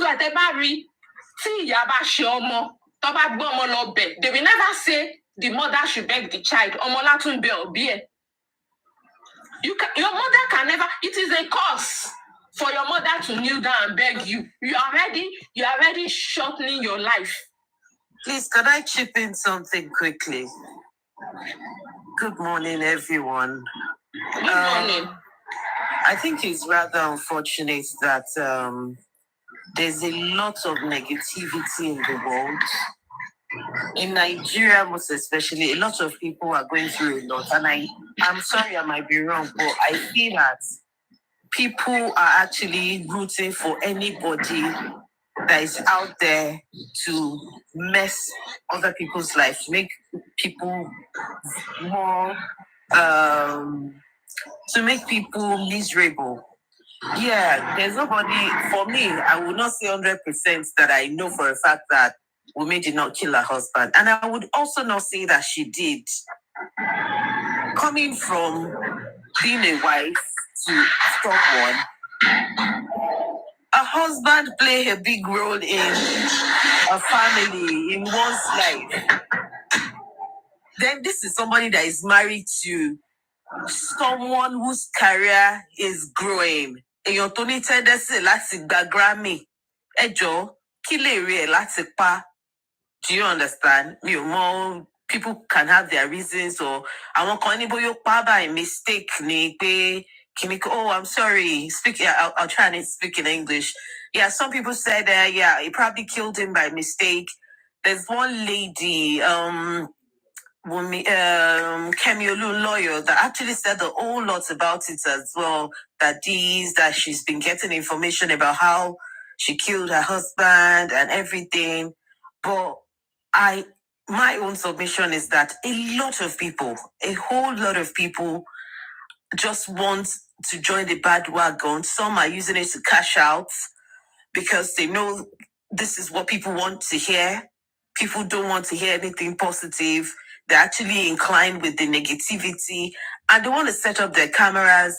why they marry. They will never say the mother should beg the child. Your mother can never, it is a curse for your mother to kneel down and beg you. You are already shortening your life. Please, can I chip in something quickly? Good morning, everyone. Good morning. I think it's rather unfortunate that there's a lot of negativity in the world. In Nigeria, most especially, a lot of people are going through a lot. And I'm sorry, I might be wrong, but I feel that people are actually rooting for anybody that is out there to mess other people's lives, make people more, to make people miserable. Yeah, there's nobody, for me, I would not say 100% that I know for a fact that Wunmi did not kill her husband. And I would also not say that she did. Coming from being a wife to someone, a husband play a big role in a family, in one's life. Then this is somebody that is married to someone whose career is growing. Èèyàn tó ní tendency láti gba Grammy. Ẹ jọ̀ọ́, kí lè rí ẹ láti pa? Do you understand? People can have their reasons, or àwọn kan ní bóyá ó pa by mistake ni pé oh, I'm sorry. I'll try and speak in English. Yeah, some people said yeah, he probably killed him by mistake. There's one lady, Kemi Olu lawyer, that actually said a whole lot about it as well. That she's been getting information about how she killed her husband and everything. But my own submission is that a whole lot of people just want to join the bandwagon. Some are using it to cash out because they know this is what people want to hear. People don't want to hear anything positive. They're actually inclined with the negativity, and they want to set up their cameras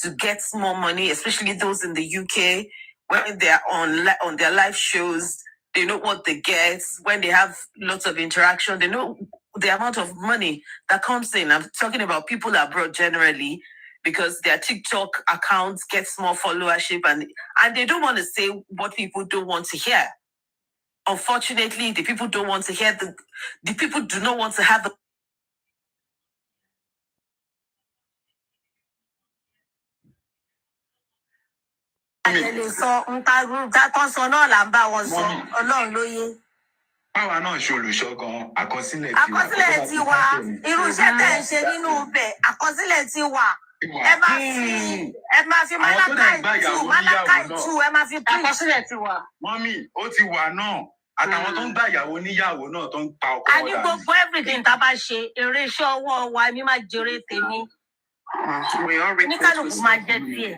to get more money, especially those in the UK, when they're on their live shows. They know what they get. When they have lots of interaction, they know the amount of money that comes in. I'm talking about people abroad generally, because their TikTok accounts gets more followership, and they don't want to say what people don't want to hear. Unfortunately, the people don't want to hear the people do not want to have the Àlè sọ ń ta tán sọ náà là ń bá wọn sọ Ọlọ́run ló yé. Báwa náà ṣe olùṣọ́ gan àkọsílẹ̀ ti wà irú iṣẹ́ tẹ̀ ń ṣe nínú ibẹ̀ àkọsílẹ̀ ti wà ẹ máa fi Málákáì tú ẹ máa fi àkọsílẹ̀ ti wà. Mọ́mì ó ti wà náà àtàwọn tó ń gbà ìyàwó níyàwó náà tó ń pa ọkọ wọn. A ní gbogbo everything tá a bá ṣe eré iṣẹ́ ọwọ́ wa mi máa jèrè tèmi. Ní kálukú máa jẹ tiẹ̀.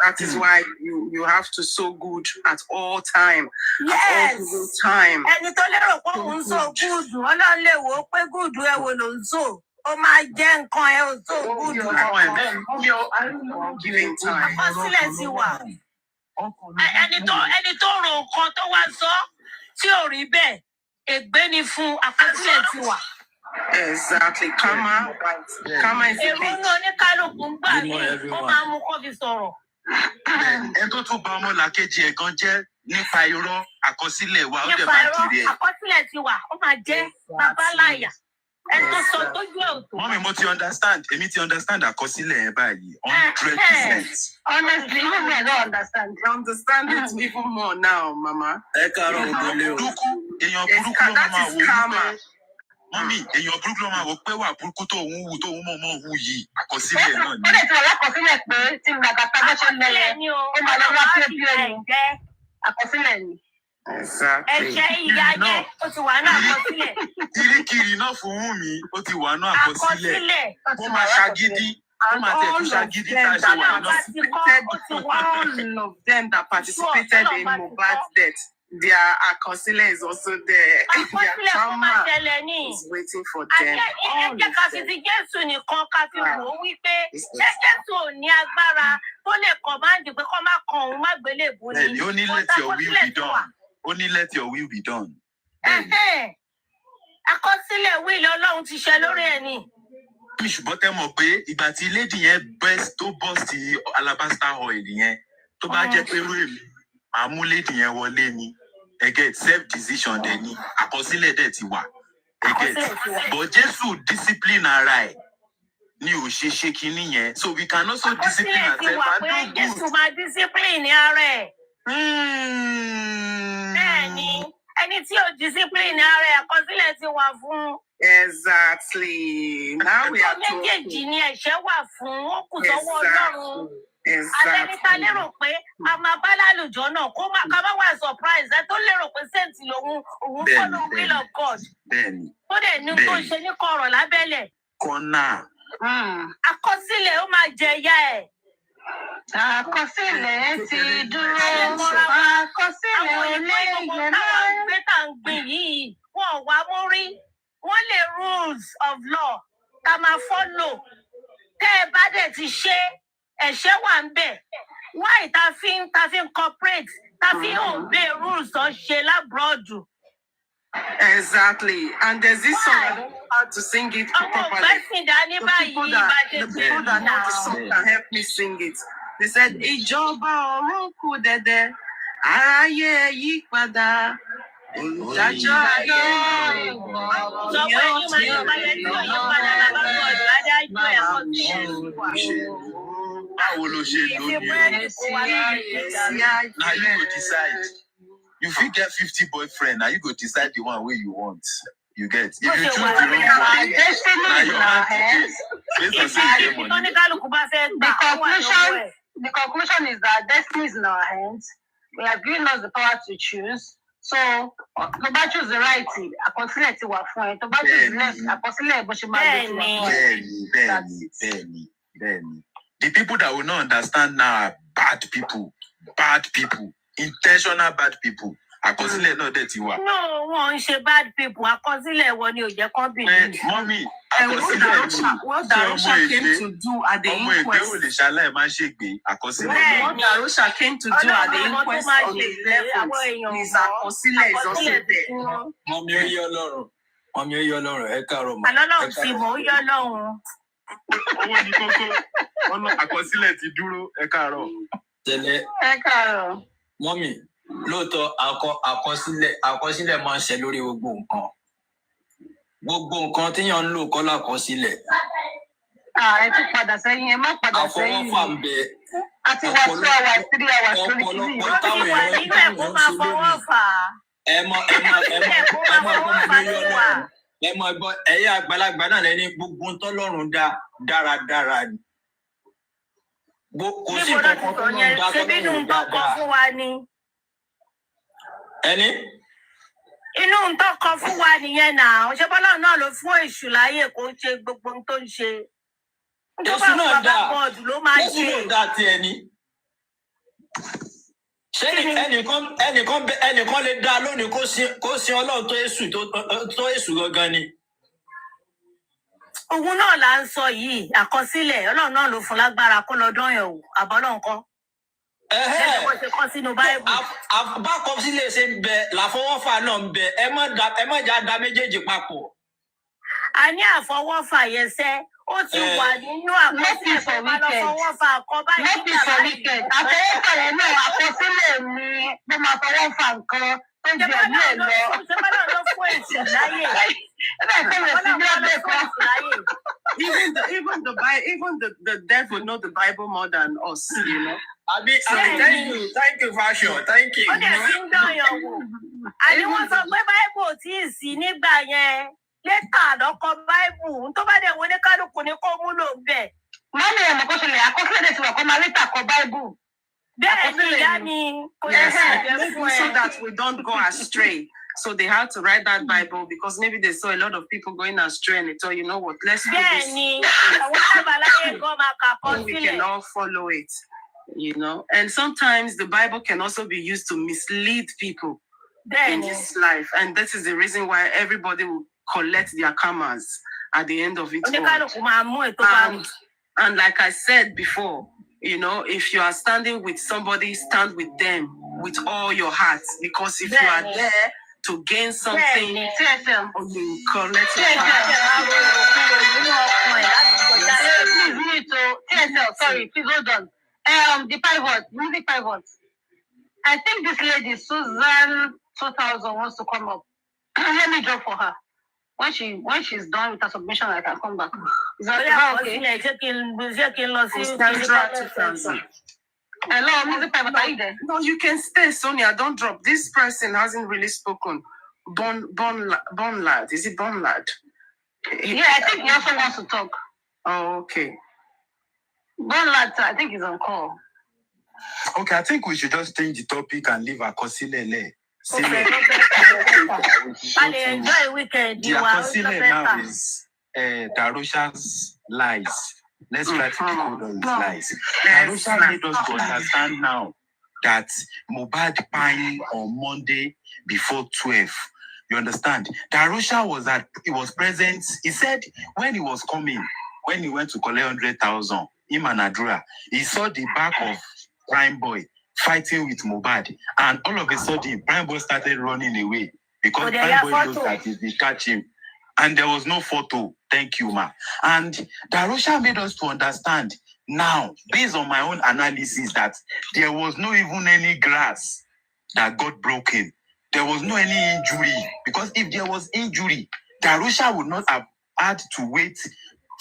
That is why you have to sow good at all time. Yes. At all time. Ẹni tó lérò pé òun so gúùdù Ọlọ́run lè wò ó pé gúùdù ẹ wo ló ń so ó máa jẹ́ nǹkan ẹ ò so gúùdù kankan. Àkọsílẹ̀ ti wà. Ẹni tó rò nǹkan tó wá sọ tí ò rí bẹ́ẹ̀ ègbé ni fún àkọsílẹ̀ ti wà. Exactly. Karma is a èrò náà ní kálukú ń gbà mí ó máa mú kó fi sọ̀rọ̀. Ẹ tó tún ba ọmọlàkejì ẹ̀ gan jẹ́ nípa irọ́ àkọsílẹ̀ wa ó dẹ̀ máa kiri ẹ̀. Àkọsílẹ̀ ti wà ó máa jẹ́ babaláyà ẹ tó sọ tójú ẹ̀ ò tó. Mọ́mì mo ti understand èmi ti understand àkọsílẹ̀ yẹn báyìí 100%. Honestly, even me I don't understand. I understand it even more now, Mama. Ẹ káàárọ̀ ògbólé o. Èèyàn burúkú ló máa wò wípé mọ́mì èèyàn burúkú ló máa wò pé wà burúkú tó ń wù tó ń mọ̀ wù yìí àkọsílẹ̀ náà ni. Ó lè ti wà lákọsílẹ̀ pé tí gbàgbà tá bó ṣe ń lẹ́yẹ ó máa lọ wá pé bí ẹ̀yìn jẹ́ àkọsílẹ̀ ni. Ẹ̀ṣẹ̀ ìyá jẹ́ ó ti wà náà àkọsílẹ̀. Kirikiri náà fún Wùmí ó ti wà náà àkọsílẹ̀. Ó máa ṣagídí. Ó máa tẹ̀ tó ṣagídí tá a ṣe wà náà. All of them that participated in Mohbad's death. Their àkọsílẹ̀ is also there. Their trauma is waiting for them. Ẹ jẹ́ ká fi ti Jésù nìkan ká fi wò ó wípé ṣé Jésù ò ní agbára tó lè kọ̀máǹdì pé kọ́ má kan òun má gbélé ìbò ni. Bẹ́ẹ̀ni ó ní let your will be done. Ó ní let your will be done. Àkọsílẹ̀ wíìlì Ọlọ́run ti ṣe lórí ẹ̀ ni. Ṣùgbọ́n tẹ́ mọ̀ pé ìgbà tí lady yẹn tó bọ́ọ̀sì alabaster oil yẹn tó bá jẹ́ pé irú èmi màá mú lady yẹn wọlé ni. Again, self-decision dẹ̀ ni àkọsílẹ̀ dẹ̀ ti wà. Again, but Jésù discipline ara ẹ̀ ni ò ṣe kinní yẹn. So we can also discipline ourselves and do good. Jésù máa discipline ara ẹ̀. Bẹ́ẹ̀ni, ẹni tí ò discipline ara ẹ̀ àkọsílẹ̀ ti wà fún. Exactly. Now we are talking. Méjèèjì ni ẹ̀ṣẹ̀ wà fún ó kù sọ́wọ́ Ọlọ́run. Àtẹnitá lérò pé a máa bá lálùjọ náà ká má wà surprise ẹ tó lérò pé sẹ́ǹtì lòun follow will of God. Tó dẹ̀ ní tó ṣe ní kọ̀rọ̀ lábẹ́lẹ̀. Kọ́nà. Àkọsílẹ̀ ó máa jẹ ìyá ẹ̀. Àkọsílẹ̀ ti dúró. Àkọsílẹ̀ ò lè yẹ mọ́. Táwọn gbé tá ń gbìn yìí wọ́n wá mú rí. Wọ́n lè rules of law ká máa follow. Tẹ́ ẹ bá dẹ̀ ti ṣe ẹ̀ṣẹ̀ wà ń bẹ̀. Why ta fi ń cooperate ta fi ń obey rules tó ṣe lábúròdù. Exactly. And there's this song, I don't know how to sing it properly. The people that know the song can help me sing it. They said, Ìjọba ọ̀run kù dẹ̀dẹ̀, aráyé yí padà. Olùdájọ́ ayé báwo ló ṣe lóyún? Now you go decide. You fit get 50 boyfriend, now you go decide the one wey you want. You get. If you choose the wrong one, now your hand to get. Based on say you get money. The conclusion is that destiny is in our hands. We have given us the power to choose. So, tó bá choose the right, àkọsílẹ̀ ti wà fún ẹ. Tó bá choose left, àkọsílẹ̀ bó ṣe máa gbé ti wà fún ẹ. Bẹ́ẹ̀ni. The people that will not understand now are bad people, intentional bad people. Àkọsílẹ̀ náà dẹ̀ ti wà. No, wọ́n ń ṣe bad people. Àkọsílẹ̀ wọn ni ò jẹ́ kán bì ní. Mọ́mí, what Darusha came to do at the inquest. Ọmọ ìgbé ò lè ṣaláì má ṣègbè àkọsílẹ̀ náà. What Darusha came to do at the inquest on the 11th is àkọsílẹ̀ is also there. Mọ́mí ó yọ lọ́rùn. Mọ́mí ó yọ lọ́rùn. Ẹ káàárọ̀ mọ́. Àlọ́lọ́run ti mọ̀ ó yọ lọ́rùn. Owó ní kókó. Ọ̀nà àkọsílẹ̀ ti dúró. Ẹ káàárọ̀. Tẹ̀lé. Ẹ káàárọ̀. Mọ́mí, lóòótọ́ àkọsílẹ̀ máa ń ṣe lórí gbogbo nǹkan. Gbogbo nǹkan téèyàn ń lò kọ́ lákọsílẹ̀. Ẹ tún padà sẹ́yìn, ẹ má padà sẹ́yìn. Àfọwọ́fà ń bẹ. Àti wà 2 hours, 3 hours lórí kìíní. Ọ̀pọ̀lọpọ̀ táwọn èèyàn ń ṣe lónìí. Ẹ mọ ẹgbọ́n ẹ̀yà àgbàlagbà náà lẹ́ni gbogbo tọ́lọ́run dá dáradára ni. Kò sí kankan tó lọ́run dá tọ́lọ́run dáadáa. Ẹni? Inú ń tọkọ fún wa nìyẹn náà. Ṣé bọ́lá náà ló fún èṣù láyè kó ṣe gbogbo ohun tó ń ṣe? Èṣù náà dá. Èṣù náà dá tiẹ̀ ni. Ṣé ẹnìkan lè dá lónìí kó sin Ọlọ́run tó èṣù gangan ni? Òun náà là ń sọ yìí, àkọsílẹ̀ Ọlọ́run náà ló fún lágbára kó lọ dán yẹn wò, àbọ́lọ́ nǹkan. Bákọsílẹ̀ ṣe ń bẹ, làfọwọ́fà náà ń bẹ, ẹ má jà dá méjèèjì papọ̀. A ní àfọwọ́fà yẹn sẹ́, ó ti wà nínú àkọsílẹ̀ tó bá lọ fọwọ́fà kọ́ báyìí. Lẹ́tì sọ̀ríkẹ̀t, àfọwọ́fà yẹn náà àkọsílẹ̀ ni ló máa fọwọ́fà nǹkan tó jẹ ní ẹ̀ lọ. Ṣé ló fún èsì láyè? Even the devil know the Bible more than us, you know. Thank you, Fashion. Thank you. Ó dẹ̀ sí ń dọ̀yàn wò. Àní wọ́n sọ pé Báíbù ò tí ì sí nígbà yẹn. Létà lọ́kọ Báíbù. Tó bá dẹ̀ wọlé kálukú ni kó múlò bẹ́ẹ̀. Mọ́mí ẹ̀mọ́ kó ṣẹlẹ̀ àkọsílẹ̀ ti wà kó máa létà kọ Báíbù. Bẹ́ẹ̀ ni ìyá mi. So that we don't go astray. So they had to write that Bible because maybe they saw a lot of people going astray and they thought, you know what, let's do this. We can all follow it, you know. And sometimes the Bible can also be used to mislead people in this life. And that is the reason why everybody will collect their karmas at the end of it all. And like I said before, you know, if you are standing with somebody, stand with them with all your heart. Because if you are there to gain something, or you collect it. Sorry, please hold on. The pivot, movie pivot. I think this lady, Susan 2000, wants to come up. Let me drop for her. When she's done with her submission, I can come back. Is that okay? Hello, music pivot, are you there? No, you can stay, Sonia. Don't drop. This person hasn't really spoken. Bon Lad. Is it Bon Lad? Yeah, I think he also wants to talk. Oh, okay. Bon Lad, I think he's on call. Okay, I think we should just change the topic and leave Akosilele. Okay. And enjoy weekend. The Akosile now is Darusha's lies. Let's try to decode all his lies. Darusha made us to understand now that Mohbad pined on Monday before 12. You understand? Darusha was present. He said when he was coming, when he went to collect 100,000, him and Adura, he saw the back of PRIMEBOY fighting with Mohbad, and all of a sudden, PRIMEBOY started running away because PRIMEBOy knows that if they catch him, and there was no photo. Thank you, ma. And Darusha made us to understand now, based on my own analysis, that there was no even any glass that got broken. There was no any injury, because if there was injury, Darusha would not have had to wait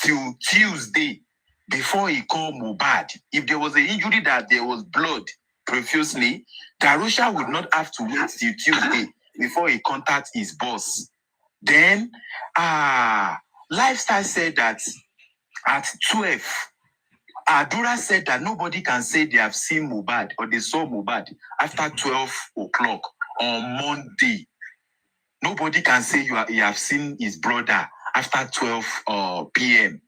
till Tuesday before he called Mohbad. If there was an injury that there was blood profusely, Darusha would not have to wait till Tuesday before he contacts his boss. Then, Lifestyle said that at 12, Adura said that nobody can say they have seen Mohbad or they saw Mohbad after 12 o'clock on Monday. Nobody can say you have seen his brother after 12 p.m.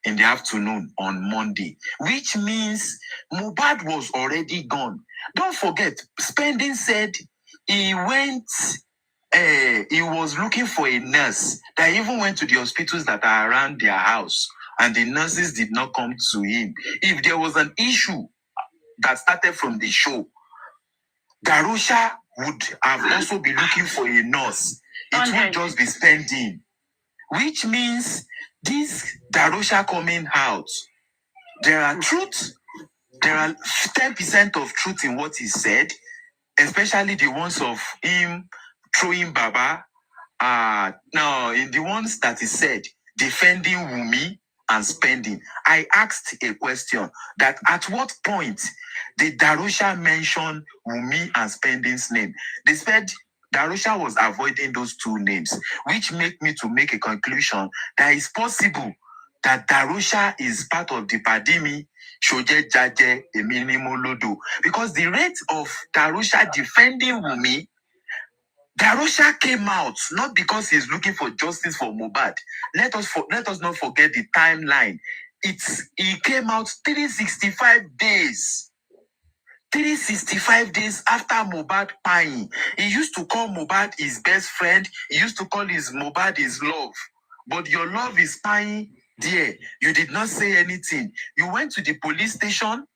in the afternoon on Monday, which means Mohbad was already gone. Don't forget, Spending said he was looking for a nurse that even went to the hospitals that are around their house, and the nurses did not come to him. If there was an issue that started from the show, Darusha would have also been looking for a nurse. It would just be Spending, which means this Darusha coming out, there are 10% of truth in what he said, especially the ones of him throwing Baba. Now, in the ones that he said, defending Wumi and spending. I asked a question that at what point did Darusha mention Wumi and spending's name? They said Darusha was avoiding those two names, which make me to make a conclusion that it's possible that Darusha is part of the Padimi Shoje Jaje Eminimo Lodo. Because the rate of Darusha defending Wumi, Darusha came out not because he's looking for justice for Mohbad. Let us not forget the timeline. He came out 365 days. 365 days after Mohbad dying. He used to call Mohbad his best friend. He used to call his Mohbad his love. But your love is dying there. You did not say anything. You went to the police station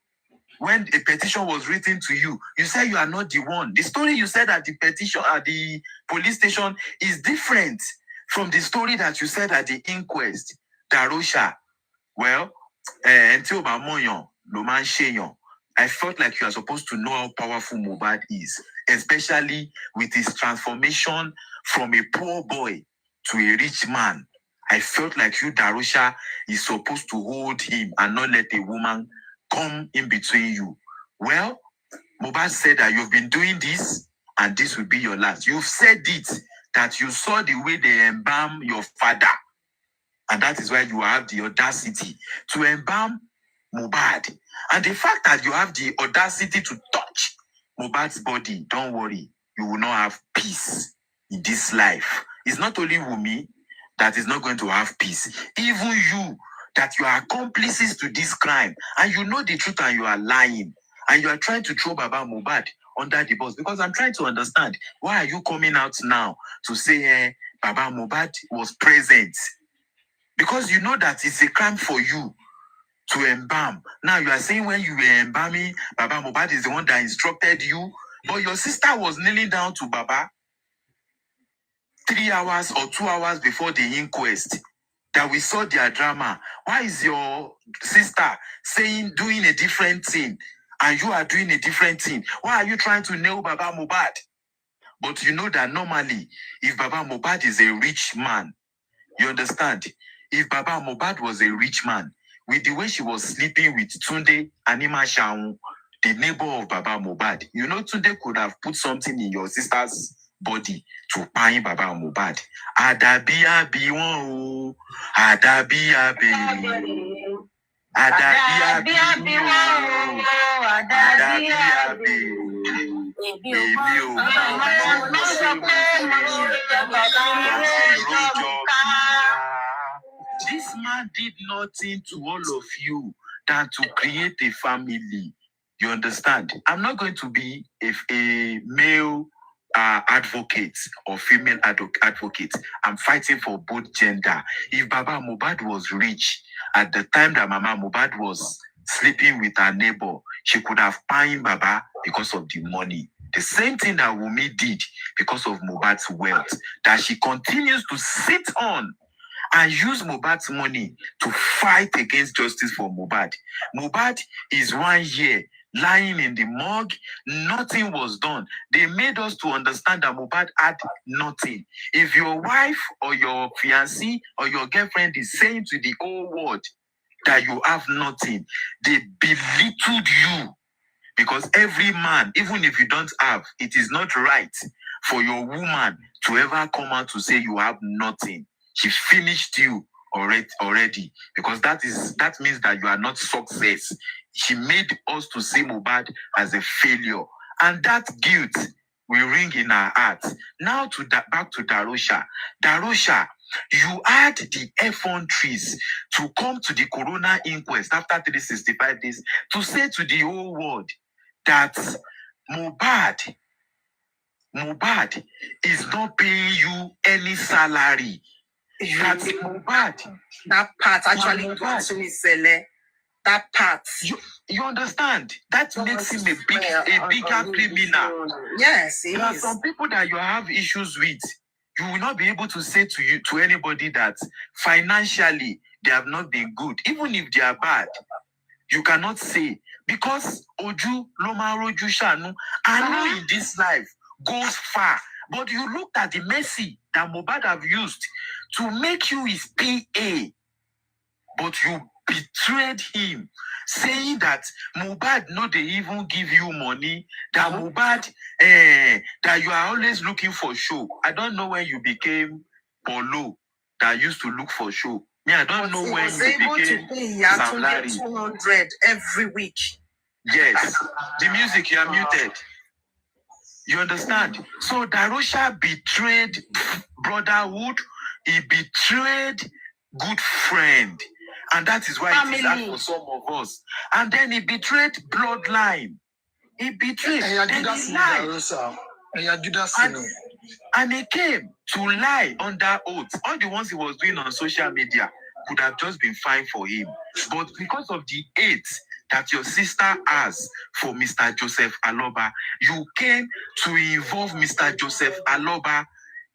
when a petition was written to you. You said you are not the one. The story you said at the petition at the police station is different from the story that you said at the inquest. Darusha, well, until Bamoyon, Loman Sheyon, I felt like you are supposed to know how powerful Mohbad is, especially with his transformation from a poor boy to a rich man. I felt like you, Darusha, is supposed to hold him and not let a woman come in between you. Well, Mohbad said that you've been doing this and this will be your last. You've said it, that you saw the way they embalm your father. And that is why you have the audacity to embalm Mohbad. And the fact that you have the audacity to touch Mohbad's body, don't worry, you will not have peace in this life. It's not only Wumi that is not going to have peace. Even you, that you are accomplices to this crime, and you know the truth and you are lying, and you are trying to throw Baba Mohbad under the bus. Because I'm trying to understand, why are you coming out now to say Baba Mohbad was present? Because you know that it's a crime for you to embalm. Now you are saying when you were embalming, Baba Mohbad is the one that instructed you, but your sister was kneeling down to Baba 3 hours or 2 hours before the inquest that we saw their drama. Why is your sister doing a different thing and you are doing a different thing? Why are you trying to nail Baba Mohbad? But you know that normally, if Baba Mohbad is a rich man, you understand? If Baba Mohbad was a rich man, with the way she was sleeping with Tunde Anima Shaun, the neighbor of Baba Mohbad, you know Tunde could have put something in your sister's body to pay Baba Mohbad. Adabia biwon, adabia bi, adabia biwon, adabia This man did nothing to all of you than to create a family. You understand? I'm not going to be a male advocate or female advocate. I'm fighting for both gender. If Baba Mohbad was rich at the time that Mama Mohbad was sleeping with her neighbor, she could have paid Baba because of the money. The same thing that Wumi did because of Mohbad's wealth, that she continues to sit on and use Mohbad's money to fight against justice for Mohbad. Mohbad is 1 year lying in the morgue. Nothing was done. They made us to understand that Mohbad had nothing. If your wife or your fiancé or your girlfriend is saying to the whole world that you have nothing, they belittled you. Because every man, even if you don't have, it is not right for your woman to ever come out to say you have nothing. She finished you already. Because that means that you are not success. She made us to see Mohbad as a failure. And that guilt will ring in our hearts. Now back to Darusha. Darusha, you had the effronteries to come to the coroner inquest after 365 days to say to the whole world that Mohbad is not paying you any salary. That Mohbad. That part actually got to me, Sele. That part. You understand? That makes him a bigger criminal. Yes, there are some people that you have issues with. You will not be able to say to anybody that financially they have not been good, even if they are bad. You cannot say, because Oju, Loma Roju Shanu, I know in this life goes far. But you looked at the mercy that Mohbad have used to make you his PA. but you betrayed him, saying that Mohbad no they even give you money, that Mohbad, that you are always looking for show. I don't know when you became Polo that used to look for show. Me, I don't know when you became Sam Larry. 200 every week. Yes, the music, you are muted. You understand? So Darosha betrayed brotherhood. He betrayed good friend. And that is why it is hard for some of us. And then he betrayed bloodline. He betrayed. And he came to lie under oath. All the ones he was doing on social media could have just been fine for him. But because of the hate that your sister has for Mr. Joseph Aloba, you came to involve Mr. Joseph Aloba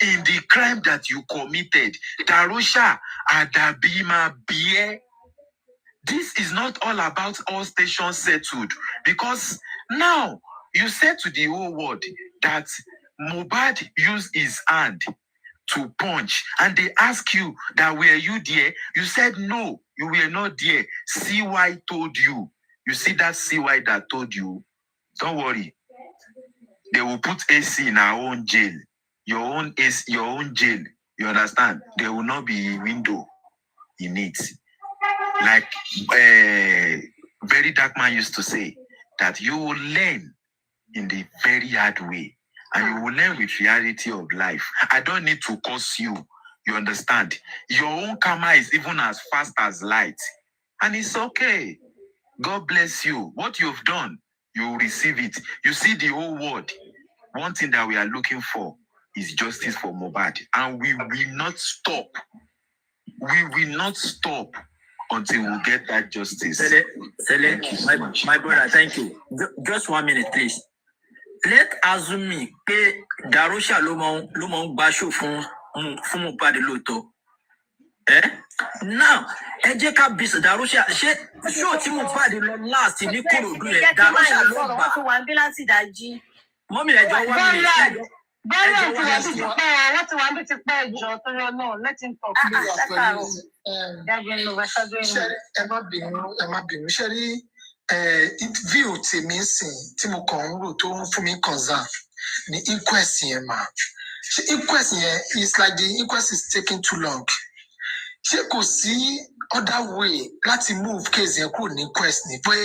in the crime that you committed. Darosha Adabima Bie. This is not all about all stations settled, because now you said to the whole world that Mohbad used his hand to punch, and they ask you that were you there? You said no, you were not there. CY told you. You see that CY that told you? Don't worry. They will put AC in our own jail. Your own AC, your own jail. You understand? There will not be window in it. Like very dark man used to say, that you will learn in the very hard way, and you will learn with reality of life. I don't need to curse you. You understand? Your own karma is even as fast as light, and it's okay. God bless you. What you've done, you will receive it. You see, the whole world, one thing that we are looking for is justice for Mohbad, and we will not stop. We will not stop until we get that justice. Sele, my brother, thank you. Just 1 minute, please. Let assume pé Darosha ló mọ ń gbaṣọ fún Mohbad lóòótọ́. Now, ẹ jẹ́ ká bí Darosha ṣé ṣó tí Mohbad lọ last ní Kòròdú yẹn Darosha ló gbà. Wọ́n ti wà ń bí láti ìdájí. Mọ́mí ẹ̀jọ̀ wá mi lè ṣe. Wọ́n ti wà ń bí ti pẹ́ ẹ̀jọ̀ tó yọ náà. Let him talk. Ẹ má bínú ṣe rí view tèmi sìn tí mo kàn ń rò tó ń fún mi concern ní inquest yẹn mà. Ṣé inquest yẹn is like the inquest is taking too long. Ṣé kò sí other way láti move case yẹn kúrò ní inquest ni pé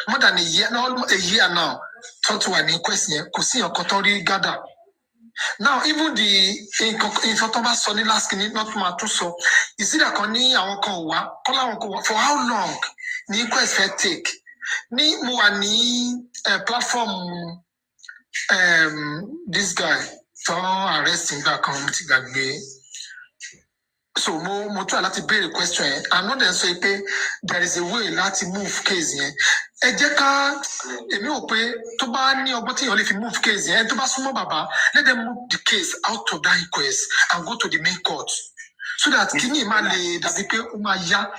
more than a year now tó ti wà ní inquest yẹn kò sí nǹkan tó rí gather. Now even the nǹkan tó bá sọ ní last minute not máa tún sọ ìsídà kan ní àwọn kan wá kọ́ láwọn kan wá for how long ní inquest fẹ́ take ní mo wà ní platform this guy tó arrest nígbà kan mo ti gbàgbé so mo try láti béèrè question yẹn and not then say pé there is a way láti move case yẹn ẹ jẹ́ ká èmi ò pé tó bá ní ọgbọ́n tí èèyàn lè fi move case yẹn tó bá súnmọ́ bàbá let them move the case out of that inquest and go to the main court so that kíní máa lè dàbí pé ó máa yá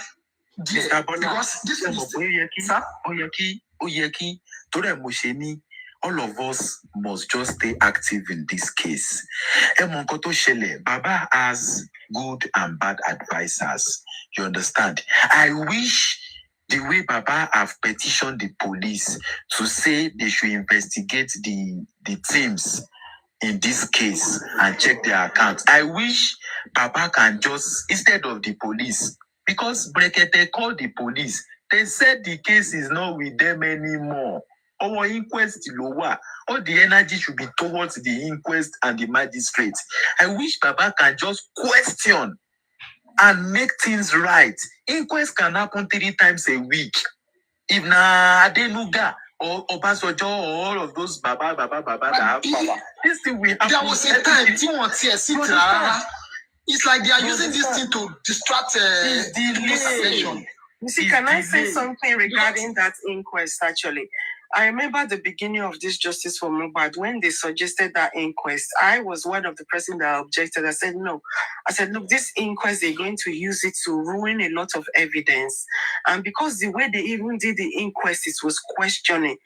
díẹ̀ because this is ó yẹ kí tó rẹ̀ mo ṣe ní all of us must just stay active in this case. Ẹ mọ nǹkan tó ṣẹlẹ̀, Baba has good and bad advisors. You understand? I wish the way Baba have petitioned the police to say they should investigate the teams in this case and check their accounts. I wish Baba can just, instead of the police, because Brekete called the police, they said the case is not with them anymore. Our inquest lower. All the energy should be towards the inquest and the magistrate. I wish Baba can just question and make things right. Inquest can happen 3 times a week. If na Adenuga or Obasanjo or all of those Baba that have power, this thing will happen. There was a time it's like they are using this thing to distract the You see, can I say something regarding that inquest actually? I remember the beginning of this Justice for Mohbad when they suggested that inquest. I was one of the person that objected. I said, no. I said, look, this inquest, they're going to use it to ruin a lot of evidence. And because the way they even did the inquest, it was questioning.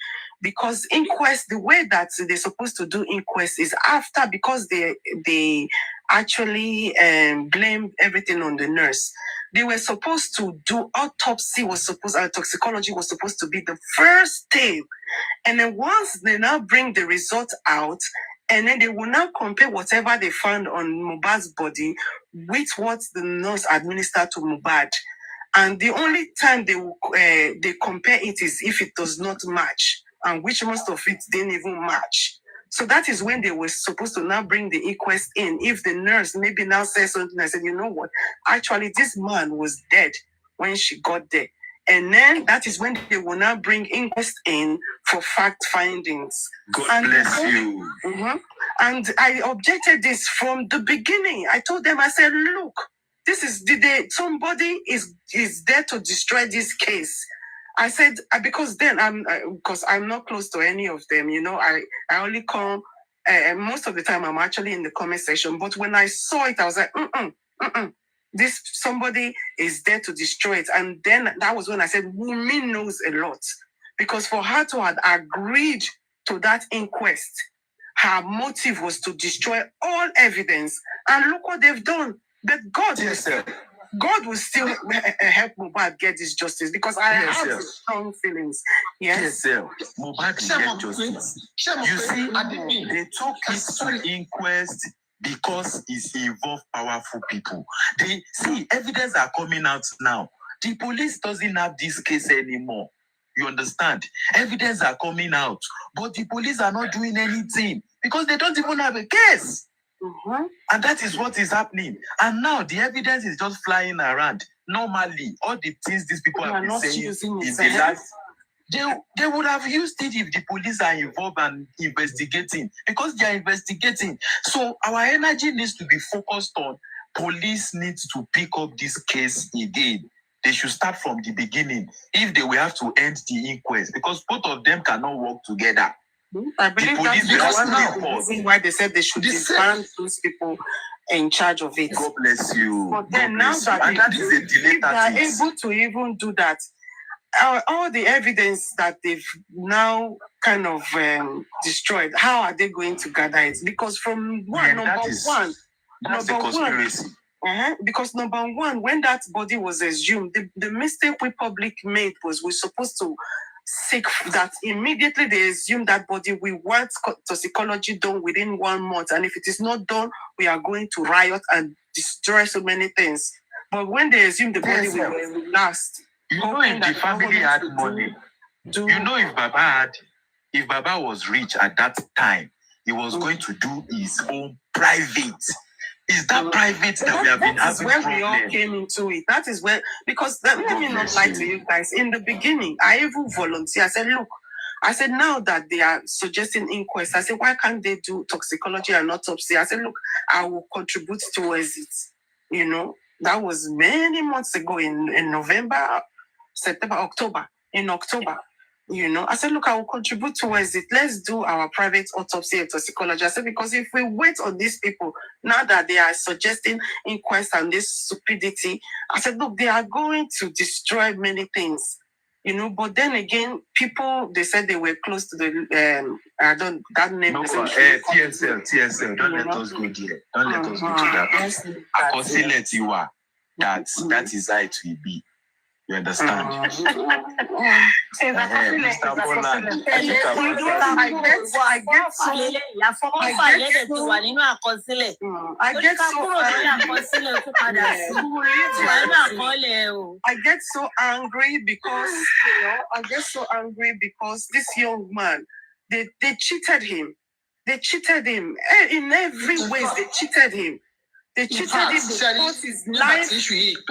Because inquest, the way that they're supposed to do inquest is after, because they actually blame everything on the nurse. They were supposed to do autopsy, toxicology was supposed to be the first thing. And then once they now bring the result out, and then they will now compare whatever they found on Mohbad's body with what the nurse administered to Mohbad. And the only time they compare it is if it does not match, and which most of it didn't even match. So that is when they were supposed to now bring the inquest in. If the nurse maybe now says something, I said, you know what? Actually, this man was dead when she got there. And then that is when they will now bring inquest in for fact findings. God bless you. Mm-hmm. And I objected this from the beginning. I told them, I said, look, this is somebody is there to destroy this case. I said, because then because I'm not close to any of them, you know, I only come, most of the time I'm actually in the comment section. But when I saw it, I was like, this somebody is there to destroy it. And then that was when I said, Wunmi knows a lot. Because for her to have agreed to that inquest, her motive was to destroy all evidence. And look what they've done. But God will still help Mohbad get this justice, because I have strong feelings. Yes, Mohbad get justice. You see, they took it to inquest because it involved powerful people. They see evidence are coming out now. The police doesn't have this case anymore. You understand? Evidence are coming out, but the police are not doing anything because they don't even have a case. Mm-hmm. And that is what is happening. And now the evidence is just flying around. Normally, all the things these people have been saying in the last, they would have used it if the police are involved and investigating, because they are investigating. So our energy needs to be focused on police needs to pick up this case again. They should start from the beginning if they will have to end the inquest, because both of them cannot work together. I believe that's the reason why they said they should disband those people in charge of it. God bless you. But then now that is a delay, they are able to even do that, all the evidence that they've now kind of destroyed, how are they going to gather it? Because from that's a conspiracy. Because number one, when that body was exhumed, the mistake we public made was we're supposed to seek that immediately they assume that body. We want toxicology done within 1 month, and if it is not done, we are going to riot and destroy so many things. But when they assume the body, we were relaxed. You know, if the family had money, you know, if Baba was rich at that time, he was going to do his own private. Is that private that we have been having where we all came into it. That is where, because let me not lie to you guys. In the beginning, I even volunteered. I said, look, now that they are suggesting inquest, I said, why can't they do toxicology and autopsy? I said, look, I will contribute towards it. You know, that was many months ago in November, September, October. In October. You know, I said, look, I will contribute towards it. Let's do our private autopsy and toxicology. I said, because if we wait on these people, now that they are suggesting inquest and this stupidity, I said, look, they are going to destroy many things. You know, but then again, people, they said they were close to the, that name. No, TSL, don't let us go there. Don't let us go to that. I consider it you are. That is how it will be. You understand? Mr. Boland. I get so angry because this young man, they cheated him. They cheated him in every way. They cheated him. They cheated him, they cost his life,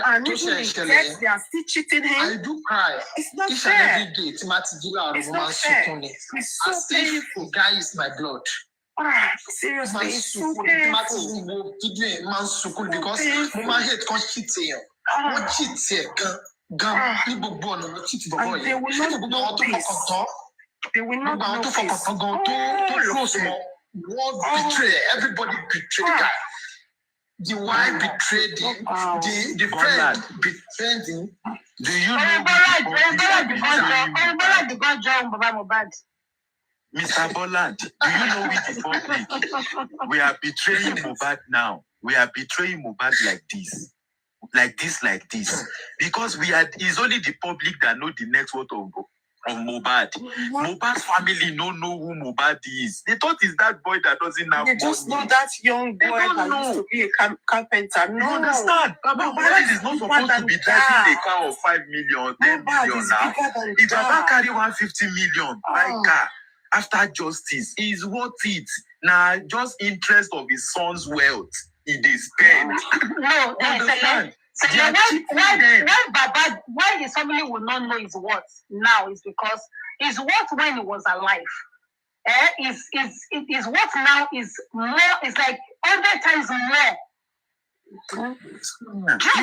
and even in death, they are still cheating him. I do cry. It's not fair. Every day, it's not fair. It's so painful. The guy is my blood. Seriously, it's so painful. Because Mama hate cheat here. What cheat here? People born on cheat the boy. They will not know peace. They will not know peace. What betray? Everybody betray the guy. The wife betrayed him. The friend betrayed him. Do you know? Mr. Boland, do you know with the public? We are betraying Mohbad now. We are betraying Mohbad like this. like this, because it's only the public that know the net worth of Mohbad. Mohbad's family don't know who Mohbad is. They thought it's that boy that doesn't have They just money. know that young boy that used to be a carpenter. No, You understand? Mohbad is not supposed to be driving a car of 5 million, 10 million now. If Baba carry 150 million by car after justice, he's worth it. Now, just interest of his son's wealth, he dey spend. No, why his family will not know his worth now is because his worth when he was alive. His worth now is more, it's like 100 times more.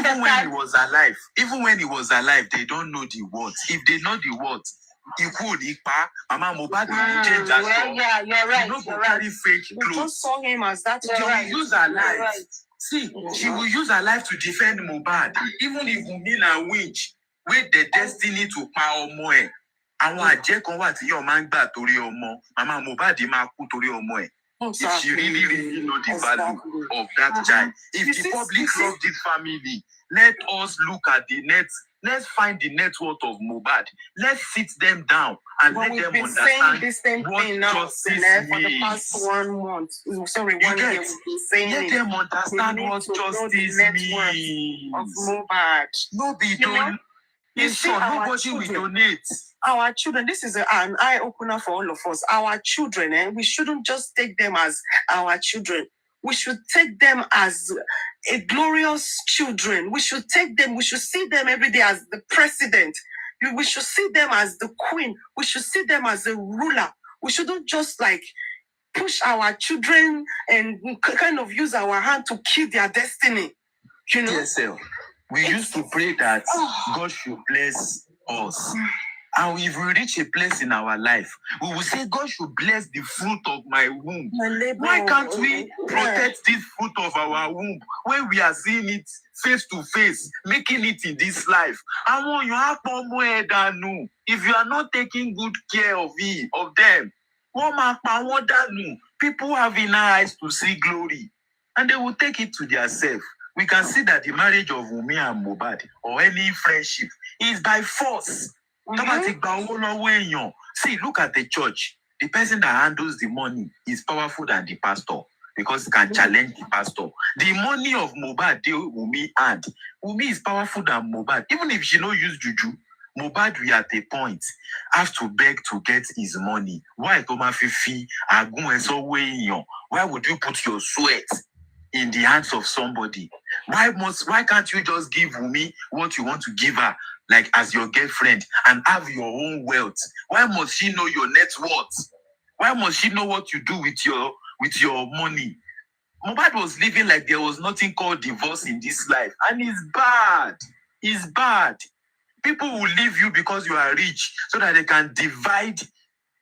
Even when he was alive, they don't know the words. If they know the words, Mama Mohbad will change that. Yeah, you're right. You know, carry fake clothes. We just saw him as that. She will use her life. See, she will use her life to defend Mohbad. Even if Wunmi na witch, with the destiny to power more. Àwọn àjẹ́ kan wà tí yóò máa ń gbà torí ọmọ. Mama Mohbad máa kú torí ọmọ ẹ̀. If she really know the value of that child. If the public love this family, let us look at the net. Let's find the net worth of Mohbad. Let's sit them down and let them understand this same what thing now justice for the means. past 1 month. Sorry, 1 year. We've been saying Let them understand what justice means. Of Mohbad. No, they don't. You see, nobody will donate. Our children, this is an eye-opener for all of us. Our children, we shouldn't just take them as our children. We should take them as a glorious children. We should take them, we should see them every day as the president. We should see them as the queen. We should see them as a ruler. We shouldn't just like push our children and kind of use our hand to kill their destiny. You know? Yes, sir. We used to pray that God should bless us. And if we reach a place in our life, we will say, God should bless the fruit of my womb. Why can't we protect this fruit of our womb when we are seeing it face to face, making it in this life? If you are not taking good care of them, people have enough eyes to see glory, and they will take it to themselves. We can see that the marriage of Wunmi and Mohbad or any friendship is by force. See, look at the church. The person that handles the money is powerful than the pastor because he can challenge the pastor. The money of Mohbad, Wunmi and Wunmi is powerful than Mohbad. Even if she no use juju, Mohbad will at a point have to beg to get his money. Why Toma Fifi? Why would you put your sweat in the hands of somebody? Why can't you just give Wunmi what you want to give her, like as your girlfriend, and have your own wealth? Why must she know your net worth? Why must she know what you do with your money? Mohbad was living like there was nothing called divorce in this life, and it's bad. It's bad. People will leave you because you are rich so that they can divide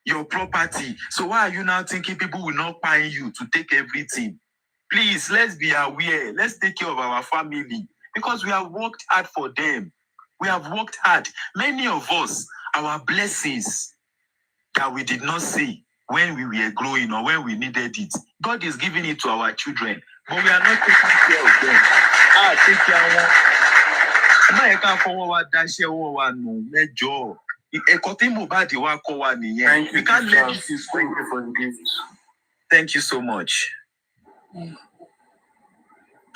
your property. So why are you now thinking people will not pay you to take everything? Please, let's be aware. Let's take care of our family because we have worked hard for them. We have worked hard. Many of us, our blessings that we did not see when we were growing or when we needed it, God is giving it to our children, but we are not taking care of them. Take care of them. We can't let this in school. Thank you so much.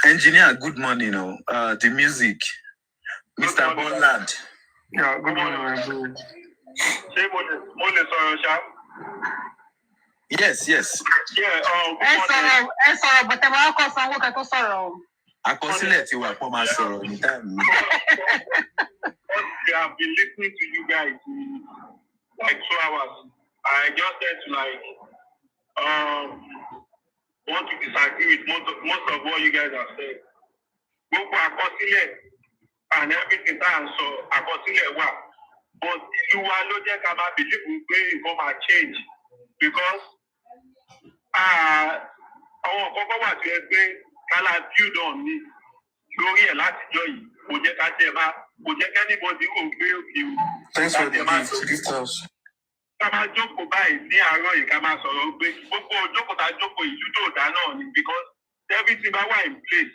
Engineer, good morning. The music, Mr. Bonland. Yeah, good morning. Yes. Yeah. Àkọsílẹ̀ ti wà pọ̀ máa sọ̀rọ̀ ní táìmù. I have been listening to you guys like 2 hours. I just said to want to disagree with most of what you guys have said. Gbogbo àkọsílẹ̀ and everything that I saw, àkọsílẹ̀ wà. But ìlú wa ló jẹ́ ká máa believe pé nǹkan máa change because àwọn kọ́kọ́ wà tí ẹ gbé kálá build on ní lórí ẹ̀ látijọ́ yìí kò jẹ́ ká tẹ̀ bá kò jẹ́ kẹ́nìbọ̀dì kò gbé òkè o. Thanks for the details. Ká máa jókòó báyìí ní àárọ̀ yìí ká máa sọ̀rọ̀ pé gbogbo jókòó tá jókòó ìlú tó dá náà ni because everything bá wà in place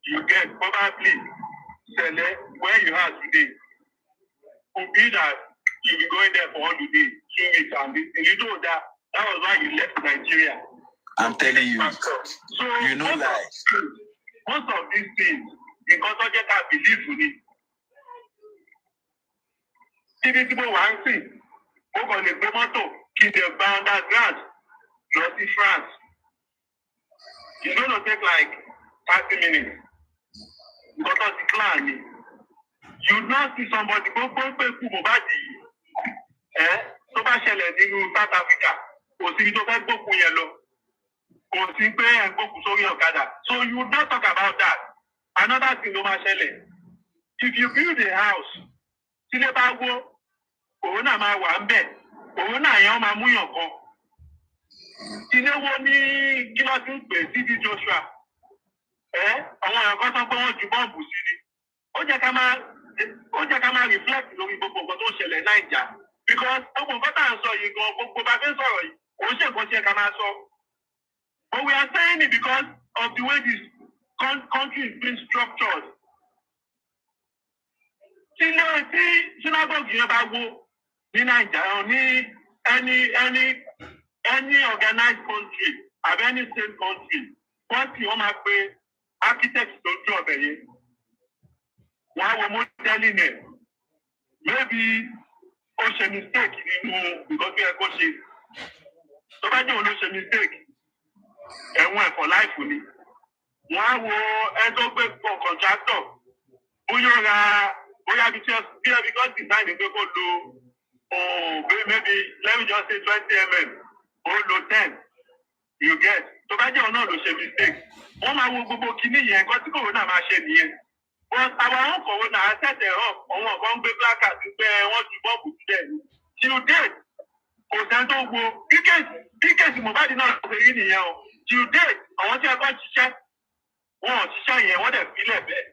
you get probably where you are today could be that you'll be going there for holiday 2 weeks and you know that was why you left Nigeria. I'm telling you. So you know like most of these things, because I just have belief in it. If people want to see, we're going to go to keep the underground, not in France. It's going to take like 30 minutes. Because of the clan. You not see somebody go to Mobadi. So bá ṣẹlẹ̀ nínú South Africa, kò sí tó fẹ́ gbókun yẹn lọ. Kò sí pé ẹ̀ gbókun sórí ọ̀kadà. So you not talk about that. Another thing ló máa ṣẹlẹ̀. If you build a house, tílé bá wó, òun náà máa wà ń bẹ̀. Òun náà yẹn máa mú yàn kan. Tílé wó ní kí ló ti ń pè sí di Joshua. Àwọn èèyàn kan sọ pé wọ́n ju bọ́ọ̀bù sí ni. Ó jẹ́ ká máa reflect lórí gbogbo nǹkan tó ṣẹlẹ̀ Naija. Because gbogbo nǹkan tá à ń sọ yìí gan, gbogbo bá fẹ́ sọ̀rọ̀ yìí, òun ṣe nǹkan tí ẹ ká máa sọ. But we are saying it because of the way this country is being structured. Tí synagogue yẹn bá wó ní Naija, ní any organized country, àbí any state country, wọ́n tí wọ́n máa pe architect tó jọ ọbẹ̀ yẹn. Wọ́n á wo modeling ẹ̀. Maybe ó ṣe mistake nínú nǹkan tó yẹ kó ṣe. Tó bá jẹ́ òun ló ṣe mistake, ẹ̀wọ̀n ẹ̀fọ́ láìfò ni. Wọ́n á wo ẹni tó gbé pọ̀ contractor. Bóyá bí because design pé kó lo maybe let me just say 20 mm ó lo 10 you get. Tó bá jẹ́ òun náà ló ṣe mistake. Wọ́n máa wo gbogbo kinní yẹn nǹkan tí corona máa ṣe nìyẹn. But àwọn own corona tẹ̀tẹ̀ up àwọn kan gbé placard pé wọ́n ti bọ́ọ̀bù sílẹ̀ ni. Till date, kò sẹ́ni tó wo bíkẹ́sì Mohbad náà ṣe rí nìyẹn o. Till date, àwọn tí ẹ̀kọ́ ṣiṣẹ́, wọn ò ṣiṣẹ́ yẹn, wọ́n dẹ̀ fílẹ̀ bẹ́ẹ̀.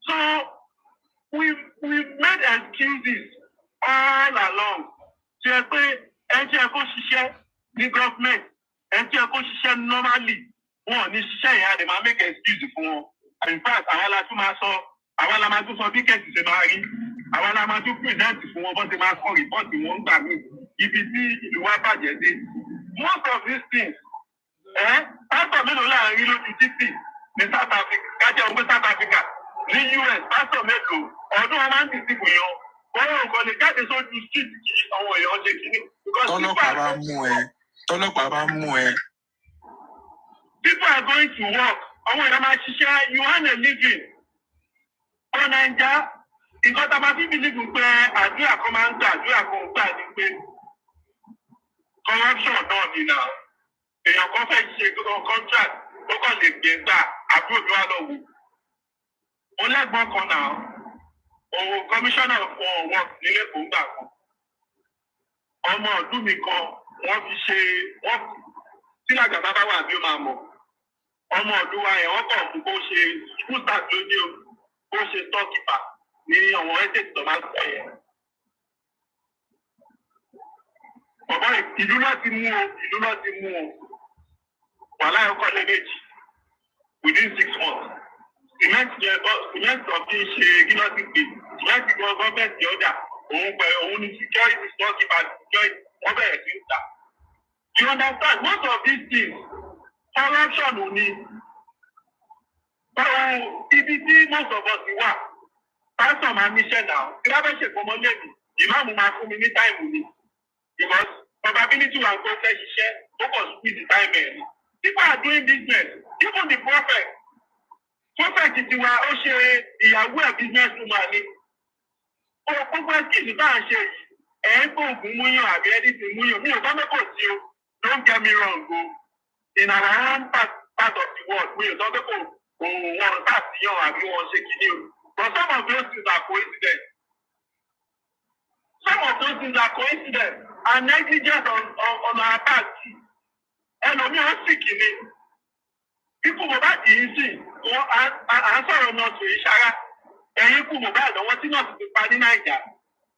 So we've made excuses all along. Ṣé pé ẹni tí ẹ̀kọ́ ṣiṣẹ́ ní government, ẹni tí ẹ̀kọ́ ṣiṣẹ́ normally, wọn ò ní ṣiṣẹ́ yẹn, a lè máa make excuse fún wọn. In fact, àwa la máa tún sọ bíkẹ́sì ṣe máa rí. Àwa la máa tún present fún wọn bó ṣe máa kọ rìpọ́ọ̀tì wọn gbà mí. Ibi tí ìlú wa bàjẹ́ dé. Most of these things, pásítọ̀ mélòó là ń rí lójú títì ní South Africa, kájẹ́ òun pé South Africa, ní US, pásítọ̀ mélòó, ọdún wọn máa ń dìtìbò yan. Wọ́n yóò kọ́ lè jáde sójú street kí àwọn èèyàn ṣe kíní. Tọ́lọ́pàá bá mú ẹ. People are going to work. Àwọn èèyàn máa ṣiṣẹ́, you earn a living. Ọ̀nà Naija, nǹkan tá a máa fi bìlíìfù pé àdúrà kan máa ń gbà ní pé corruption náà ni náà. Èèyàn kan fẹ́ ṣe contract, ó kàn lè gbé gbà àbúrò mi wá lọ wò. Mo lẹ́gbọ́n kan náà, òun commissioner for work nílé kò ń gbà kan. Ọmọ ọdún mi kan, wọ́n fi ṣe, tí làgbà bá wà bí ó máa mọ̀. Ọmọ ọdún wa yẹn wọ́n kàn fún kó ṣe school start lóní o, kó ṣe storekeeper ní àwọn estate tó máa ń sọ yẹn. Bàbá ìlú náà ti mú o. Wàhálà ẹ̀kọ́ lé méjì within 6 months. Cement ọ̀bí ṣe gíná ti pè. Cement gan gọ́ọ̀mẹ̀ntì ọjà òun ni security storekeeper security wọ́n bẹ̀rẹ̀ sí ń tà. You understand? Most of these things, corruption ò ní. Báwo ibi tí most of us wà, pásítọ̀ máa níṣẹ́ náà. Tí wọ́n fẹ́ ṣèkọ́mọ́ lẹ́nu, ìmáàmù máa fún mi ní táìmù ni. Because probability wà tó fẹ́ ṣiṣẹ́, ó kàn squeeze the time ẹ̀. People are doing business. Even the prophet ti wa ó ṣe ìyàwó ẹ̀ business woman ni. Gbogbo ẹ̀sìn bá ń ṣe ẹ̀ ń kó ògùn múyàn àbí ẹni tí múyàn. Mi ò bá mẹ́kọ̀ sí o. Don't get me wrong o. In our own part of the world, mi ò sọ pé kò wọ́n ṣàtìyàn àbí wọ́n ṣe kíní o. But some of those things are coincidence. Some of those things are coincidence and negligence on our part. Ẹlòmí ó sì kìíní. Ikú Mohbad yìí sì, à ń sọ̀rọ̀ náà tó ìṣara. Ẹ̀yìn ikú Mohbad àwọn tí náà ti pa ní Naija.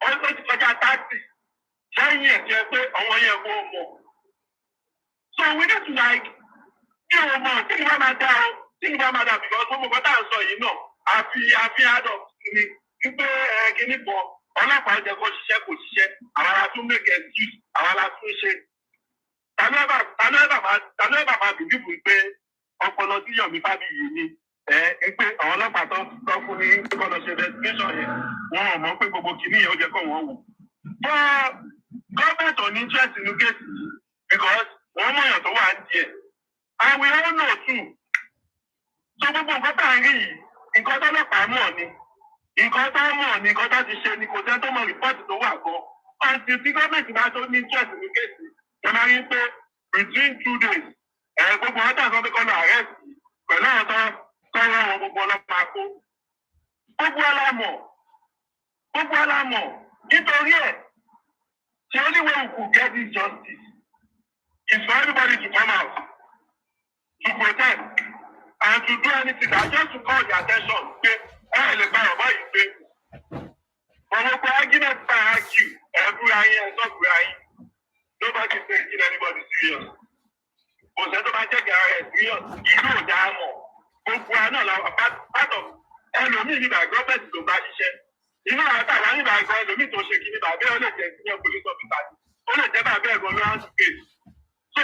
Wọ́n tó ti kọjá 30. Lẹ́yìn ẹ̀ jẹ́ pé àwọn yẹn kò mọ̀. So we need to like, kí o mọ̀, tí ìwà máa dá o, tí ìwà máa dá because gbogbo bọ́tà ń sọ yìí náà, a àfi àdọ̀ ni wípé kíní kan ọlọ́pàá jẹ́ kó ṣiṣẹ́ kò ṣiṣẹ́ àwọn ará tún make excuse àwọn ará tún ṣe. Tàlú ẹ̀bà máa bìbíbù pé ọpọlọ tí Yomi Fabiyi ní pé àwọn ọlọ́pàá tó fún ní kọ́lọ́ ṣe investigation yẹn wọn ò mọ̀ pé gbogbo kìíní yẹn ó jẹ́ kó wọ́n wò. Gọ́ọ̀mẹ̀ntì ò ní interest nínú kéèsì because wọ́n mọ̀yàn tó wà ń díẹ̀. And we all know too. So gbogbo nǹkan tá à ń rí yìí nǹkan tó lọ́pàá mọ̀ ni nǹkan tó mọ̀ ni nǹkan tó ti ṣe ni kò sẹ́ tó mọ rìpọ́ọ̀tì tó wà gan. Àti tí gọ́ọ̀mẹ̀ntì bá tó ní interest nínú kéèsì ẹ máa rí pé between 2 days gbogbo ọ̀tá kan tó kọ́ lọ arrest pẹ̀lú àwọn tọ́rọ àwọn gbogbo ọlọ́pàá kó. Gbogbo alámọ̀ nítorí ẹ̀ the only way we could get this justice is for everybody to come out to protest and to do anything that just to call the attention pé lè gba ọ̀bá yìí pé gbogbo argument by argue ẹ̀bùra yín ẹ̀sọ́gbùra yín nobody is taking anybody serious. Kò sẹ́ tó bá jẹ́ gẹ̀rẹ́ rẹ̀ serious ìlú ò dáa mọ̀ gbogbo àná làwọn part of ẹlòmíì nígbà gọ́ọ̀mẹ̀ntì tó bá ṣiṣẹ́ inú àtàwọn nígbà ẹ̀gbọ́n ẹlòmíì tó ṣe kíní bàbá ó lè jẹ́ senior police officer ó lè jẹ́ bàbá ẹ̀gbọ́n ló hàn sí so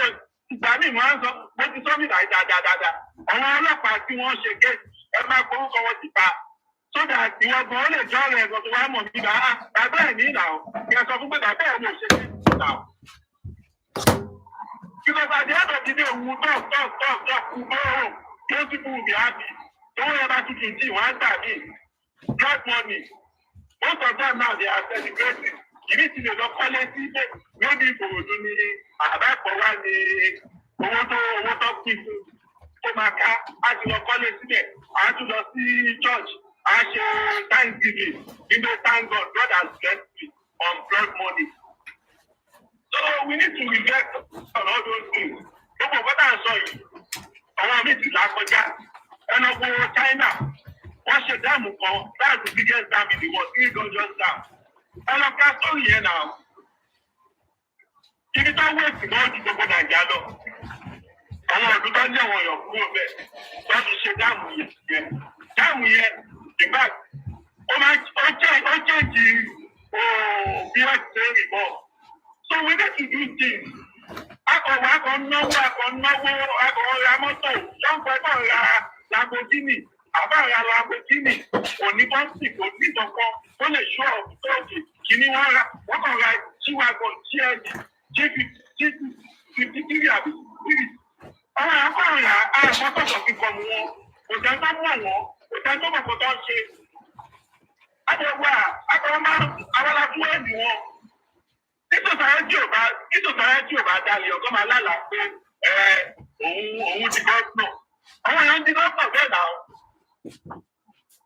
ìgbà míì wọ́n á sọ mo ti sọ nígbà dáadáa àwọn ọlọ́pàá tí wọ́n ṣe kéèsì ẹ máa gbórúkọ wọn ti pa so that ìwọ̀n gan ó lè jọ́ ọ̀rẹ́ ẹ̀gbọ́n tó wá mọ̀ nígbà bàbá ẹ̀ ní ìlà ọ̀ kí ẹ sọ fún pé bàbá ẹ̀ ló ṣe kéèsì ìlà ọ̀. Because at the end of the day, we will talk, we go home. Those people will be happy. Don't ever to continue one time. Blood money. Most of them now, they are celebrating. You need to know quality. Maybe for me, about for one, owó tó pín fún tó máa ká á ti lọ kọ́lé síbẹ̀ á tún lọ sí church á ṣe thanksgiving you know thank God God has blessed me on blood money. So we need to reflect on all those things. Gbogbo nǹkan tá à ń sọ yìí, àwọn míì ti là kọjá. Ẹnu gbogbo China, wọ́n ṣe dáàmù kan, that's the biggest dam in the world, 3 Gorgeous Dam. Ẹnu ká sórí yẹn náà. Ibi tó wéèsì náà ju gbogbo Nàìjíríà lọ. Àwọn ọdún tó ní àwọn èèyàn kúrò bẹ́ẹ̀, wọ́n ti ṣe dáàmù yẹn. Dáàmù yẹn, in fact, ó jẹ́jì bí wọ́n ti ṣe rí bọ́. So we need to do things. Akọ̀ náwó, ra mọ́tò, ṣọ́npẹ́ ra Lamborghini, ra Lamborghini, òní bọ́ǹsì, kò ní kankan, ó lè ṣọ́ ọ̀tọ́ọ̀kì, kìíní wọ́n kàn ra G-Wagon, G53 àbí 3. Àwọn akọ̀rìnà àmọ́tọ̀tọ̀ kíkọ mu wọn, kò jẹ́ tó mọ̀ wọ́n, kò jẹ́ tó mọ̀ kó tó ń ṣe. Àjẹwà, àwọn aláfúwé ni wọn. Títòsọ̀rọ̀ tí ò bá dalẹ̀ ọ̀gọ́ máa lálàá pé òun ti gọ́ọ̀nà. Àwọn èèyàn ti gọ́ọ̀nà bẹ́ẹ̀ náà.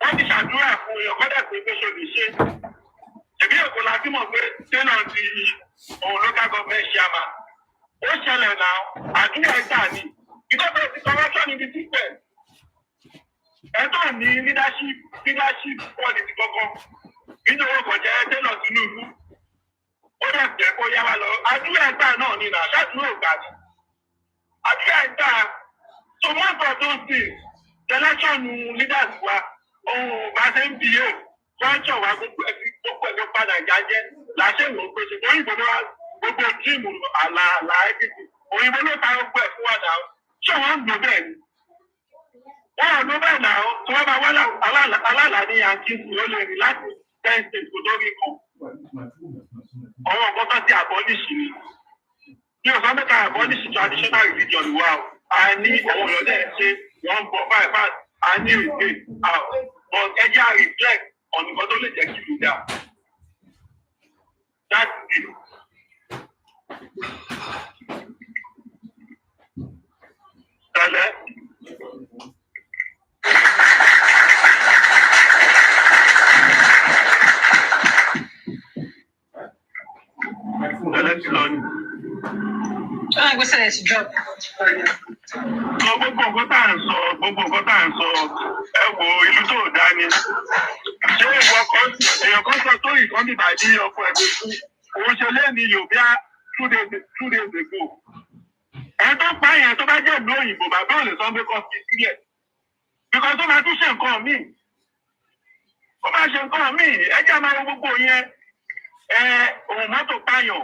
Wọ́n ti ṣàdúrà fún èèyàn kọ́dà pé ṣo lè ṣe. Ṣèbí Èkó la fi mọ̀ pé Tẹ́lọ̀ ti òun local government chairman. Ó ṣẹlẹ̀ náà, àdúrà ẹ̀ta ni. Ìjọba ti corruption in the system. Ẹ̀tọ́ ní leadership quality kankan. Nítorí ó kàn jẹ́ Tẹ́lọ̀ Tinubu. Ó dẹ̀ jẹ́ kó yá wa lọ. Àdúrà ẹ̀ta náà ni nà, ṣáàdúrà ògbà ni. Àdúrà ẹ̀ta, so most of those things, election leaders wa, ohun bá ṣe ń bìyè, culture wa gbogbo ẹ̀jọ̀ padà ìjájẹ́, làṣẹ ìwọ̀n pé ṣe òyìnbó ló wá gbogbo tíìmù àlà ẹ̀kìtì. Òyìnbó ló ta gbogbo ẹ̀ fún wa náà. Ṣé wọ́n ń lò bẹ́ẹ̀ ni? Wọ́n ò lò bẹ́ẹ̀ náà, tí wọ́n bá wá alálà ní Yankee, ó lè rìn láti 10 states kò tó rí kan. Àwọn nǹkan tó ti abolish ni. Ní ọ̀sán mẹ́ta abolish traditional religion wa o. A ní àwọn èèyàn náà ṣe wọ́n ń bọ̀ báyìí a ní èdè but ẹ jẹ́ à reflect on nǹkan tó lè jẹ́ kí ìlú dà. That's it. Tẹ́lẹ̀. Tẹ́lẹ̀ ti lọ ni. Gbogbo nǹkan tá à ń sọ ẹ wo ìlú tó dá ni. Ṣé èèyàn kan sọ tó ìkan nígbà tí ọkọ ẹgbẹ́ fún òun ṣe lẹ́ni Yorùbá 2 days ago. Ẹ tó pa yẹn tó bá jẹ́ ìlú òyìnbó bàbá ò lè sọ pé kọ́ fi sílẹ̀. Because tó máa tún ṣe nǹkan míì. Ó máa ṣe nǹkan míì, ẹ jẹ́ máa wo gbogbo yẹn. Òun mọ́tò pààyàn,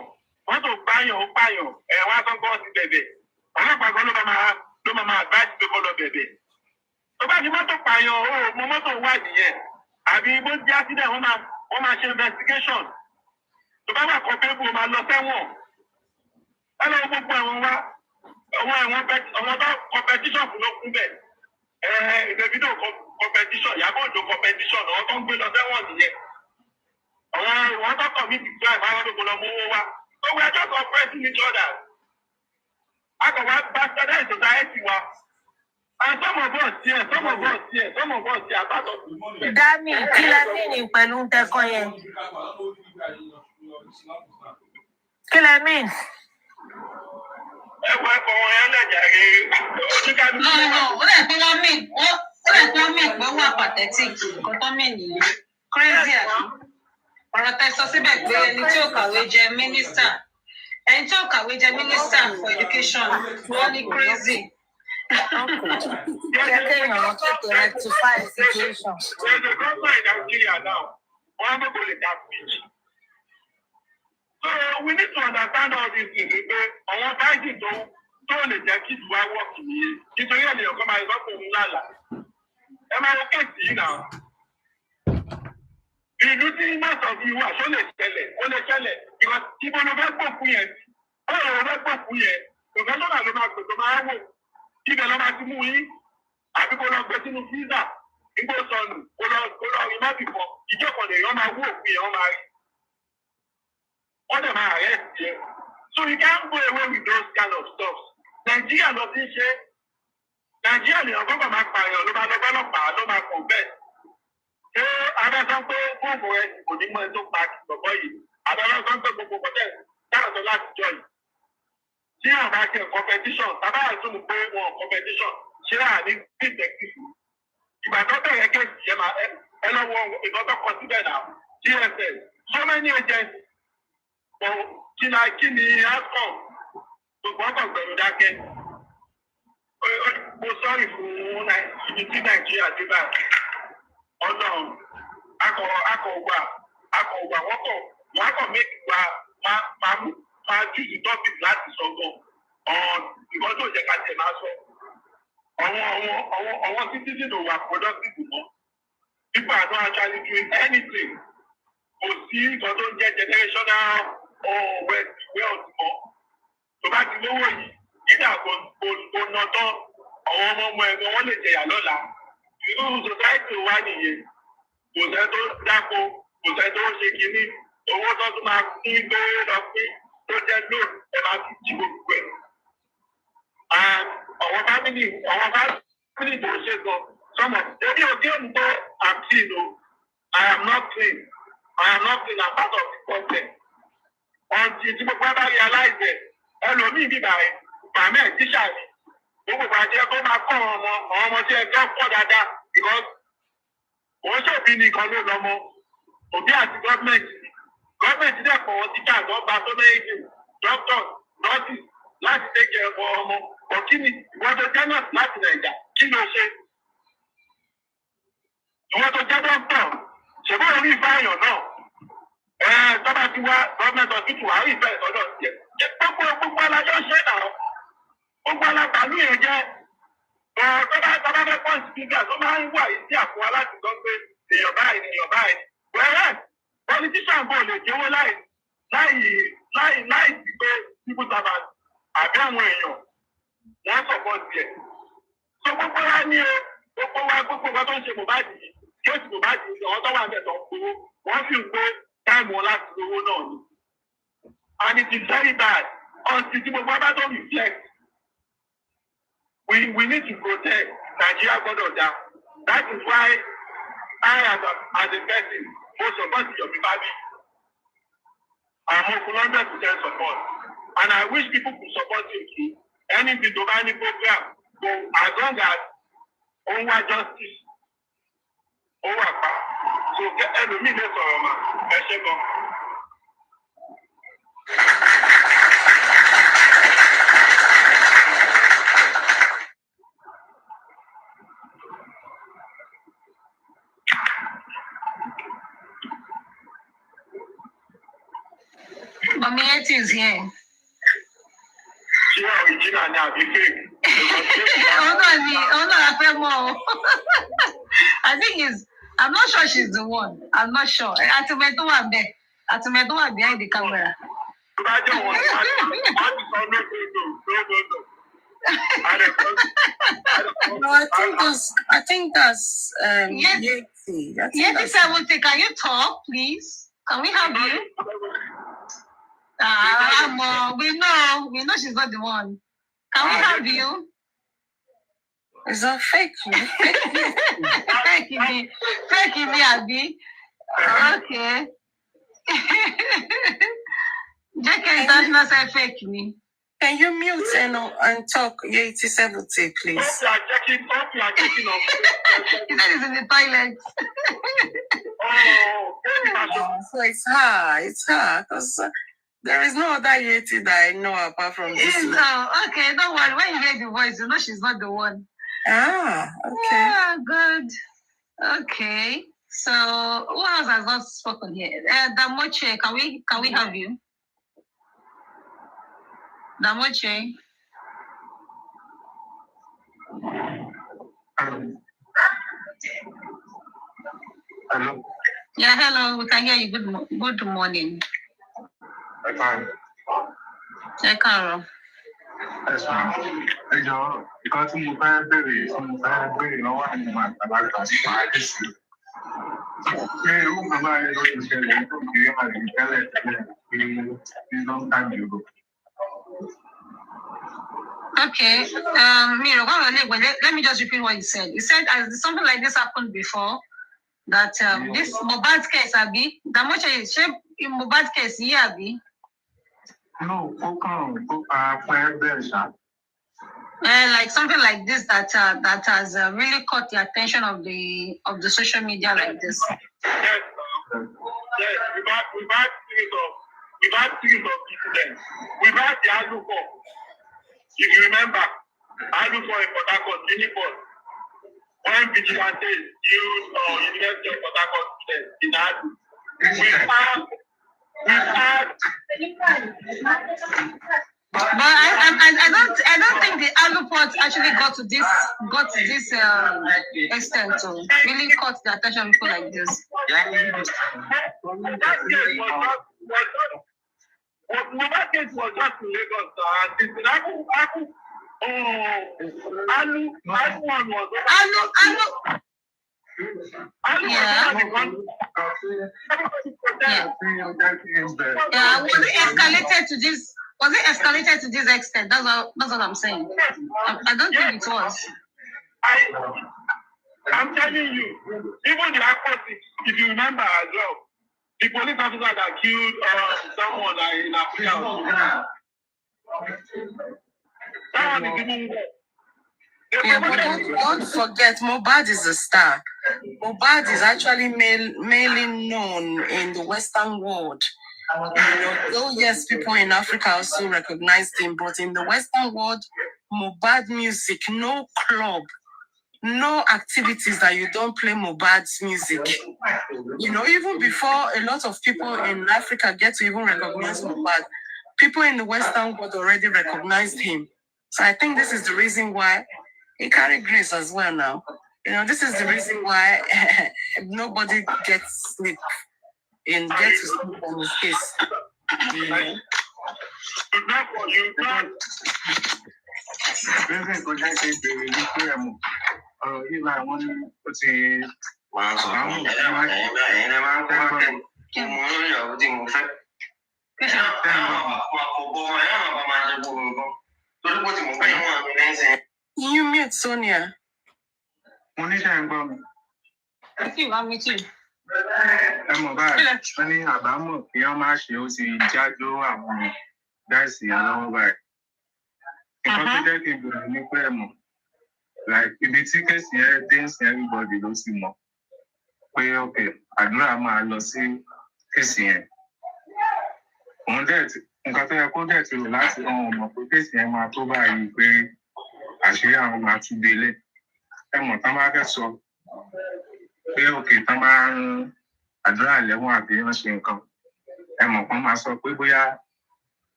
ó pààyàn, wá sọ́kọ́ ti bẹ̀bẹ̀. Ọlọ́pàá kan ló máa advice pé kó lọ bẹ̀bẹ̀. Tó bá ti mọ́tò pààyàn, ó mọ mọ́tò wádìí yẹn. Àbí bó jẹ́ accident, wọ́n máa ṣe investigation. Tó bá wà kọ́ pé kó máa lọ sẹ́wọ̀n. Ẹ lọ gbogbo ẹ̀wọ̀n wá. Àwọn tó competition fún ló kún bẹ̀. Ìdèbídò competition, Ìyábọ̀ Òjó competition, àwọn tó ń gbé lọ sẹ́wọ̀n nìyẹn. Àwọn tó commit crime, àwọn tó kò lọ mú owó wá. So we are just oppressing each other. A kò wá bastardize society wa. And some of us here, are part of the money. Dami, kí lẹ mean pẹ̀lú tẹ́kọ̀ yẹn? Kí lẹ mean? Ẹ̀kọ́ wọn yẹn lẹ̀jà rí. No, ó lè pé wọ́n mean pé wọ́n apathetic, nǹkan tó mean nìyẹn. Crazy àbí? Ọ̀rọ̀ tẹ́ sọ síbẹ̀ pé ẹni tí ò kàwé jẹ mínísítà for education wọ́n ní crazy. Rectify the situation. There's a government in Nigeria now. One of them is that speech. So we need to understand all these things. Àwọn báńkì tó lè jẹ́ kí ìwà wọ́ọ̀kì yìí. Nítorí ẹ̀ lè ọkọ máa sọ pé òun lálàá. Ẹ máa wọ kéèsì yìí náà. Ìlú tí most of you wà ṣó lè ṣẹlẹ̀, because ibo ló fẹ́ gbòkú yẹn sí. Báwo ló fẹ́ gbòkú yẹn? Professional ló máa gbèsè máa wò. Ibẹ̀ ló máa ti mú yín. Àbí kó lọ gbé sínú fíìsà. Igbó sọnù, kó lọ rí mọ́bì kan. Ìjọkọ̀ lè yàn máa wó òkú yẹn, wọ́n máa rí. Wọ́n dẹ̀ máa arrest yẹn. So you can't go away with those kind of stuff. Nàìjíríà lọ sí ṣe. Nàìjíríà lè ọgọ́gọ̀ máa pààyàn ló máa lọ bọ́lọ́pàá ló máa kàn bẹ́ẹ̀. Ṣé abẹ́sọ́ pé fóònù ẹ kò ní mọ ẹ tó pa gbọ̀gbọ́ yìí? Abẹ́sọ́ pé gbogbo kọ̀tẹ́ dáàtọ̀ láti jọ yìí. Tí wọ́n bá jẹ competition, bàbá àìsùn pé wọn competition, ṣé àní detective? Ìgbà tó bẹ̀rẹ̀ kéèsì yẹn máa ẹ lọ́wọ́ ìbọn tó kọ síbẹ̀ náà, DSS, so many agents, kí ni outcome? Gbogbo ọkọ̀ gbẹ̀rù dákẹ́. Mo sọ́ọ̀rì fún ibi tí Nàìjíríà dé báyìí. Ọlọ́run akọ̀wà wọ́n kọ̀ méjì máa choose topic láti sọ gan ìwọ́n tó jẹ́ ká tẹ̀ máa sọ. Àwọn citizen ò wà productive mọ́. People are not actually doing anything. Kò sí nǹkan tó ń jẹ́ generational wealth mọ́. Tó bá ti lówó yìí, nígbà kò ná tán, àwọn ọmọ ẹ̀gbọ́n wọn lè jẹyà lọ́la. Irú society wa nìyẹn. Kò sẹ́ tó dáko, kò sẹ́ tó ṣe kínní, owó tó tún máa fún gbé lọ pín tó jẹ́ lóò ẹ máa fi jí gbogbo ẹ̀. Àwọn family tó ṣe gan, sọmọ, ebi ò dé òun tó I'm clean o, I am not clean, I'm part of the problem. Ọ̀ntì tí gbogbo ẹ bá realize ẹ̀, ẹlòmíì bíbá ẹ̀, màmá ẹ̀ tíṣà ni, gbogbo àjẹ́ kó máa kọ́ ọmọ tí ẹ gbọ́ pọ̀ dáadáa, because òun ṣòbí nìkan ló lọ́mọ, òbí àti gọ́ọ̀mẹ̀ntì dẹ̀ pọ̀ wọ́n títà lọ́ba tó méjì, doctor, nurses láti tẹ́kẹ̀ ẹ̀kọ́ ọmọ, ọ̀kíni ìwọ́n tó jẹ́ nọ́ọ̀sì láti Nàìjà, kí ló ṣe? Ìwọ́n tó jẹ́ doctor, ṣèbó orí ìfáyàn náà, tọ́ba ti wá gọ́ọ̀mẹ̀ntì ọ̀sìtù wà rí ìfẹ́ ìtọ́jọ́ tiẹ̀. Gbogbo alájọ́ ṣe náà, gbogbo alábàálù yẹn jẹ́ tọ́ba fẹ́ pọ́ǹsì gbígbà tó máa ń wà sí àpò aláti gbọ́ pé èèyàn báyìí. Wẹ́rẹ́ politician bò lè jẹ́wọ́ láì sí pé civil servant àbí àwọn èèyàn wọ́n support ẹ̀. So gbogbo wa ní gbogbo nǹkan tó ń ṣe Mohbad yìí, kéèsì Mohbad yìí, àwọn tó wà ní ẹ̀tọ́ gbowó, wọ́n sì ń gbé táìmù wọn láti gbowó náà ni. And it is very bad until tí gbogbo abá tó reflect. We need to protect Nigeria gbọ́dọ̀ dá. That is why I as a person mo support Yomi Babi. I'm open 100% support. And I wish people could support him too. Anything to any program, so as long as only justice, over. So ẹlòmíì lè sọ̀rọ̀ mà ẹ ṣe gan. Mommy, it is here. She original now, be fake. I feel more. I think I'm not sure she's the one. I'm not sure. Atumeto are behind the camera. No, I think that's Yeti. Yeti 70, can you talk, please? Can we have you? We know she's not the one. Can we have you? Is that fake? Fake me, Abby. Okay. JK International said fake me. Can you mute and talk Yeti 70, please? You are checking off. He said he's in the toilet. So it's her, because there is no other Yeti that I know apart from this one. Okay, don't worry. When you hear the voice, you know she's not the one. Okay. Yeah, good. Okay. So who else has not spoken here? Damoche, can we have you? Damoche. Hello. Yeah, hello. We can hear you. Good morning. Hey, Carol. Yes, ma'am. Hey, Joe. Because you can't bury no one in my life. Okay. Miro, let me just repeat what you said. You said as something like this happened before, that this Mohbad case, Abi, that much is shape in Mohbad case, yeah, Abi. No, Like something like this that has really caught the attention of the social media like this. Yes, we've had series of incidents. We've had the Aluko. If you remember, Aluko in Port Harcourt, uniform. When vigilantes used University of Port Harcourt students in Alu. But I don't think the Aluport actually got to this extent to really caught the attention of people like this. That case was just in Lagos. Alu was it escalated to this? Was it escalated to this extent? That's what I'm saying. I don't think it was. I'm telling you, even the actors, if you remember as well, the police officer that killed someone in Africa. That one is even worse. Yeah, but don't forget, Mohbad is a star. Mohbad is actually mainly known in the Western world. Though yes, people in Africa also recognized him, but in the Western world, Mohbad music, no club, no activities that you don't play Mohbad's music. Even before a lot of people in Africa get to even recognize Mohbad, people in the Western world already recognized him. So I think this is the reason why he carried grace as well now. This is the reason why nobody gets sleep and gets to sleep on his case. You mute Sonia. Wọ́n ní àbámọ̀ kí wọ́n má ṣe ó ti jájó àwọn gáàsì lọ́wọ́ báyìí. Nǹkan tó jẹ́ kí n bèrè ní pé ẹ̀mọ̀ ibi tí kéèsì yẹn dé ń sin everybody ló sì mọ̀ pé okay àdúrà máa lọ sí kéèsì yẹn. Nǹkan tó yẹ kó dẹ̀ ti rò láti rán ọmọ pé kéèsì yẹn máa tó báyìí pé àṣírí àwọn máa tún délé. Ẹ̀mọ̀ tán bá fẹ́ sọ pé òkè tán bá ń àdúrà lẹ́wọ̀n àbí wọ́n ṣe nǹkan ẹ̀mọ̀ kan máa sọ pé bóyá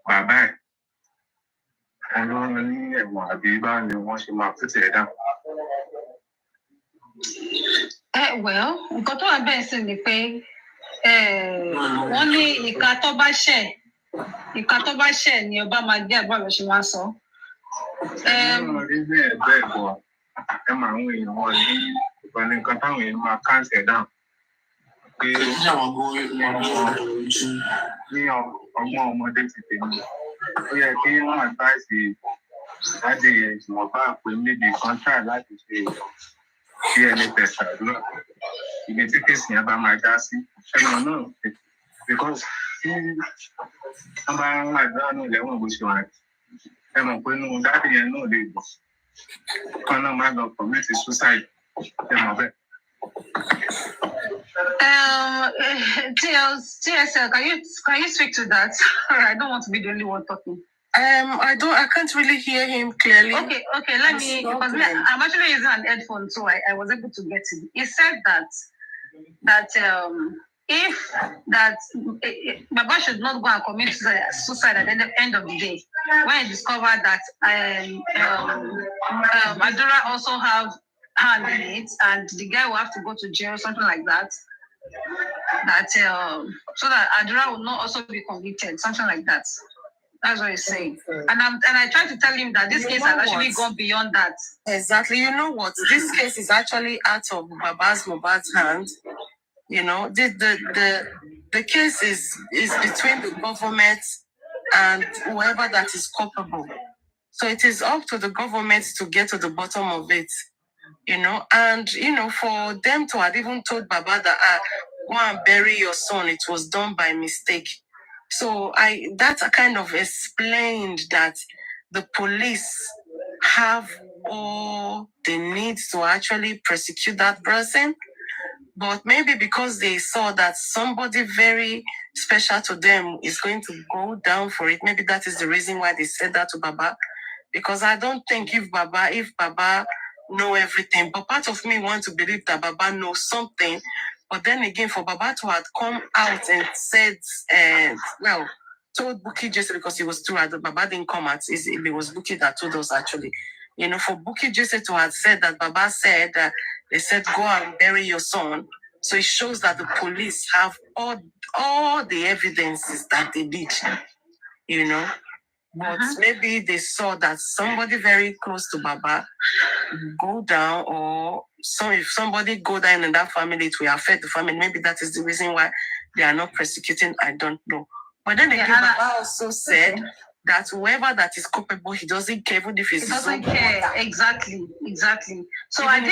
bàbá ẹ̀ ọlọ́run ní ẹ̀wọ̀n àbí bá ni wọ́n ṣe máa put it down. Well, nǹkan tó wà bẹ́ẹ̀ sì ni pé wọ́n ní ìka tó bá ṣẹ̀ ni ọba máa gbé àgbà rẹ̀ ṣe wá sọ. Rí bẹ́ẹ̀ bẹ́ẹ̀ bọ̀ ẹ máa ń èèyàn wọn ní ìgbà ní nǹkan táwọn èèyàn máa cancel down. Pé ní ọgbọ́n ọmọdé ti tèmi ó yẹ kí wọ́n advice láti ìwọ̀nba pé méjì kan try láti ṣe DNA test àdúrà ibi tí kéèsì yẹn bá máa já sí ẹ̀wọ̀n náà because tí wọ́n bá ń àdúrà náà lẹ́wọ̀n bó ṣe wà ẹ mọ̀ pé inú dáàbì yẹn náà lè gbọ́ kan náà máa lọ commit suicide ẹ mọ̀ bẹ́ẹ̀. TSL, can you speak to that? I don't want to be the only one talking. I can't really hear him clearly. Okay, let me, because I'm actually using an headphone, so I was able to get it. He said that if Baba should not go and commit suicide at the end of the day, when he discovered that Adura also have hand in it, and the guy will have to go to jail or something like that, so that Adura will not also be convicted, something like that. That's what he's saying. And I tried to tell him that this case has actually gone beyond that. Exactly. You know what? This case is actually out of Mohbad's hand. You know, the case is between the government and whoever that is culpable. So it is up to the government to get to the bottom of it. You know, and for them to have even told Baba that go and bury your son, it was done by mistake. So that kind of explained that the police have all the need to actually prosecute that person. But maybe because they saw that somebody very special to them is going to go down for it, maybe that is the reason why they said that to Baba. Because I don't think if Baba know everything, but part of me wants to believe that Baba knows something. But then again, for Baba to have come out and said, told Buki Jesse, because he was too hard, Baba didn't come out. It was Buki that told us actually. You know, for Buki Jesse to have said that Baba said, they said, go and bury your son. So it shows that the police have all the evidences that they did, you know. But maybe they saw that somebody very close to Baba go down, or if somebody go down in that family, it will affect the family. Maybe that is the reason why they are not prosecuting. I don't know. But then again, Baba also said that whoever that is culpable, he doesn't care even if it's doesn't care. Exactly. So even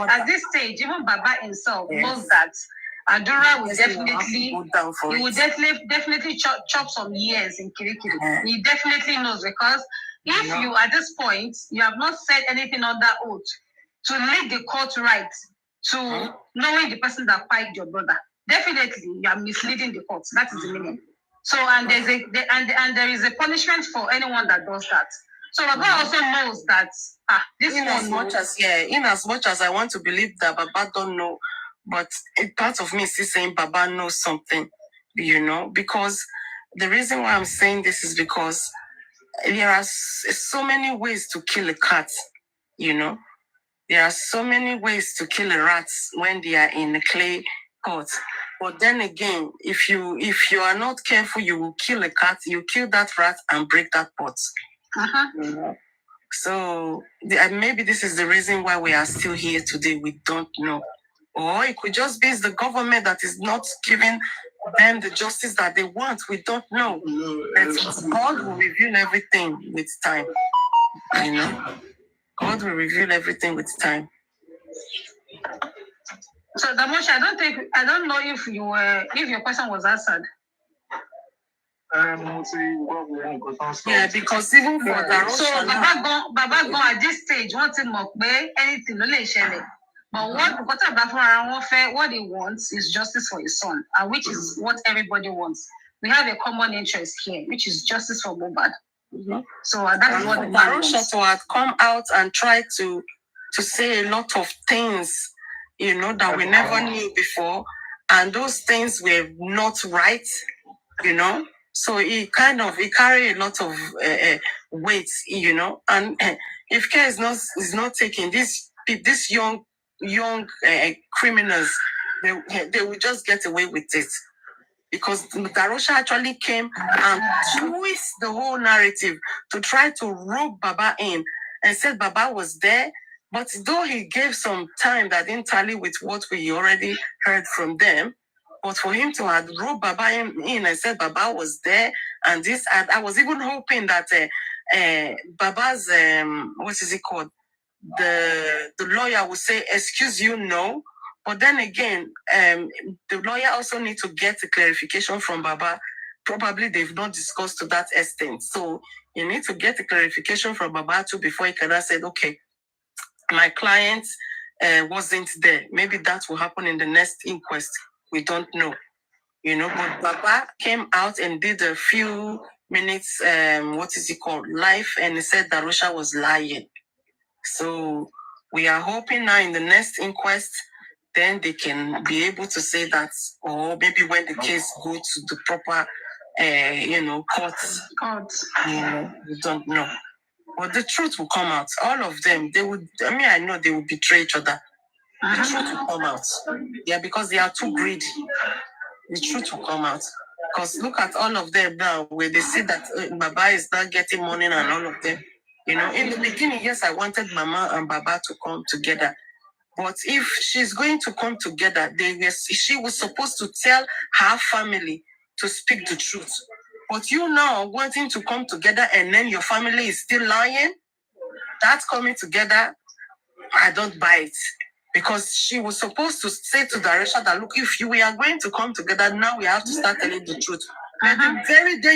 at this stage, even Baba himself knows that Adura will definitely chop some years in Kirikiri. He definitely knows, because if you at this point you have not said anything on that oath to lead the court right to knowing the person that fired your brother, definitely you are misleading the court. That is the meaning. So and there is a punishment for anyone that does that. So Baba also knows that in as much as I want to believe that Baba don't know, but a part of me is still saying Baba knows something, you know, because the reason why I'm saying this is because there are so many ways to kill a cat, you know. There are so many ways to kill a rat when they are in a clay pot. But then again, if you are not careful, you will kill a cat, you kill that rat and break that pot. You know? So maybe this is the reason why we are still here today. We don't know. Or it could just be the government that is not giving them the justice that they want. We don't know. God will reveal everything with time. You know? God will reveal everything with time. So Damosha, I don't know if your question was answered. Yeah, because even for that. So Baba gone at this stage, wanting anything, no lè ṣẹlẹ̀. But what he wants is justice for his son, and which is what everybody wants. We have a common interest here, which is justice for Mohbad. So that's what Darosha had come out and tried to say a lot of things, you know, that we never knew before, and those things were not right, you know. So he carry a lot of weight, and if care is not taken, this young criminals, they will just get away with it. Because Darosha actually came and twist the whole narrative to try to rope Baba in and said Baba was there. But though he gave some time that didn't tally with what we already heard from them, but for him to have roped Baba in and said Baba was there, and this, I was even hoping that Baba's, what is it called? The lawyer would say, excuse you, no. But then again, the lawyer also needs to get a clarification from Baba. Probably they've not discussed to that extent. So you need to get a clarification from Baba too before you can have said, okay, my client wasn't there. Maybe that will happen in the next inquest. We don't know. But Baba came out and did a few minutes, live, and he said Darosha was lying. So we are hoping now in the next inquest, then they can be able to say that, or maybe when the case goes to the proper, courts. We don't know. But the truth will come out. All of them, I know they will betray each other. The truth will come out. Yeah, because they are too greedy. The truth will come out. Because look at all of them now, where they see that Baba is not getting money and all of them. In the beginning, yes, I wanted Mama and Baba to come together. But if she's going to come together, she was supposed to tell her family to speak the truth. But you now wanting to come together and then your family is still lying, that's coming together, I don't buy it. Because she was supposed to say to Darosha that, look, if we are going to come together, now we have to start telling the truth. But the very day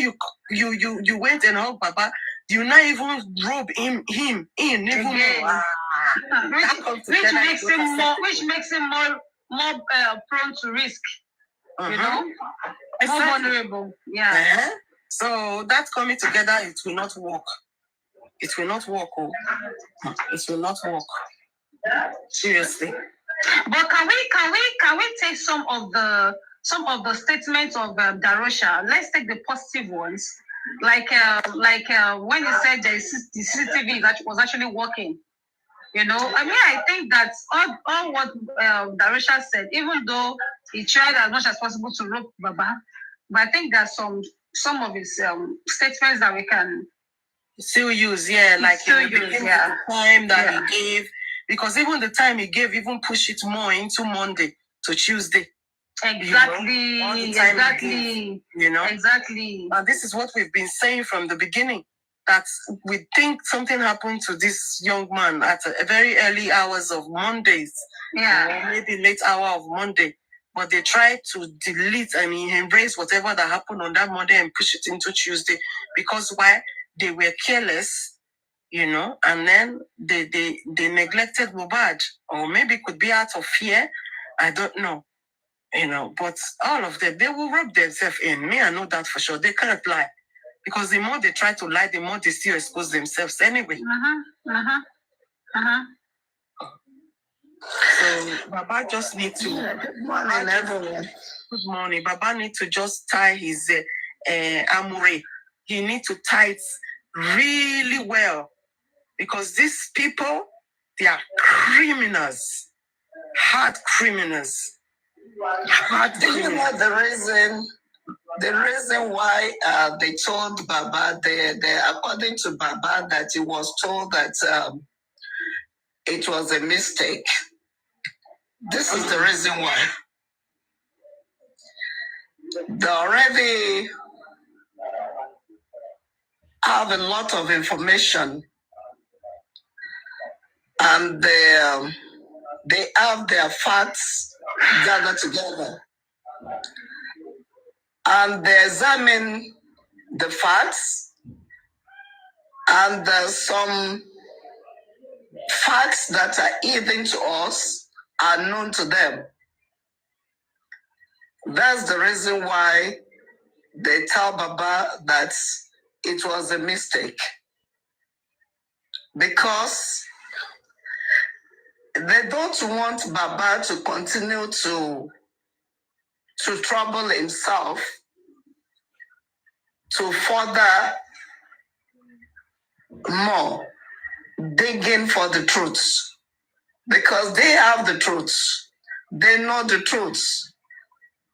you went and hugged Baba, you not even robe him in, even more. Which makes him more prone to risk. More vulnerable. Yeah. So that's coming together, it will not work. It will not work. It will not work. Seriously. But can we take some of the statements of Darosha? Let's take the positive ones, like when he said the CCTV that was actually working. I think that all what Darosha said, even though he tried as much as possible to rope Baba, but I think that some of his statements that we can still use, like the time that he gave, because even the time he gave even push it more into Monday to Tuesday. Exactly. Exactly. Exactly. And this is what we've been saying from the beginning, that we think something happened to this young man at a very early hours of Mondays, or maybe late hour of Monday. But they tried to delete and embrace whatever that happened on that Monday and push it into Tuesday. Because why? They were careless, and then they neglected Mohbad, or maybe it could be out of fear. I don't know. But all of them, they will rub themselves in. Me, I know that for sure. They can't lie. Because the more they try to lie, the more they still expose themselves anyway. So Baba just need to... Good morning, everyone. Good morning. Baba need to just tie his amure. He need to tie it really well. Because these people, they are criminals. Hard criminals. Do you know the reason why they told Baba, according to Baba, that he was told that it was a mistake? This is the reason why. They already have a lot of information, and they have their facts gathered together, and they examine the facts, and there's some facts that are hidden to us are known to them. That's the reason why they tell Baba that it was a mistake. Because they don't want Baba to continue to trouble himself to further more digging for the truths, because they have the truths. They know the truths.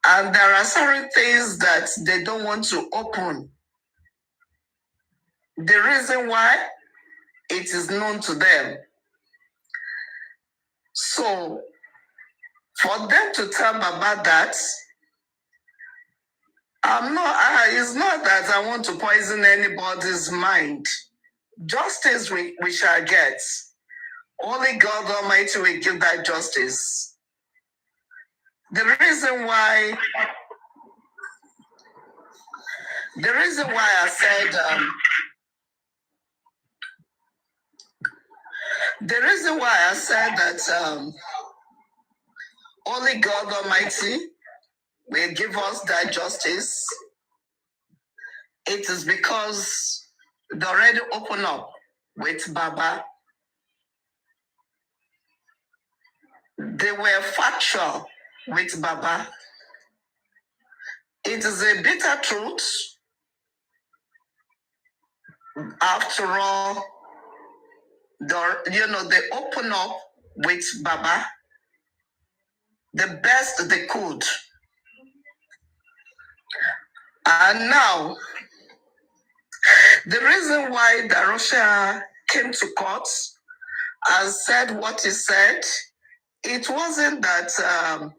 And there are certain things that they don't want to open. The reason why, it is known to them. So, for them to tell Baba that, it's not that I want to poison anybody's mind. Justice we shall get. Only God Almighty will give that justice. The reason why I said that only God Almighty will give us that justice, it is because they already open up with Baba. They were factual with Baba. It is a bitter truth. After all, they open up with Baba the best they could. And now, the reason why Darosha came to court and said what he said, it wasn't that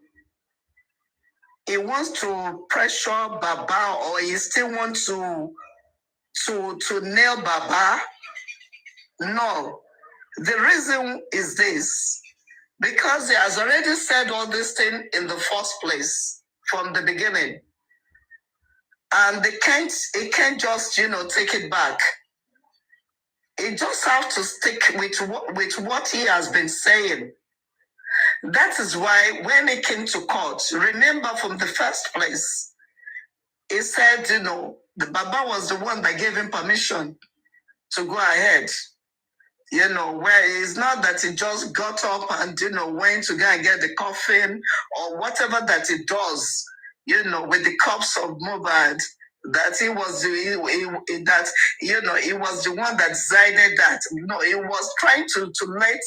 he wants to pressure Baba or he still wants to nail Baba. No. The reason is this. Because he has already said all this thing in the first place from the beginning. And he can't just, take it back. He just have to stick with what he has been saying. That is why when he came to court, remember from the first place, he said, the Baba was the one that gave him permission to go ahead. Where it's not that he just got up and, went to go and get the coffin or whatever that he does, with the corpse of Mohbad, that he was the one that decided that. No, he was trying to let,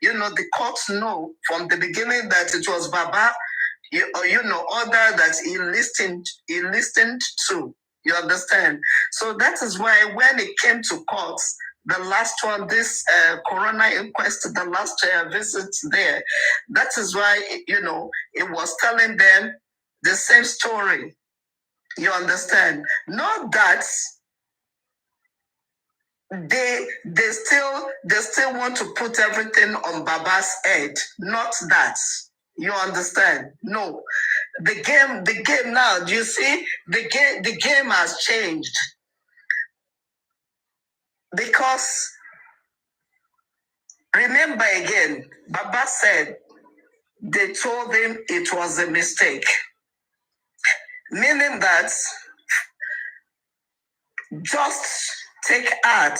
the court know from the beginning that it was Baba, order that he listened to. You understand? So that is why when it came to court, the last one, this coroner inquest, the last visit there, that is why, it was telling them the same story. You understand? Not that they still want to put everything on Baba's head. Not that. You understand? No. The game now, do you see? The game has changed. Because, remember again, Baba said they told him it was a mistake. Meaning that just take heart.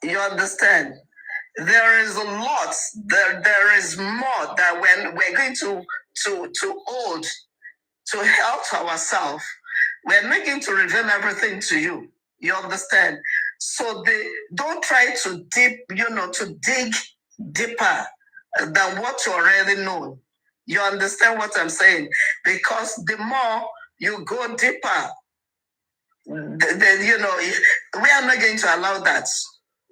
You understand? There is a lot, there is more that when we're going to hold, to help ourselves, we're not going to reveal everything to you. You understand? So they don't try to dig deeper than what you already know. You understand what I'm saying? Because the more you go deeper, we are not going to allow that.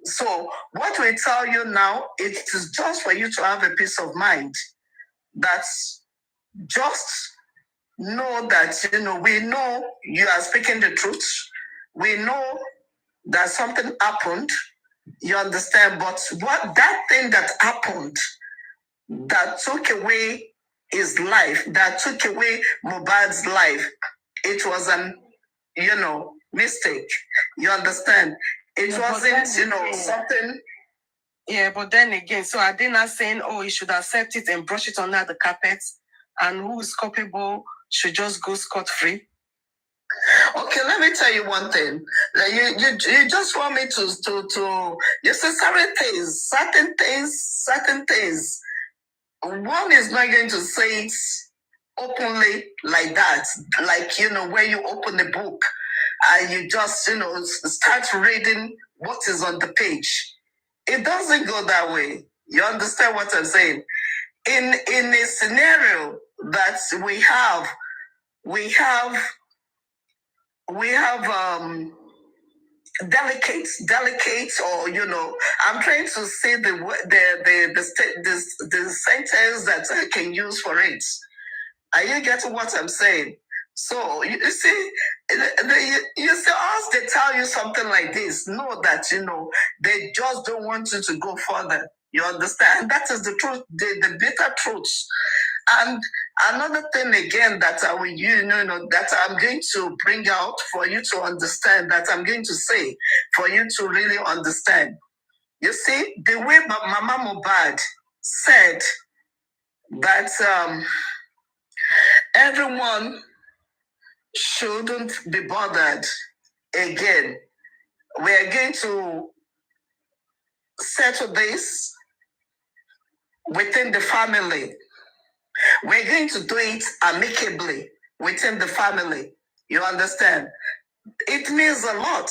So what we tell you now, it is just for you to have a peace of mind. That's just know that, we know you are speaking the truth. We know that something happened. You understand? But that thing that happened, that took away his life, that took away Mohbad's life, it was an, mistake. You understand? It wasn't, something. Yeah, but then again, so are they not saying, you should accept it and brush it under the carpet, and who is culpable should just go scot-free? Okay, let me tell you one thing. You just want me to you say certain things. One is not going to say it openly like that, like, where you open the book and you just, start reading what is on the page. It doesn't go that way. You understand what I'm saying? In a scenario that we have delegates, or I'm trying to say the sentence that I can use for it. Are you getting what I'm saying? So you see, once they tell you something like this, know that they just don't want you to go further. You understand? That is the truth, the bitter truth. And another thing again that I will, that I'm going to bring out for you to understand, that I'm going to say for you to really understand. You see, the way Mama Mohbad said that everyone shouldn't be bothered again. We're going to settle this within the family. We're going to do it amicably within the family. You understand? It means a lot.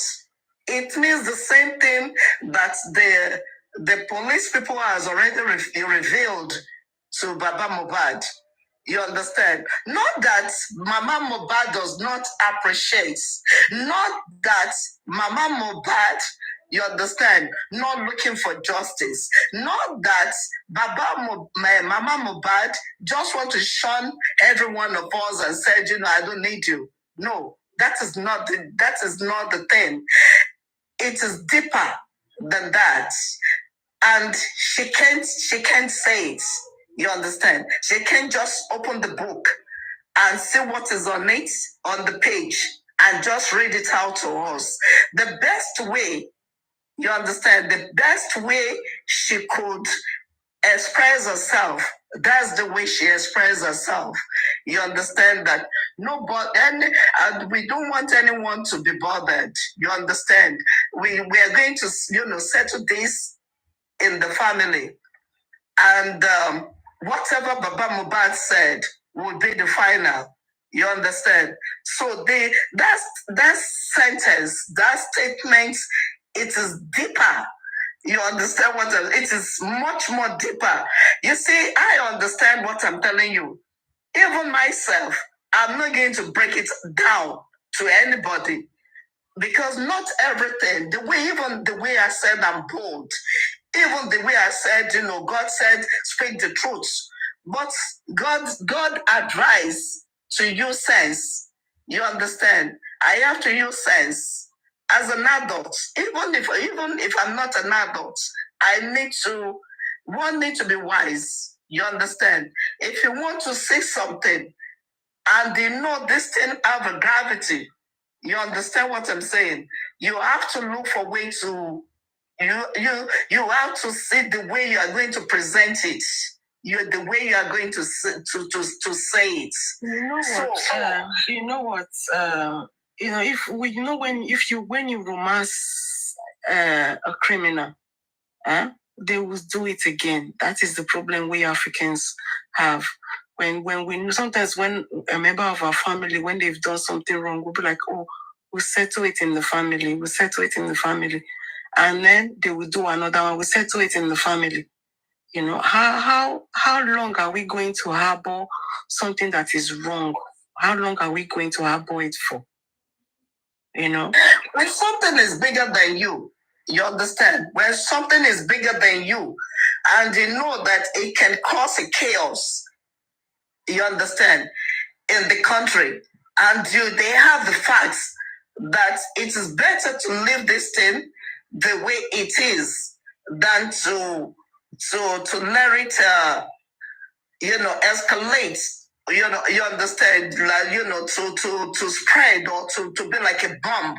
It means the same thing that the police people has already revealed to Baba Mohbad. You understand? Not that Mama Mohbad does not appreciate. Not that Mama Mohbad, you understand, not looking for justice. Not that Mama Mohbad just want to shun every one of us and said, I don't need you. No, that is not the thing. It is deeper than that. And she can't say it. You understand? She can't just open the book and see what is on it on the page and just read it out to us. The best way, you understand, the best way she could express herself, that's the way she expresses herself. You understand that and we don't want anyone to be bothered. You understand? We are going to, settle this in the family. And whatever Baba Mohbad said will be the final. You understand? So that sentence, that statement, it is deeper. You understand it is much more deeper. You see, I understand what I'm telling you. Even myself, I'm not going to break it down to anybody, because not everything, even the way I said I'm bold, even the way I said, God said, speak the truth. But God advised to use sense. You understand? I have to use sense as an adult. Even if I'm not an adult, one need to be wise. You understand? If you want to say something and this thing have a gravity, you understand what I'm saying? You have to look for way to you have to see the way you are going to present it. The way you are going to say it. You know what? When you romance a criminal, they will do it again. That is the problem we Africans have. When a member of our family, when they've done something wrong, we'll be like, oh, we'll settle it in the family. We'll settle it in the family. And then they will do another one. We'll settle it in the family. How long are we going to harbor something that is wrong? How long are we going to harbor it for? When something is bigger than you, you understand? When something is bigger than you, and you know that it can cause a chaos, you understand, in the country, and they have the facts that it is better to leave this thing the way it is than to let it escalate. You understand, to spread, or to be like a bomb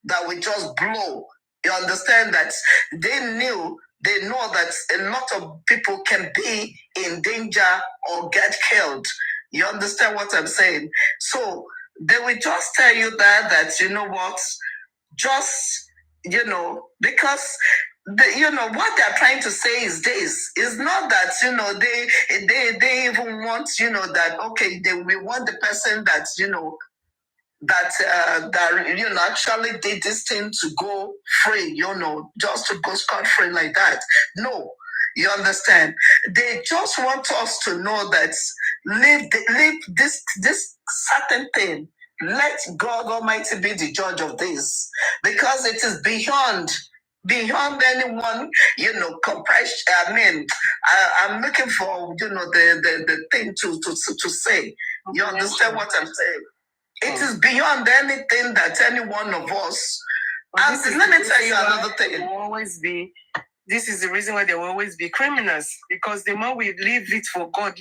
that will just blow. You understand that they know that a lot of people can be in danger or get killed. You understand what I'm saying? So they will just tell you that you know what, just because what they're trying to say is this. It's not that they even want that, okay, we want the person that that actually did this thing to go free, just to go scot free like that. No, you understand? They just want us to know that leave this certain thing. Let God Almighty be the judge of this, because it is beyond anyone, compression. I mean, I'm looking for the thing to say. You understand what I'm saying? It is beyond anything that any one of us. And let me tell you another thing. This is the reason why there will always be criminals, because the more we leave it for God,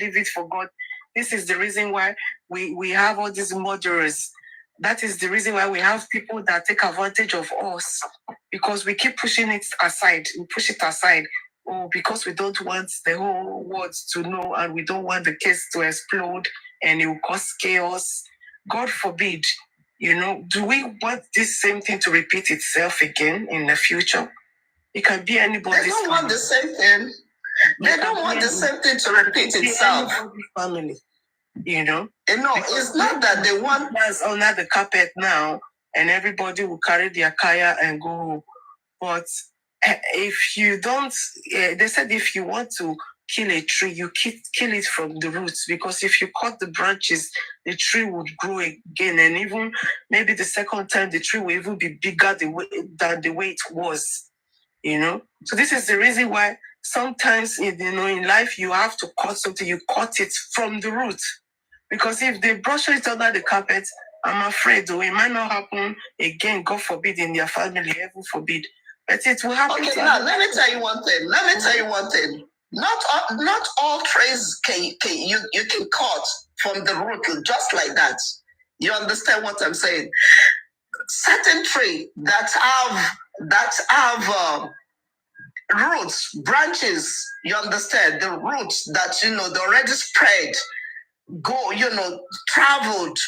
this is the reason why we have all these murderers. That is the reason why we have people that take advantage of us, because we keep pushing it aside. We push it aside. Because we don't want the whole world to know, and we don't want the case to explode and it will cause chaos. God forbid, do we want this same thing to repeat itself again in the future? It can be anybody's family. They don't want the same thing. They don't want the same thing to repeat itself. Family, it's not that they want us under the carpet now, and everybody will carry their kaya and go. But if you don't, they said if you want to kill a tree, you kill it from the roots, because if you cut the branches, the tree would grow again, and even maybe the second time the tree will even be bigger than the way it was. So this is the reason why sometimes in life you have to cut something, you cut it from the root, because if they brush it under the carpet, I'm afraid it might not happen again. God forbid, in their family, heaven forbid. But it will happen. Okay, now let me tell you one thing. Not all trees you can cut from the root just like that. You understand what I'm saying? Certain trees that have roots, branches. You understand? The roots that they already spread, traveled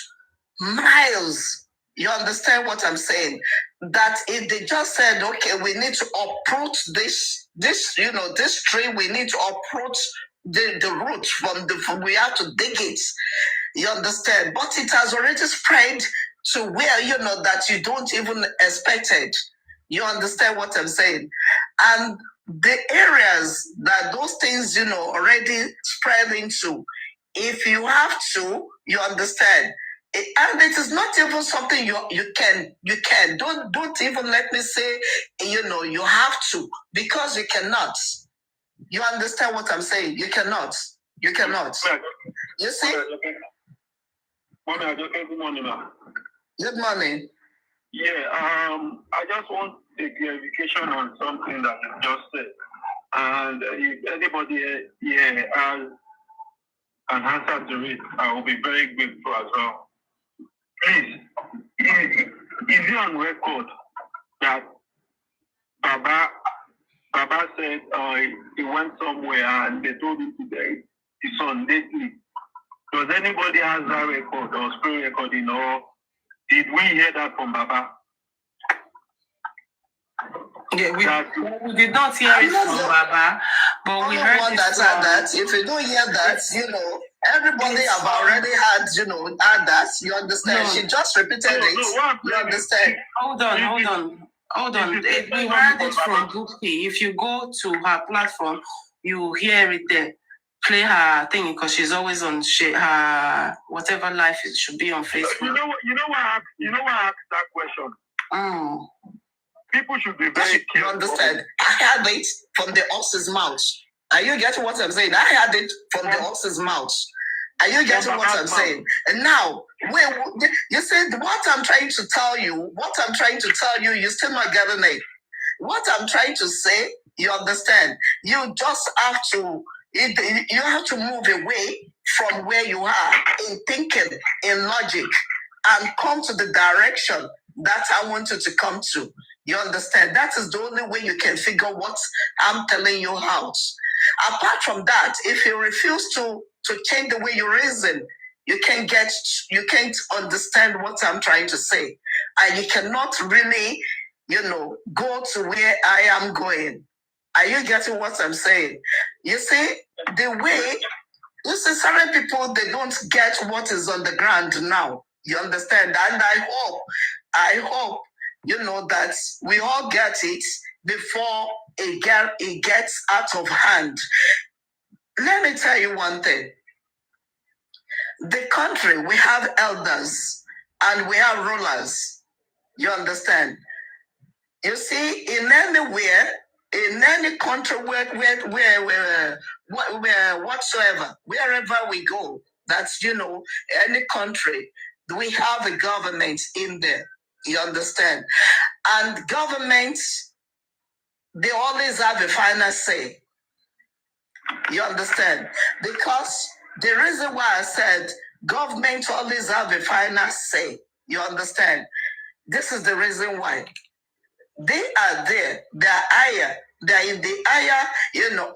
miles. You understand what I'm saying? That if they just said, okay, we need to uproot this tree, we need to uproot the roots from we have to dig it. You understand? But it has already spread to where that you don't even expect it. You understand what I'm saying? And the areas that those things already spread into, if you have to, you understand. And it is not even something you can. Don't even let me say you have to, because you cannot. You understand what I'm saying? You cannot. You see? Good morning, ma'am. Good morning. Yeah, I just want a clarification on something that you just said. And if anybody here has an answer to it, I will be very grateful as well. Please, is it on record that Baba said he went somewhere and they told him today his son lately? Does anybody has that record or screen recording, or did we hear that from Baba? Yeah, we did not hear it from Baba, but we heard it from that. If you don't hear that, everybody have already had, had that. You understand? No. She just repeated it. You understand? Hold on. We heard it from Bukki. If you go to her platform, you hear it there. Play her thing, because she's always on her whatever life it should be on Facebook. You know what I asked that question? People should be very careful. You understand? I had it from the horse's mouth. Are you getting what I'm saying? I had it from the horse's mouth. Are you getting what I'm saying? And now, you said what I'm trying to tell you, you're still not getting it. What I'm trying to say, you understand? You just have to, you have to move away from where you are in thinking, in logic, and come to the direction that I want you to come to. You understand? That is the only way you can figure what I'm telling you out. Apart from that, if you refuse to change the way you reason, you can't understand what I'm trying to say. And you cannot really, go to where I am going. Are you getting what I'm saying? You see, certain people, they don't get what is on the ground now. You understand? And I hope, that we all get it before it gets out of hand. Let me tell you one thing. The country, we have elders and we have rulers. You understand? You see, in anywhere, in any country, whatsoever, wherever we go, that's, any country, we have a government in there. You understand? And governments, they always have a final say. You understand? Because the reason why I said government always have a final say. You understand? This is the reason why. They are there. They are higher. They are in the higher,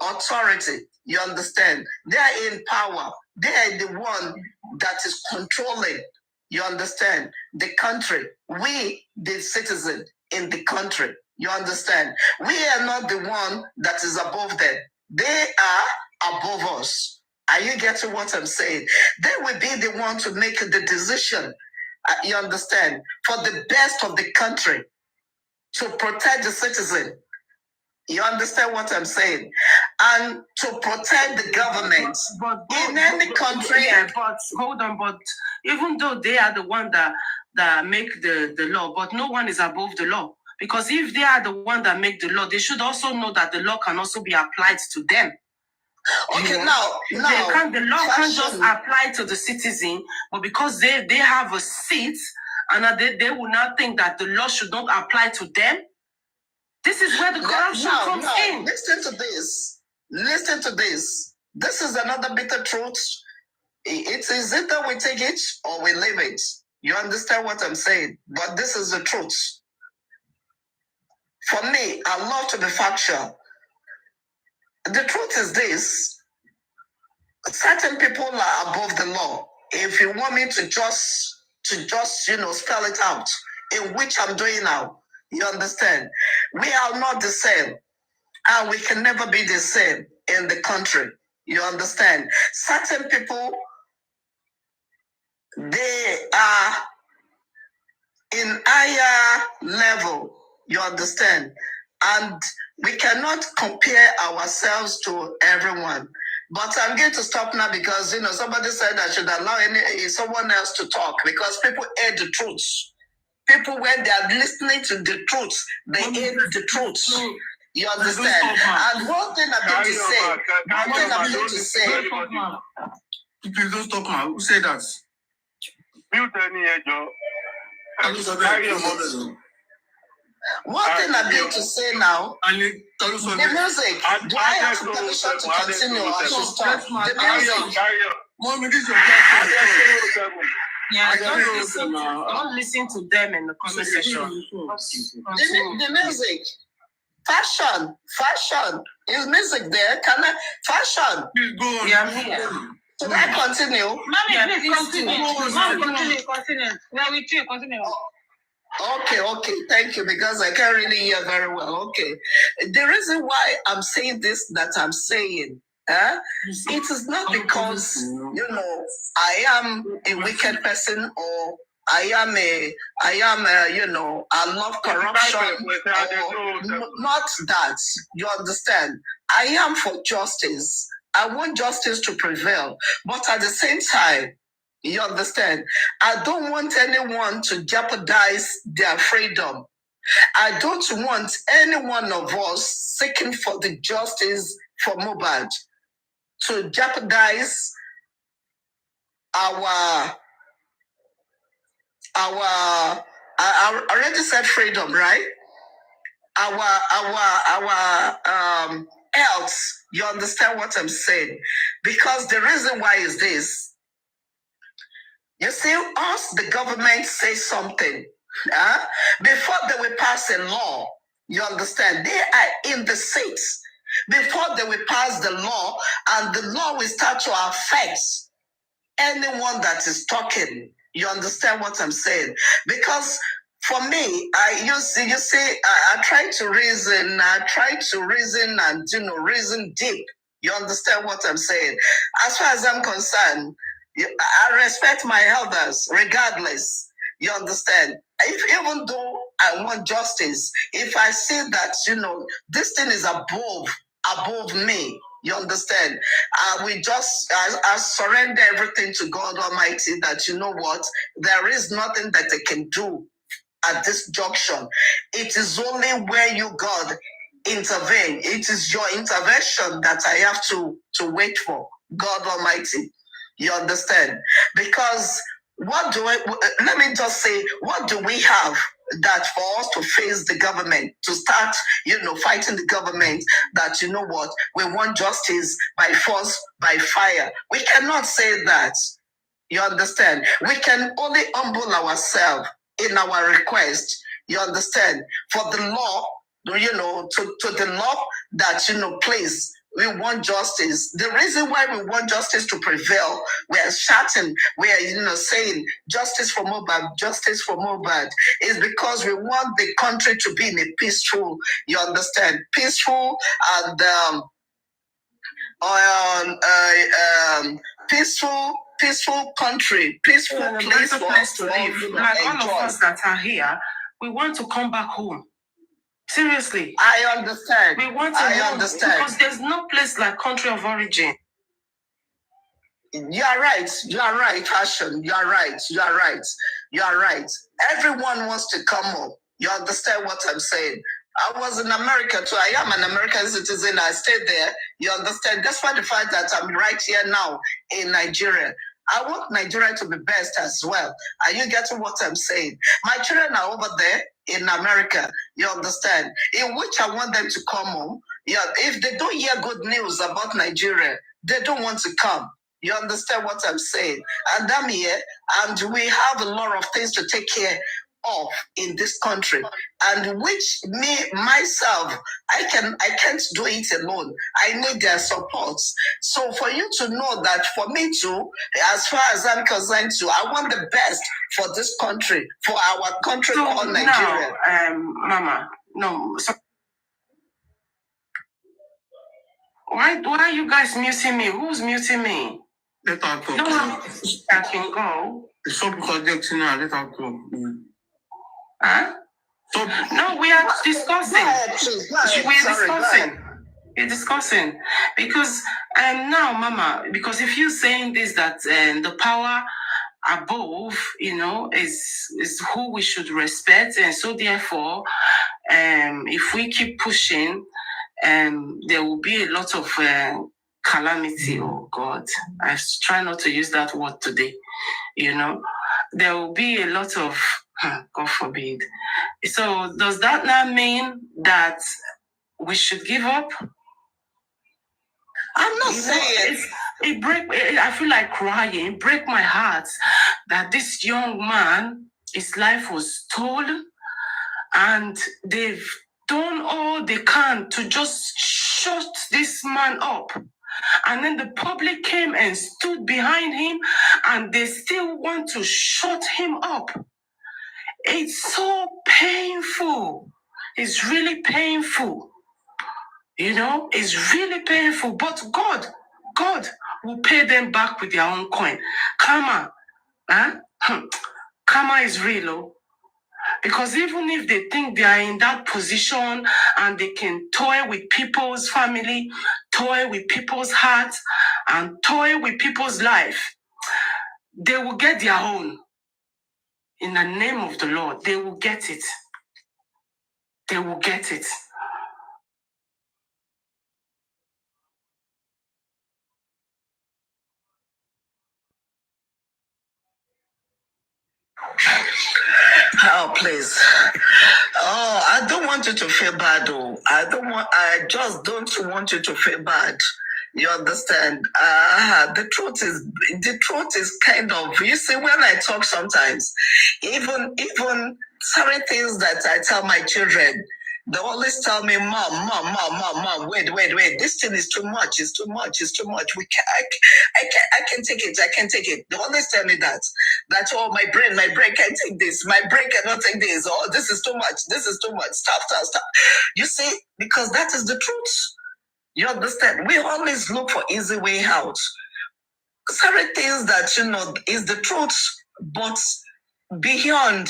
authority. You understand? They are in power. They are the one that is controlling. You understand? The country. We, the citizen in the country. You understand? We are not the one that is above them. They are above us. Are you getting what I'm saying? They will be the one to make the decision. You understand? For the best of the country. To protect the citizen. You understand what I'm saying? And to protect the government in any country. But hold on, but even though they are the one that make the law, but no one is above the law. Because if they are the one that make the law, they should also know that the law can also be applied to them. Okay, now the law can't just apply to the citizen, but because they have a seat, and they will not think that the law should not apply to them. This is where the corruption comes in. Listen to this. Listen to this. This is another bitter truth. It is either we take it or we leave it. You understand what I'm saying? But this is the truth. For me, I love to be factual. The truth is this. Certain people are above the law. If you want me to just spell it out, in which I'm doing now, you understand? We are not the same, and we can never be the same in the country. You understand? Certain people, they are in higher level. You understand? And we cannot compare ourselves to everyone. But I'm going to stop now because, somebody said I should allow someone else to talk because people hate the truth. People, when they are listening to the truth, they hate the truth. You understand? And one thing I'm going to say, Please don't stop, man. Who said that? One thing I'm going to say now, the music, do I have permission to continue or I should stop? The music. Mommy, this is your platform. Yeah, don't listen to them in the comment section. The music. Fashion is music there. Fashion? Please go on. Yeah, I'm here. Should I continue? Mommy, please continue. Mommy, continue. We are with you. Continue. Okay. Thank you, because I can't really hear very well. Okay. The reason why I'm saying this that I'm saying, it is not because, I am a wicked person or I love corruption. Not that. You understand? I am for justice. I want justice to prevail. But at the same time, you understand? I don't want anyone to jeopardize their freedom. I don't want any one of us seeking for the justice for Mohbad to jeopardize I already said freedom, right? Our health. You understand what I'm saying? Because the reason why is this. You see, us, the government say something. Before they will pass a law, you understand? They are in the seats. Before they will pass the law, and the law will start to affect anyone that is talking. You understand what I'm saying? Because for me, I try to reason. I try to reason and reason deep. You understand what I'm saying? As far as I'm concerned, I respect my elders regardless. You understand? Even though I want justice, if I see that, this thing is above me, you understand? We just, I surrender everything to God Almighty that, you know what, there is nothing that they can do at this junction. It is only where you, God, intervene. It is your intervention that I have to wait for, God Almighty. You understand? Because let me just say, what do we have that for us to face the government, to start, fighting the government that, you know what, we want justice by force, by fire. We cannot say that. You understand? We can only humble ourselves in our request. You understand? For the law, to the law that, please, we want justice. The reason why we want justice to prevail, we are shouting, we are, saying justice for Mohbad, justice for Mohbad, is because we want the country to be in a peaceful, you understand, peaceful and peaceful country, peaceful place to live. Like all of us that are here, we want to come back home. Seriously. I understand. We want to understand. Because there's no place like country of origin. You are right, Passion. You are right. Everyone wants to come home. You understand what I'm saying? I was in America too. I am an American citizen. I stayed there. You understand? Despite the fact that I'm right here now in Nigeria. I want Nigeria to be best as well. Are you getting what I'm saying? My children are over there in America. You understand? In which I want them to come home. Yeah, if they don't hear good news about Nigeria, they don't want to come. You understand what I'm saying? And I'm here, and we have a lot of things to take care of in this country, and which myself, I can't do it alone. I need their support. So for you to know that for me too, as far as I'm concerned too, I want the best for this country, for our country called Nigeria. Mama, no. So why are you guys muting me? Who's muting me? Let her talk. No, I can go. Stop projecting now. Let her talk. Huh? Stop. No, we are discussing. We're discussing. Because now, Mama, because if you're saying this, that the power above, is who we should respect, and so therefore, if we keep pushing, there will be a lot of calamity. Oh God, I try not to use that word today. There will be a lot of, God forbid. So does that not mean that we should give up? I'm not saying I feel like crying. It breaks my heart that this young man, his life was stolen, and they've done all they can to just shut this man up. And then the public came and stood behind him, and they still want to shut him up. It's so painful. It's really painful. It's really painful. But God will pay them back with their own coin. Karma. Karma is real. Because even if they think they are in that position and they can toy with people's family, toy with people's hearts, and toy with people's life, they will get their own. In the name of the Lord, they will get it. They will get it. Oh, please. Oh, I don't want you to feel bad, though. I just don't want you to feel bad. You understand? The truth is kind of, you see, when I talk sometimes, even certain things that I tell my children, they always tell me, Mom, wait, this thing is too much, it's too much. I can take it. They always tell me that, oh, my brain can't take this, my brain cannot take this, oh, this is too much, stop. You see, because that is the truth. You understand? We always look for easy way out. certain things that, is the truth, but beyond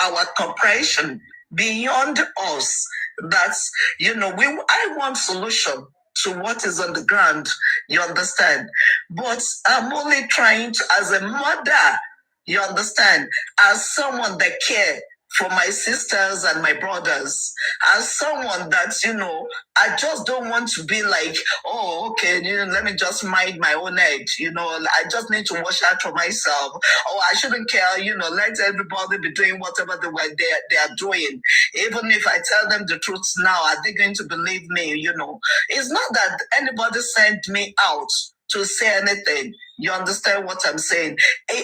our comprehension, beyond us, that's, I want solution to what is on the ground, you understand? But I'm only trying to, as a mother, you understand, as someone that care for my sisters and my brothers, as someone that, I just don't want to be like, oh, okay, let me just mind my own edge, I just need to watch out for myself. Oh, I shouldn't care, let everybody be doing whatever they are doing. Even if I tell them the truth now, are they going to believe me, It's not that anybody sent me out to say anything. You understand what I'm saying?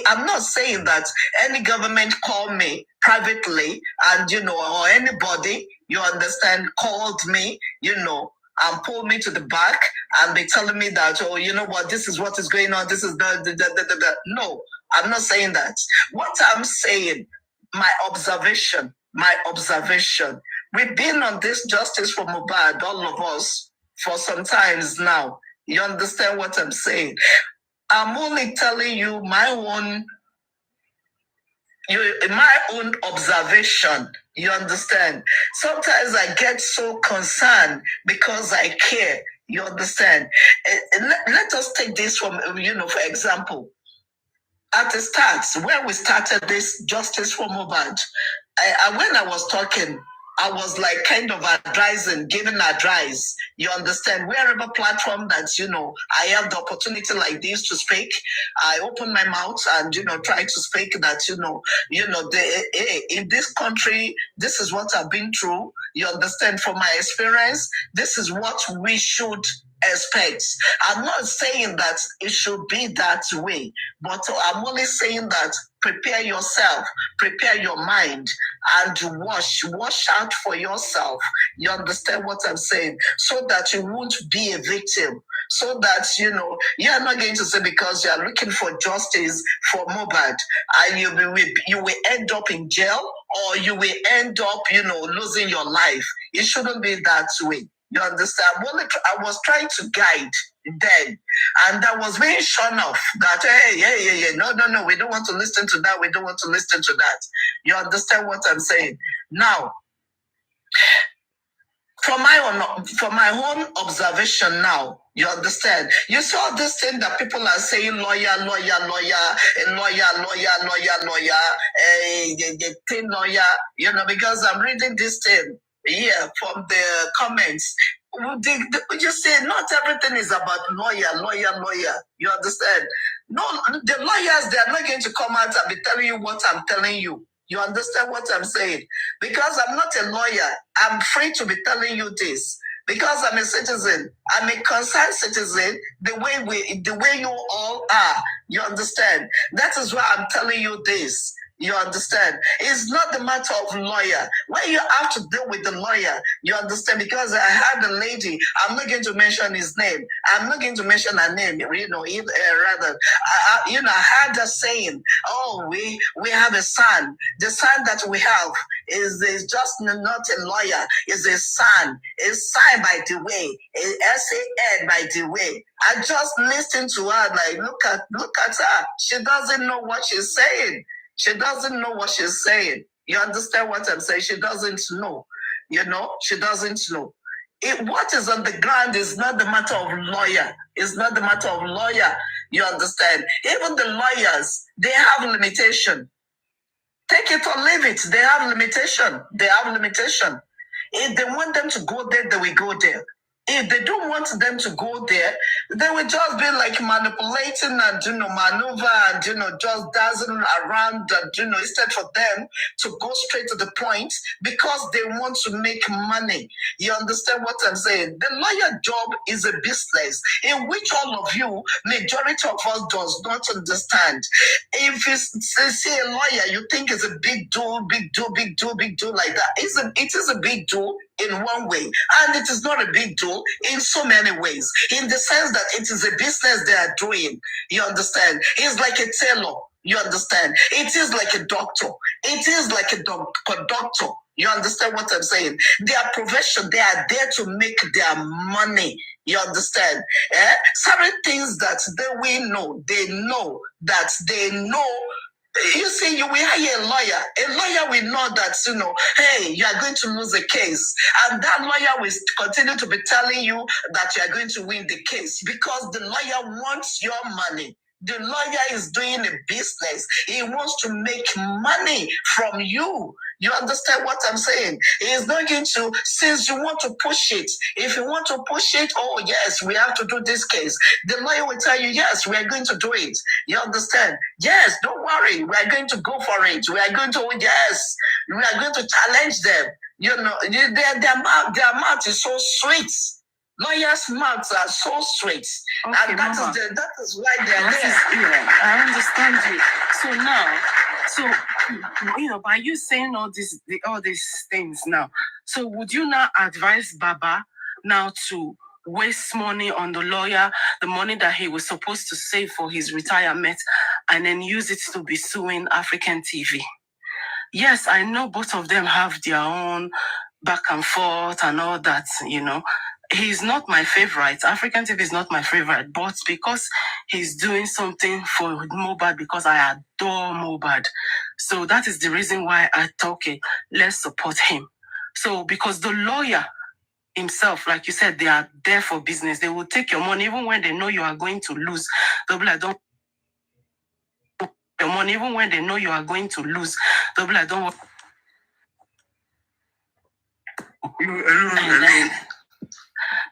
I'm not saying that any government called me privately and, or anybody, you understand, called me, and pulled me to the back and be telling me that, oh, you know what, this is what is going on, this is the. No, I'm not saying that. What I'm saying, my observation, we've been on this justice for Mohbad, all of us, for some times now. You understand what I'm saying? I'm only telling you my own observation. You understand? Sometimes I get so concerned because I care. You understand? Let us take this from, for example. At the start, when we started this Justice for Mohbad, when I was talking, I was like kind of advising, giving advice. You understand? Wherever platform that, I have the opportunity like this to speak, I open my mouth and, try to speak that, in this country, this is what I've been through. You understand? From my experience, this is what we should expect. I'm not saying that it should be that way, but I'm only saying that prepare yourself, prepare your mind, and watch out for yourself. You understand what I'm saying? So that you won't be a victim. So that, you're not going to say because you're looking for justice for Mohbad, and you will end up in jail, or you will end up, losing your life. It shouldn't be that way. You understand? I was trying to guide then, and I was being shown off that, hey, no, we don't want to listen to that. We don't want to listen to that. You understand what I'm saying? Now, from my own observation now, you understand? You saw this thing that people are saying lawyer, because I'm reading this thing here from the comments. We just say not everything is about lawyer. You understand? No, the lawyers, they're not going to come out and be telling you what I'm telling you. You understand what I'm saying? Because I'm not a lawyer, I'm free to be telling you this. Because I'm a citizen, I'm a concerned citizen, the way you all are. You understand? That is why I'm telling you this. You understand? It's not the matter of lawyer. When you have to deal with the lawyer, you understand? Because I had a lady, I'm not going to mention his name. I'm not going to mention her name, rather. I had her saying, oh, we have a son. The son that we have is just not a lawyer, is a son. It's signed by the way, S-A-N by the way. I just listened to her like, look at her. She doesn't know what she's saying. She doesn't know what she's saying. You understand what I'm saying? She doesn't know. She doesn't know. What is on the ground is not the matter of lawyer. It's not the matter of lawyer. You understand? Even the lawyers, they have limitation. Take it or leave it. They have limitation. If they want them to go there, they will go there. If they don't want them to go there, they will just be like manipulating and, maneuver and, just dancing around and, instead for them to go straight to the point because they want to make money. You understand what I'm saying? The lawyer job is a business in which all of you, majority of us does not understand. If you see a lawyer, you think it's a big deal like that. It is a big deal in one way, and it is not a big deal in so many ways, in the sense that it is a business they are doing. You understand? It's like a tailor. You understand? It is like a doctor. It is like a doctor. You understand what I'm saying? Their profession, they are there to make their money. You understand? Certain things that they know that they know. You see, you will hire a lawyer. A lawyer will know that, hey, you are going to lose a case. And that lawyer will continue to be telling you that you are going to win the case because the lawyer wants your money. The lawyer is doing a business. He wants to make money from you. You understand what I'm saying? He's not going to, since you want to push it, if you want to push it, oh yes, we have to do this case. The lawyer will tell you, yes, we are going to do it. You understand? Yes, don't worry. We are going to go for it. We are going to, yes, we are going to challenge them. Their mouth is so sweet. Lawyers' mouths are so straight. Okay, And that is why they're there. Yeah, I understand you. So by you saying all these things now, so would you now advise Baba now to waste money on the lawyer, the money that he was supposed to save for his retirement, and then use it to be suing African TV? Yes, I know both of them have their own back and forth and all that, He's not my favorite. African TV is not my favorite, but because he's doing something for Mohbad, because I adore Mohbad. So that is the reason why I thought, okay, let's support him. So because the lawyer himself, like you said, they are there for business. They will take your money even when they know you are going to lose. They'll be like, don't your money even when they know you are going to lose. They'll be like, don't.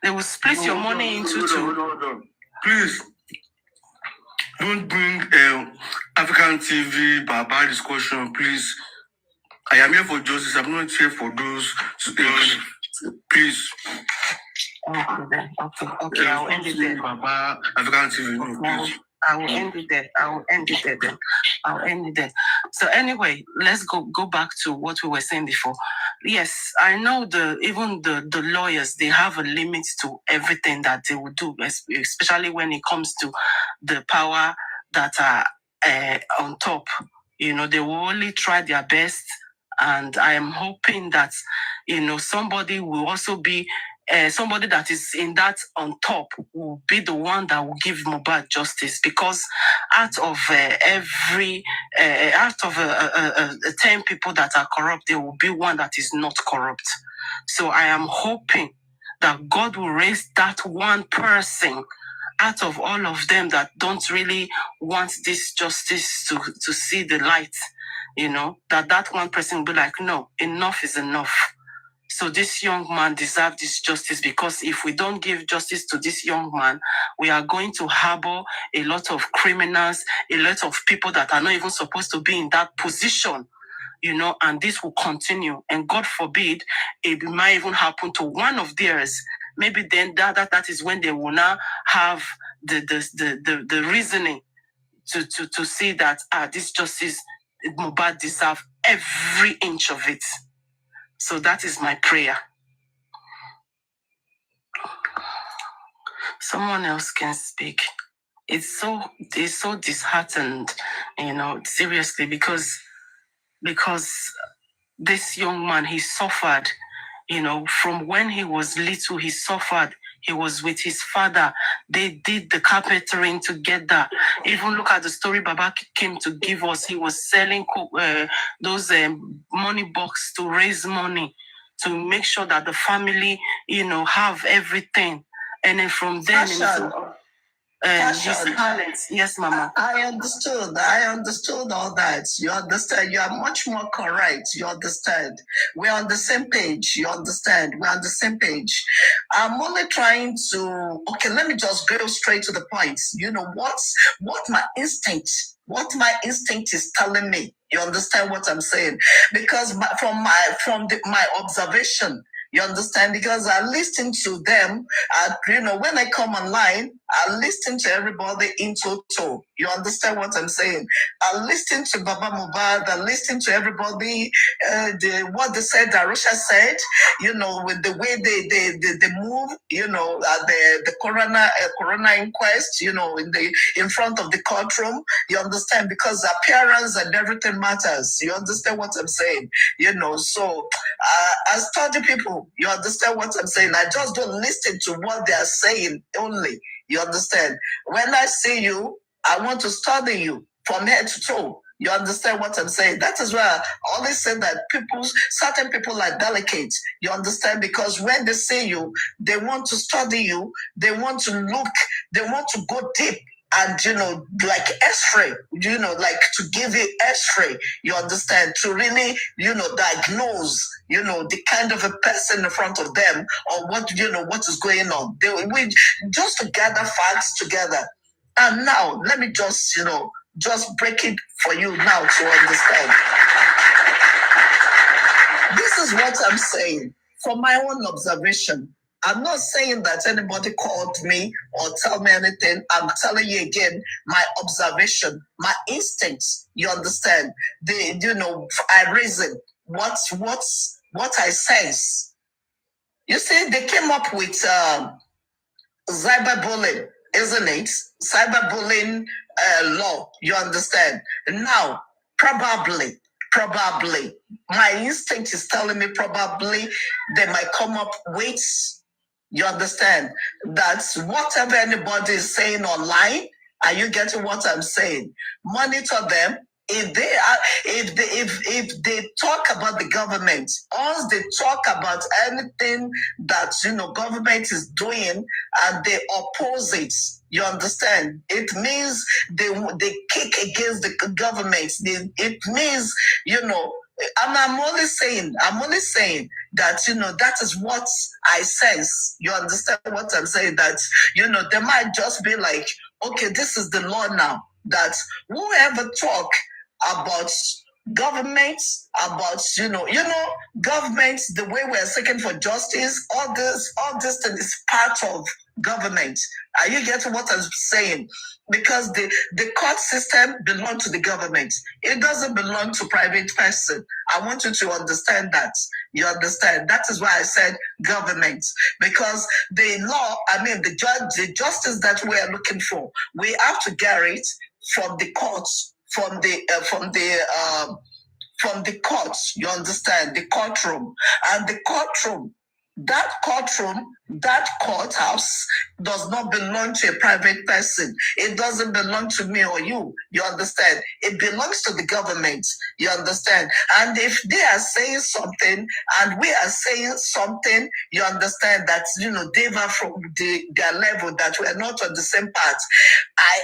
They will split your money into two. Hold on. Please, don't bring African TV Baba discussion, please. I am here for justice. I'm not here for those. Please. Okay, I'll end it there. Baba, African TV, no, please. I will end it there. So anyway, let's go back to what we were saying before. Yes, I know even the lawyers, they have a limit to everything that they will do, especially when it comes to the power that are on top. They will only try their best. And I am hoping that, somebody will also be somebody that is in that on top will be the one that will give Mohbad justice, because out of 10 people that are corrupt, there will be one that is not corrupt. So I am hoping that God will raise that one person out of all of them that don't really want this justice to see the light, that one person will be like, no, enough is enough. So this young man deserves this justice, because if we don't give justice to this young man, we are going to harbor a lot of criminals, a lot of people that are not even supposed to be in that position, and this will continue. And God forbid, it might even happen to one of theirs. Maybe then that is when they will now have the reasoning to see that this justice, Mohbad deserves every inch of it. So that is my prayer. Someone else can speak. It's so disheartened, seriously, because this young man, he suffered, from when he was little, he suffered. He was with his father. They did the carpentering together. Even look at the story Baba came to give us. He was selling those money box to raise money, to make sure that the family, have everything. And then from then, his talent. Yes, Mama. I understood all that. You understand? You are much more correct. You understand? We're on the same page. You understand? We're on the same page. I'm only trying to, let me just go straight to the point. What my instinct is telling me. You understand what I'm saying? Because from my observation, you understand? Because I listen to them, when I come online, I listened to everybody in total. You understand what I'm saying? I listened to Baba Mubad. I listened to everybody. What they said, Darusha said. With the way they move. The corona inquest. In front of the courtroom. You understand? Because appearance and everything matters. You understand what I'm saying? So I study people. You understand what I'm saying? I just don't listen to what they are saying only. You understand? When I see you, I want to study you from head to toe. You understand what I'm saying? That is why I always say that certain people are delicate. You understand? Because when they see you, they want to study you. They want to look. They want to go deep. And, like X-ray, like to give you X-ray, you understand, to really, diagnose, the kind of a person in front of them or what is going on. We just to gather facts together. And now, let me just break it for you now to understand. This is what I'm saying from my own observation. I'm not saying that anybody called me or tell me anything. I'm telling you again, my observation, my instincts, you understand? I reason what I sense. You see, they came up with cyberbullying, isn't it? Cyberbullying law, you understand? Now, probably, my instinct is telling me probably they might come up with, you understand, that whatever anybody is saying online, are you getting what I'm saying? Monitor them. If they talk about the government, once they talk about anything that government is doing and they oppose it, you understand? It means they kick against the government. It means I'm only saying that that is what I sense. You understand what I'm saying? That they might just be like, okay, this is the law now. That whoever talk about government, about government, the way we're seeking for justice, all this thing is part of government. Are you getting what I'm saying? Because the court system belongs to the government. It doesn't belong to private person. I want you to understand that. You understand? That is why I said government. Because the law, the justice that we are looking for, we have to get it from the courts, from the courts, you understand, the courtroom. And the courtroom, that courthouse does not belong to a private person. It doesn't belong to me or you. You understand? It belongs to the government. You understand? And if they are saying something and we are saying something, you understand that, they are from their level, that we are not on the same path. I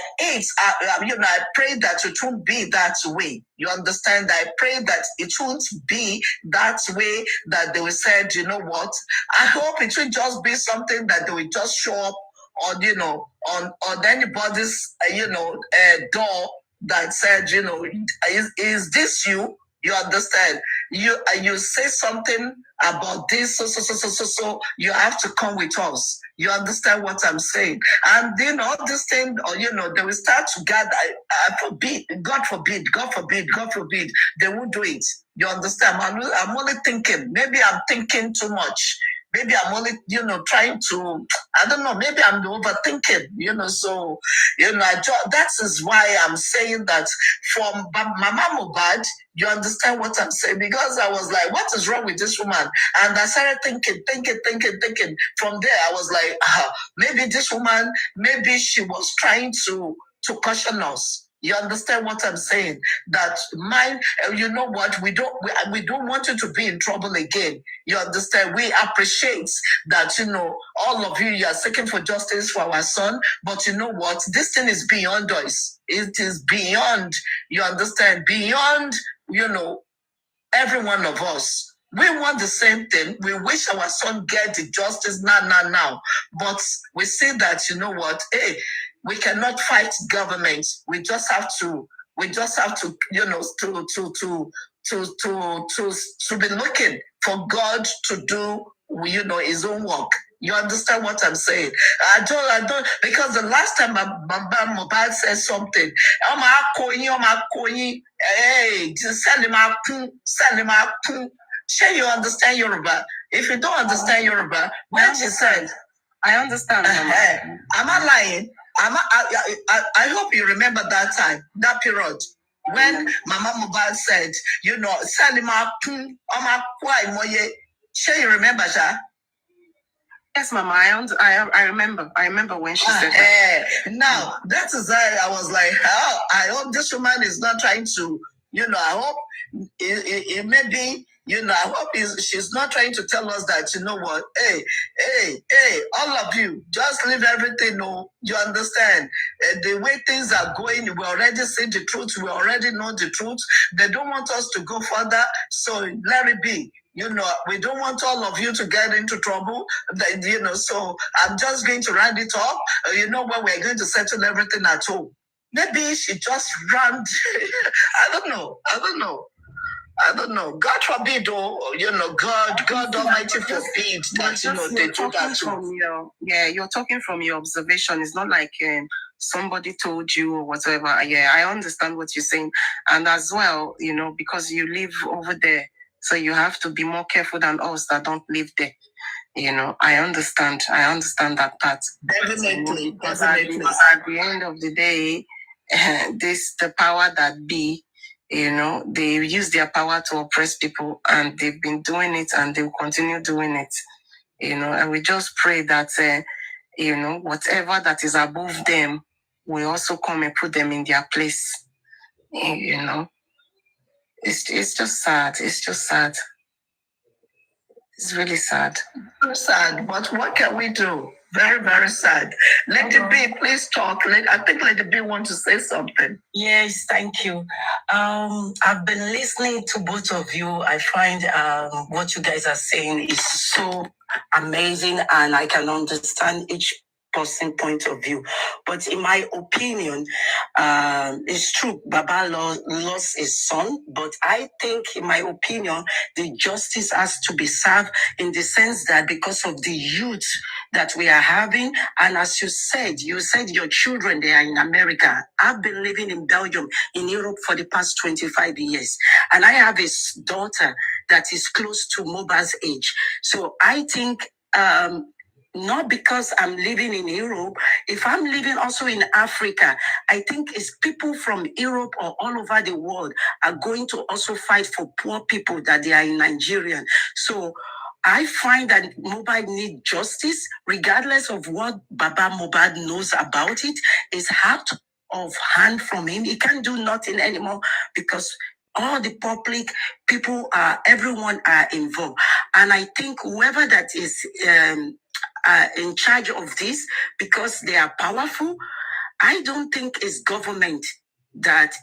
pray that it won't be that way. You understand? I pray that it won't be that way, that they will say, you know what? I hope it will just be something that they will just show up on, on anybody's, door that said, is this you? You understand? You say something about this, so you have to come with us. You understand what I'm saying? And then all this thing, they will start to gather. God forbid, they won't do it. You understand? I'm only thinking, maybe I'm thinking too much. Maybe I'm only, trying to, I don't know, maybe I'm overthinking, so, that is why I'm saying that from Mama Mubad, you understand what I'm saying? Because I was like, what is wrong with this woman? And I started thinking. From there, I was like, maybe this woman, maybe she was trying to caution us. You understand what I'm saying? That you know what? We don't want you to be in trouble again. You understand? We appreciate that, all of you are seeking for justice for our son. But you know what? This thing is beyond us. It is beyond, you understand? Beyond, every one of us. We want the same thing. We wish our son get the justice now. But we say that, you know what? Hey, we cannot fight government. We just have to, to be looking for God to do, his own work. You understand what I'm saying? I don't, because the last time Baba Mohbad said something, hey, send him out. Sure, you understand Yoruba. If you don't understand Yoruba, when she said, I understand. I'm not lying. I hope you remember that time, that period, when Mama Mohbad said, Salima Pum, Sure, you remember, Sha? Yes, Mama, I remember. I remember when she said that. Now, that is why I was like, oh, I hope this woman is not trying to, I hope it may be, I hope she's not trying to tell us that, what, hey, all of you, just leave everything, no, you understand? The way things are going, we already see the truth, we already know the truth. They don't want us to go further, so let it be. We don't want all of you to get into trouble, so I'm just going to round it up. When we're going to settle everything at home. Maybe she just ran. I don't know. God forbid, God Almighty forbid that, they do that too. You're talking from your observation. It's not like somebody told you or whatever. Yeah, I understand what you're saying. And as well, because you live over there, so you have to be more careful than us that don't live there. I understand that part. Definitely. Because at the end of the day, the power that be, they use their power to oppress people, and they've been doing it, and they will continue doing it. And we just pray that, whatever that is above them will also come and put them in their place. It's just sad. It's just sad. It's really sad. So sad, but what can we do? Very, very sad. Lady B, please talk. I think Lady B wants to say something. Yes, thank you. I've been listening to both of you. I find what you guys are saying is so amazing, and I can understand each person point of view. But in my opinion, it's true, Baba lost his son, but I think, in my opinion, the justice has to be served, in the sense that because of the youth that we are having, and as you said your children, they are in America. I've been living in Belgium, in Europe for the past 25 years, and I have a daughter that is close to Mohbad's age. So I think, not because I'm living in Europe, if I'm living also in Africa, I think it's people from Europe or all over the world are going to also fight for poor people that they are in Nigeria. So I find that Mohbad needs justice, regardless of what Baba Mohbad knows about it. It's out of hand from him. He can't do nothing anymore, because all the public people everyone are involved. And I think whoever that is in charge of this, because they are powerful, I don't think it's government that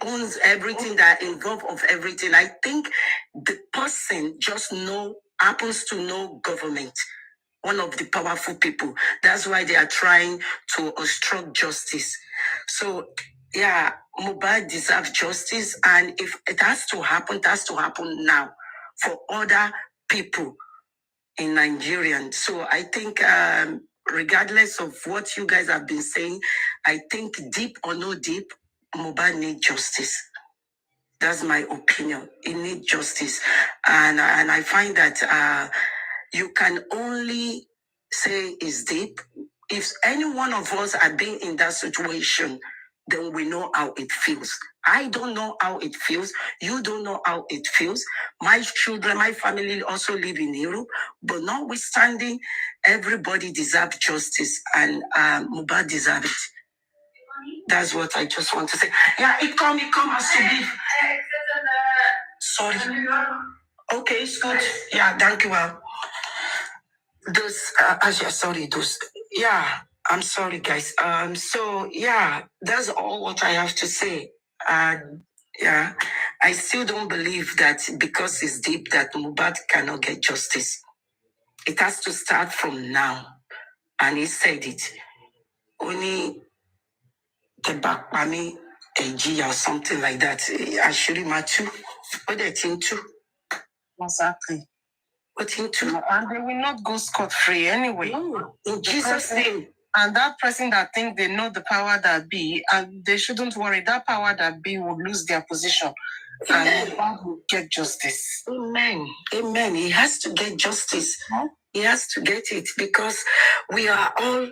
owns everything, that involved of everything. I think the person just happens to know government, one of the powerful people. That's why they are trying to obstruct justice. So yeah, Mohbad deserves justice, and if it has to happen, it has to happen now for other people in Nigeria. So I think, regardless of what you guys have been saying, I think deep or no deep, Mohbad needs justice. That's my opinion. He needs justice. And I find that you can only say it's deep if any one of us are being in that situation, then we know how it feels. I don't know how it feels. You don't know how it feels. My children, my family also live in Europe, but notwithstanding, everybody deserves justice, and Mohbad deserves it. That's what I just want to say. Yeah, it come as to be. Sorry. Okay, it's good. Yeah, thank you. I'm sorry, guys. So yeah, that's all what I have to say. Yeah, I still don't believe that because it's deep that Mohbad cannot get justice. It has to start from now, and he said it. Only the back pami AG or something like that. I should too. What they think too. Exactly. put into. And they will not go scot-free anyway. No, in Jesus' name. And that person that think they know the power that be, and they shouldn't worry, that power that be will lose their position. And God will get justice. Amen. Amen. He has to get justice. Huh? He has to get it because we are all.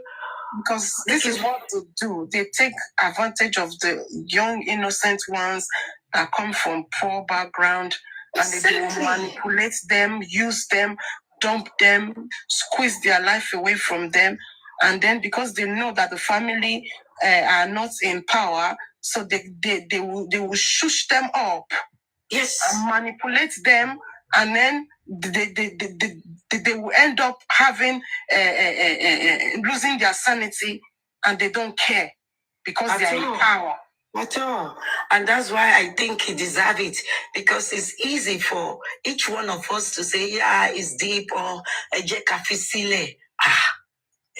Because this is what they do. They take advantage of the young, innocent ones that come from poor background, and they will manipulate them, use them, dump them, squeeze their life away from them. And then because they know that the family are not in power, so they will shush them up. Yes. And manipulate them, and then they will end up having losing their sanity, and they don't care because they are in power. At all. And that's why I think he deserves it, because it's easy for each one of us to say, yeah, it's deep, or eje kafisile.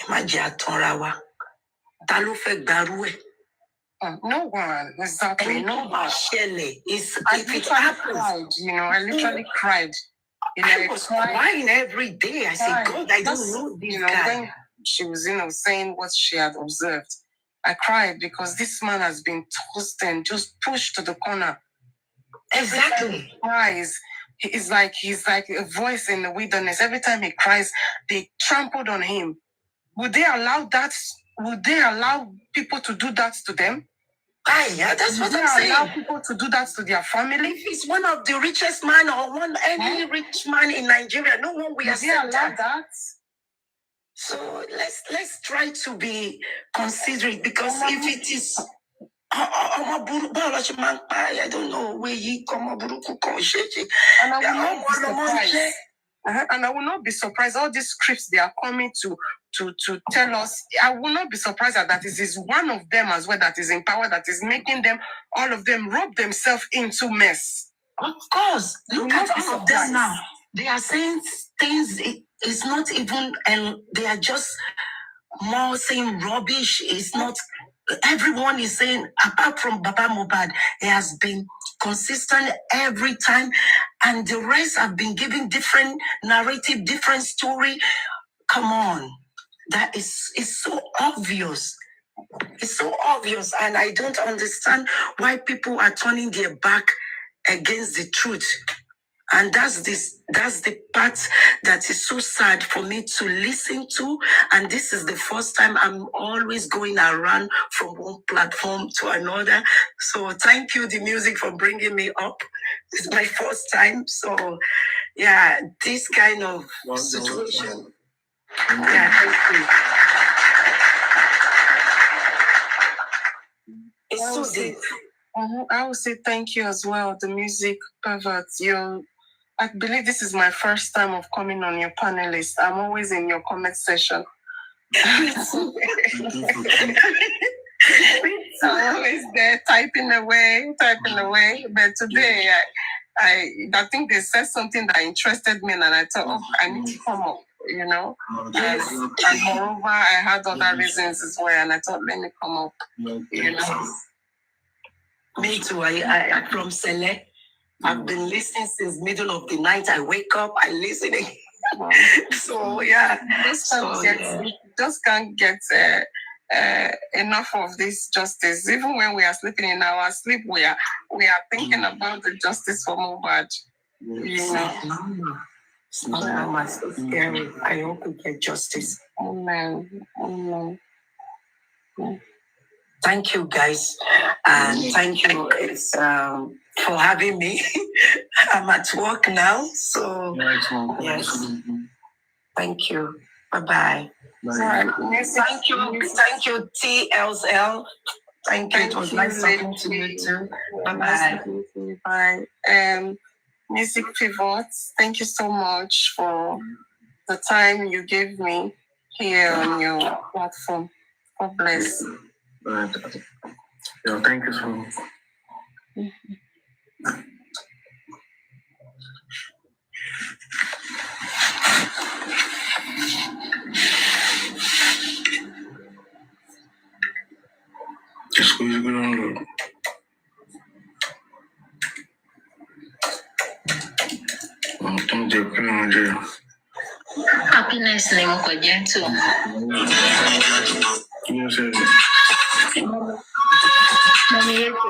Imagine atorawa. Talufe garue. No one, exactly. No one. I literally cried, I literally cried. I was crying every day. I said, God, I don't know this guy. When she was, saying what she had observed, I cried because this man has been tossed and just pushed to the corner. Exactly. He cries. He's like a voice in the wilderness. Every time he cries, they trampled on him. Would they allow that? Would they allow people to do that to them? Yeah, that's what I'm saying. Allow people to do that to their family. If he's one of the richest man or any rich man in Nigeria, no one will accept that. So let's try to be considerate, because if it is, I don't know where he come. And I will not be surprised. All these scripts they are coming to tell us. I will not be surprised that it is one of them as well that is in power, that is making them, all of them, rob themselves into mess. Of course, look at all of them now. They are saying things. It's not even, and they are just more saying rubbish. It's not. Everyone is saying, apart from Baba Mohbad, he has been consistent every time, and the rest have been giving different narrative, different story. Come on, that is so obvious. It's so obvious, and I don't understand why people are turning their back against the truth. And that's the part that is so sad for me to listen to. And this is the first time I'm always going around from one platform to another. So thank you, the music, for bringing me up. It's my first time. So yeah, this kind of situation. Yeah, thank you. It's so deep. I will say thank you as well, the music perverts. I believe this is my first time of coming on your panel list. I'm always in your comment section. I'm always there typing away. But today, I think they said something that interested me, and I thought, I need to come up, Yes. And moreover, I had other reasons as well, and I thought, let me come up, Me too. I from Sele. I've been listening since middle of the night. I wake up, I listen. So yeah, just can't get enough of this justice. Even when we are sleeping in our sleep, we are thinking about the justice for Mohbad. It's so scary. I hope we get justice. Amen. Thank you, guys, and thank you for having me. I'm at work now, so yes. Thank you. Bye-bye. Thank you, TLL. Thank you. It was nice talking to you too. Bye-bye. Bye. Music Pivots, thank you so much for the time you gave me here on your platform. God bless. Thank you so much. Just go on. Wow. Happiness ni mo kò jẹ́ tó. Mami yé tó.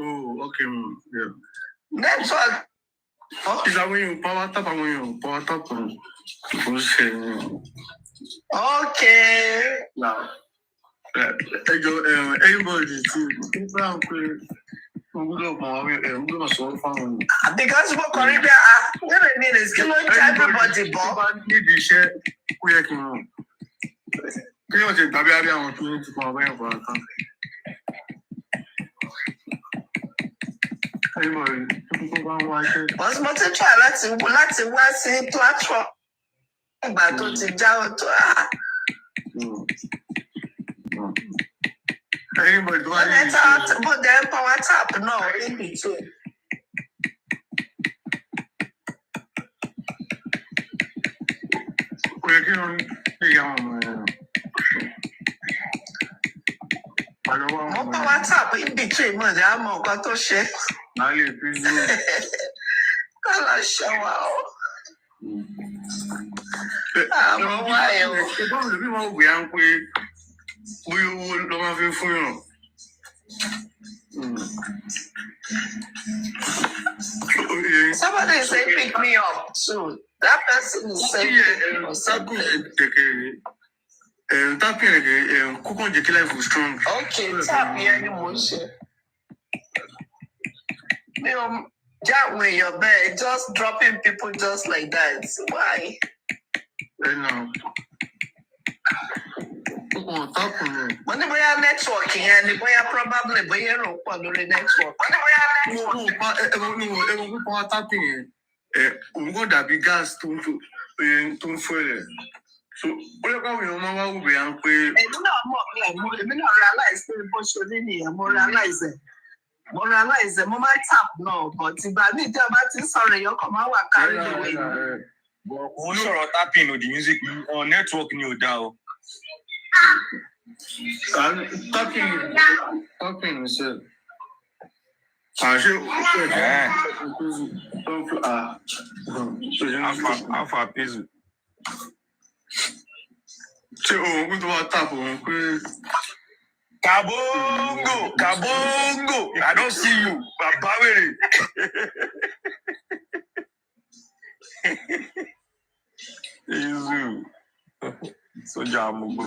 Oh, okay. Yeah. Network. Is that when you power tap and when you power tap? Okay. Now, everybody, because mo kàn rí pé wẹ́rẹ̀ ní ìrèsì kí ló ń jẹ́ everybody bọ́. Níbi iṣẹ́ ó yẹ kí wọ́n ṣe gbàgbé àbí àwọn tó ń tukọ̀ ọ̀bẹ ẹ̀kọ́ àtàn. Wọ́n mo ti try láti wá sí platform ìgbà tó ti jáwọ́ tó but then power tap náà in between. Mo pa WhatsApp in between mo de amo nǹkan tó ṣe. Kọ́lá ṣọwọ́ o. Àmọ́ wáyé o. Ìbámu lè bí wọ́n wù yá ń pé bóyá owó ló máa fi fún yàn. Somebody say pick me up soon. That person is saying something. Tap here, cook on the life was strong. Okay, tap here anymore. Jack with your bed, just dropping people just like that. Why? I know. When we are networking, and we are probably we are on the network. No, tapping. We got that big gas to fuel. So, what about we will be and pay? I realize more realize the moment tap no, but if I need to about sorry, you come out carry away. Who sure tapping with the music on network new down? Tapping myself. How far peasy? Kabongo, Kabongo. I don't see you, Babawere. Easy. So jamugo.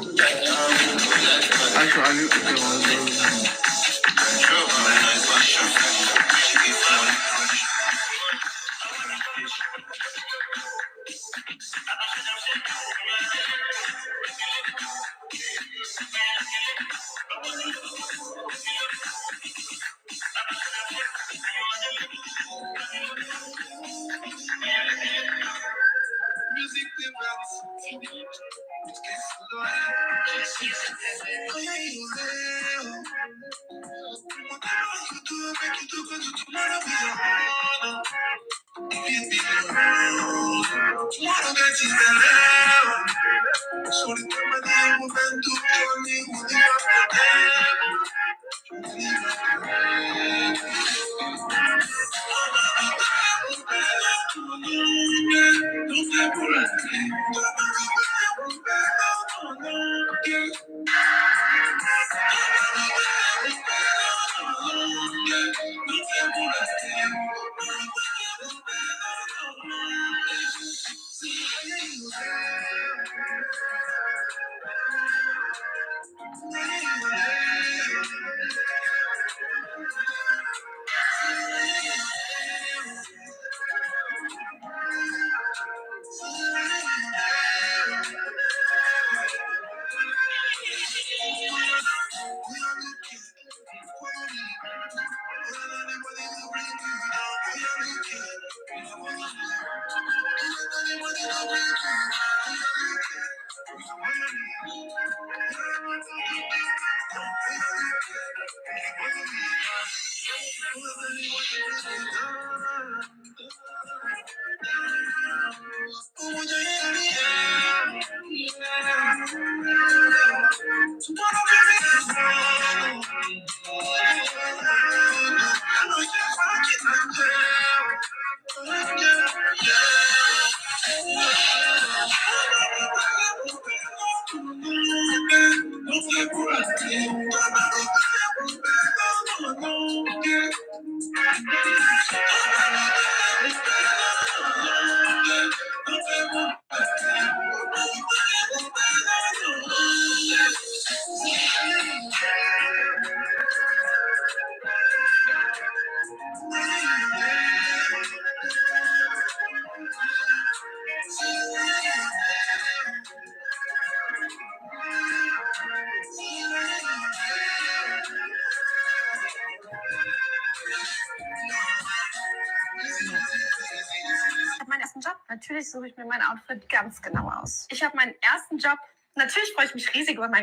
Meinen ersten Job. Natürlich suche ich mir mein Outfit ganz genau aus. Ich habe meinen ersten Job. Natürlich freue ich mich riesig über meinen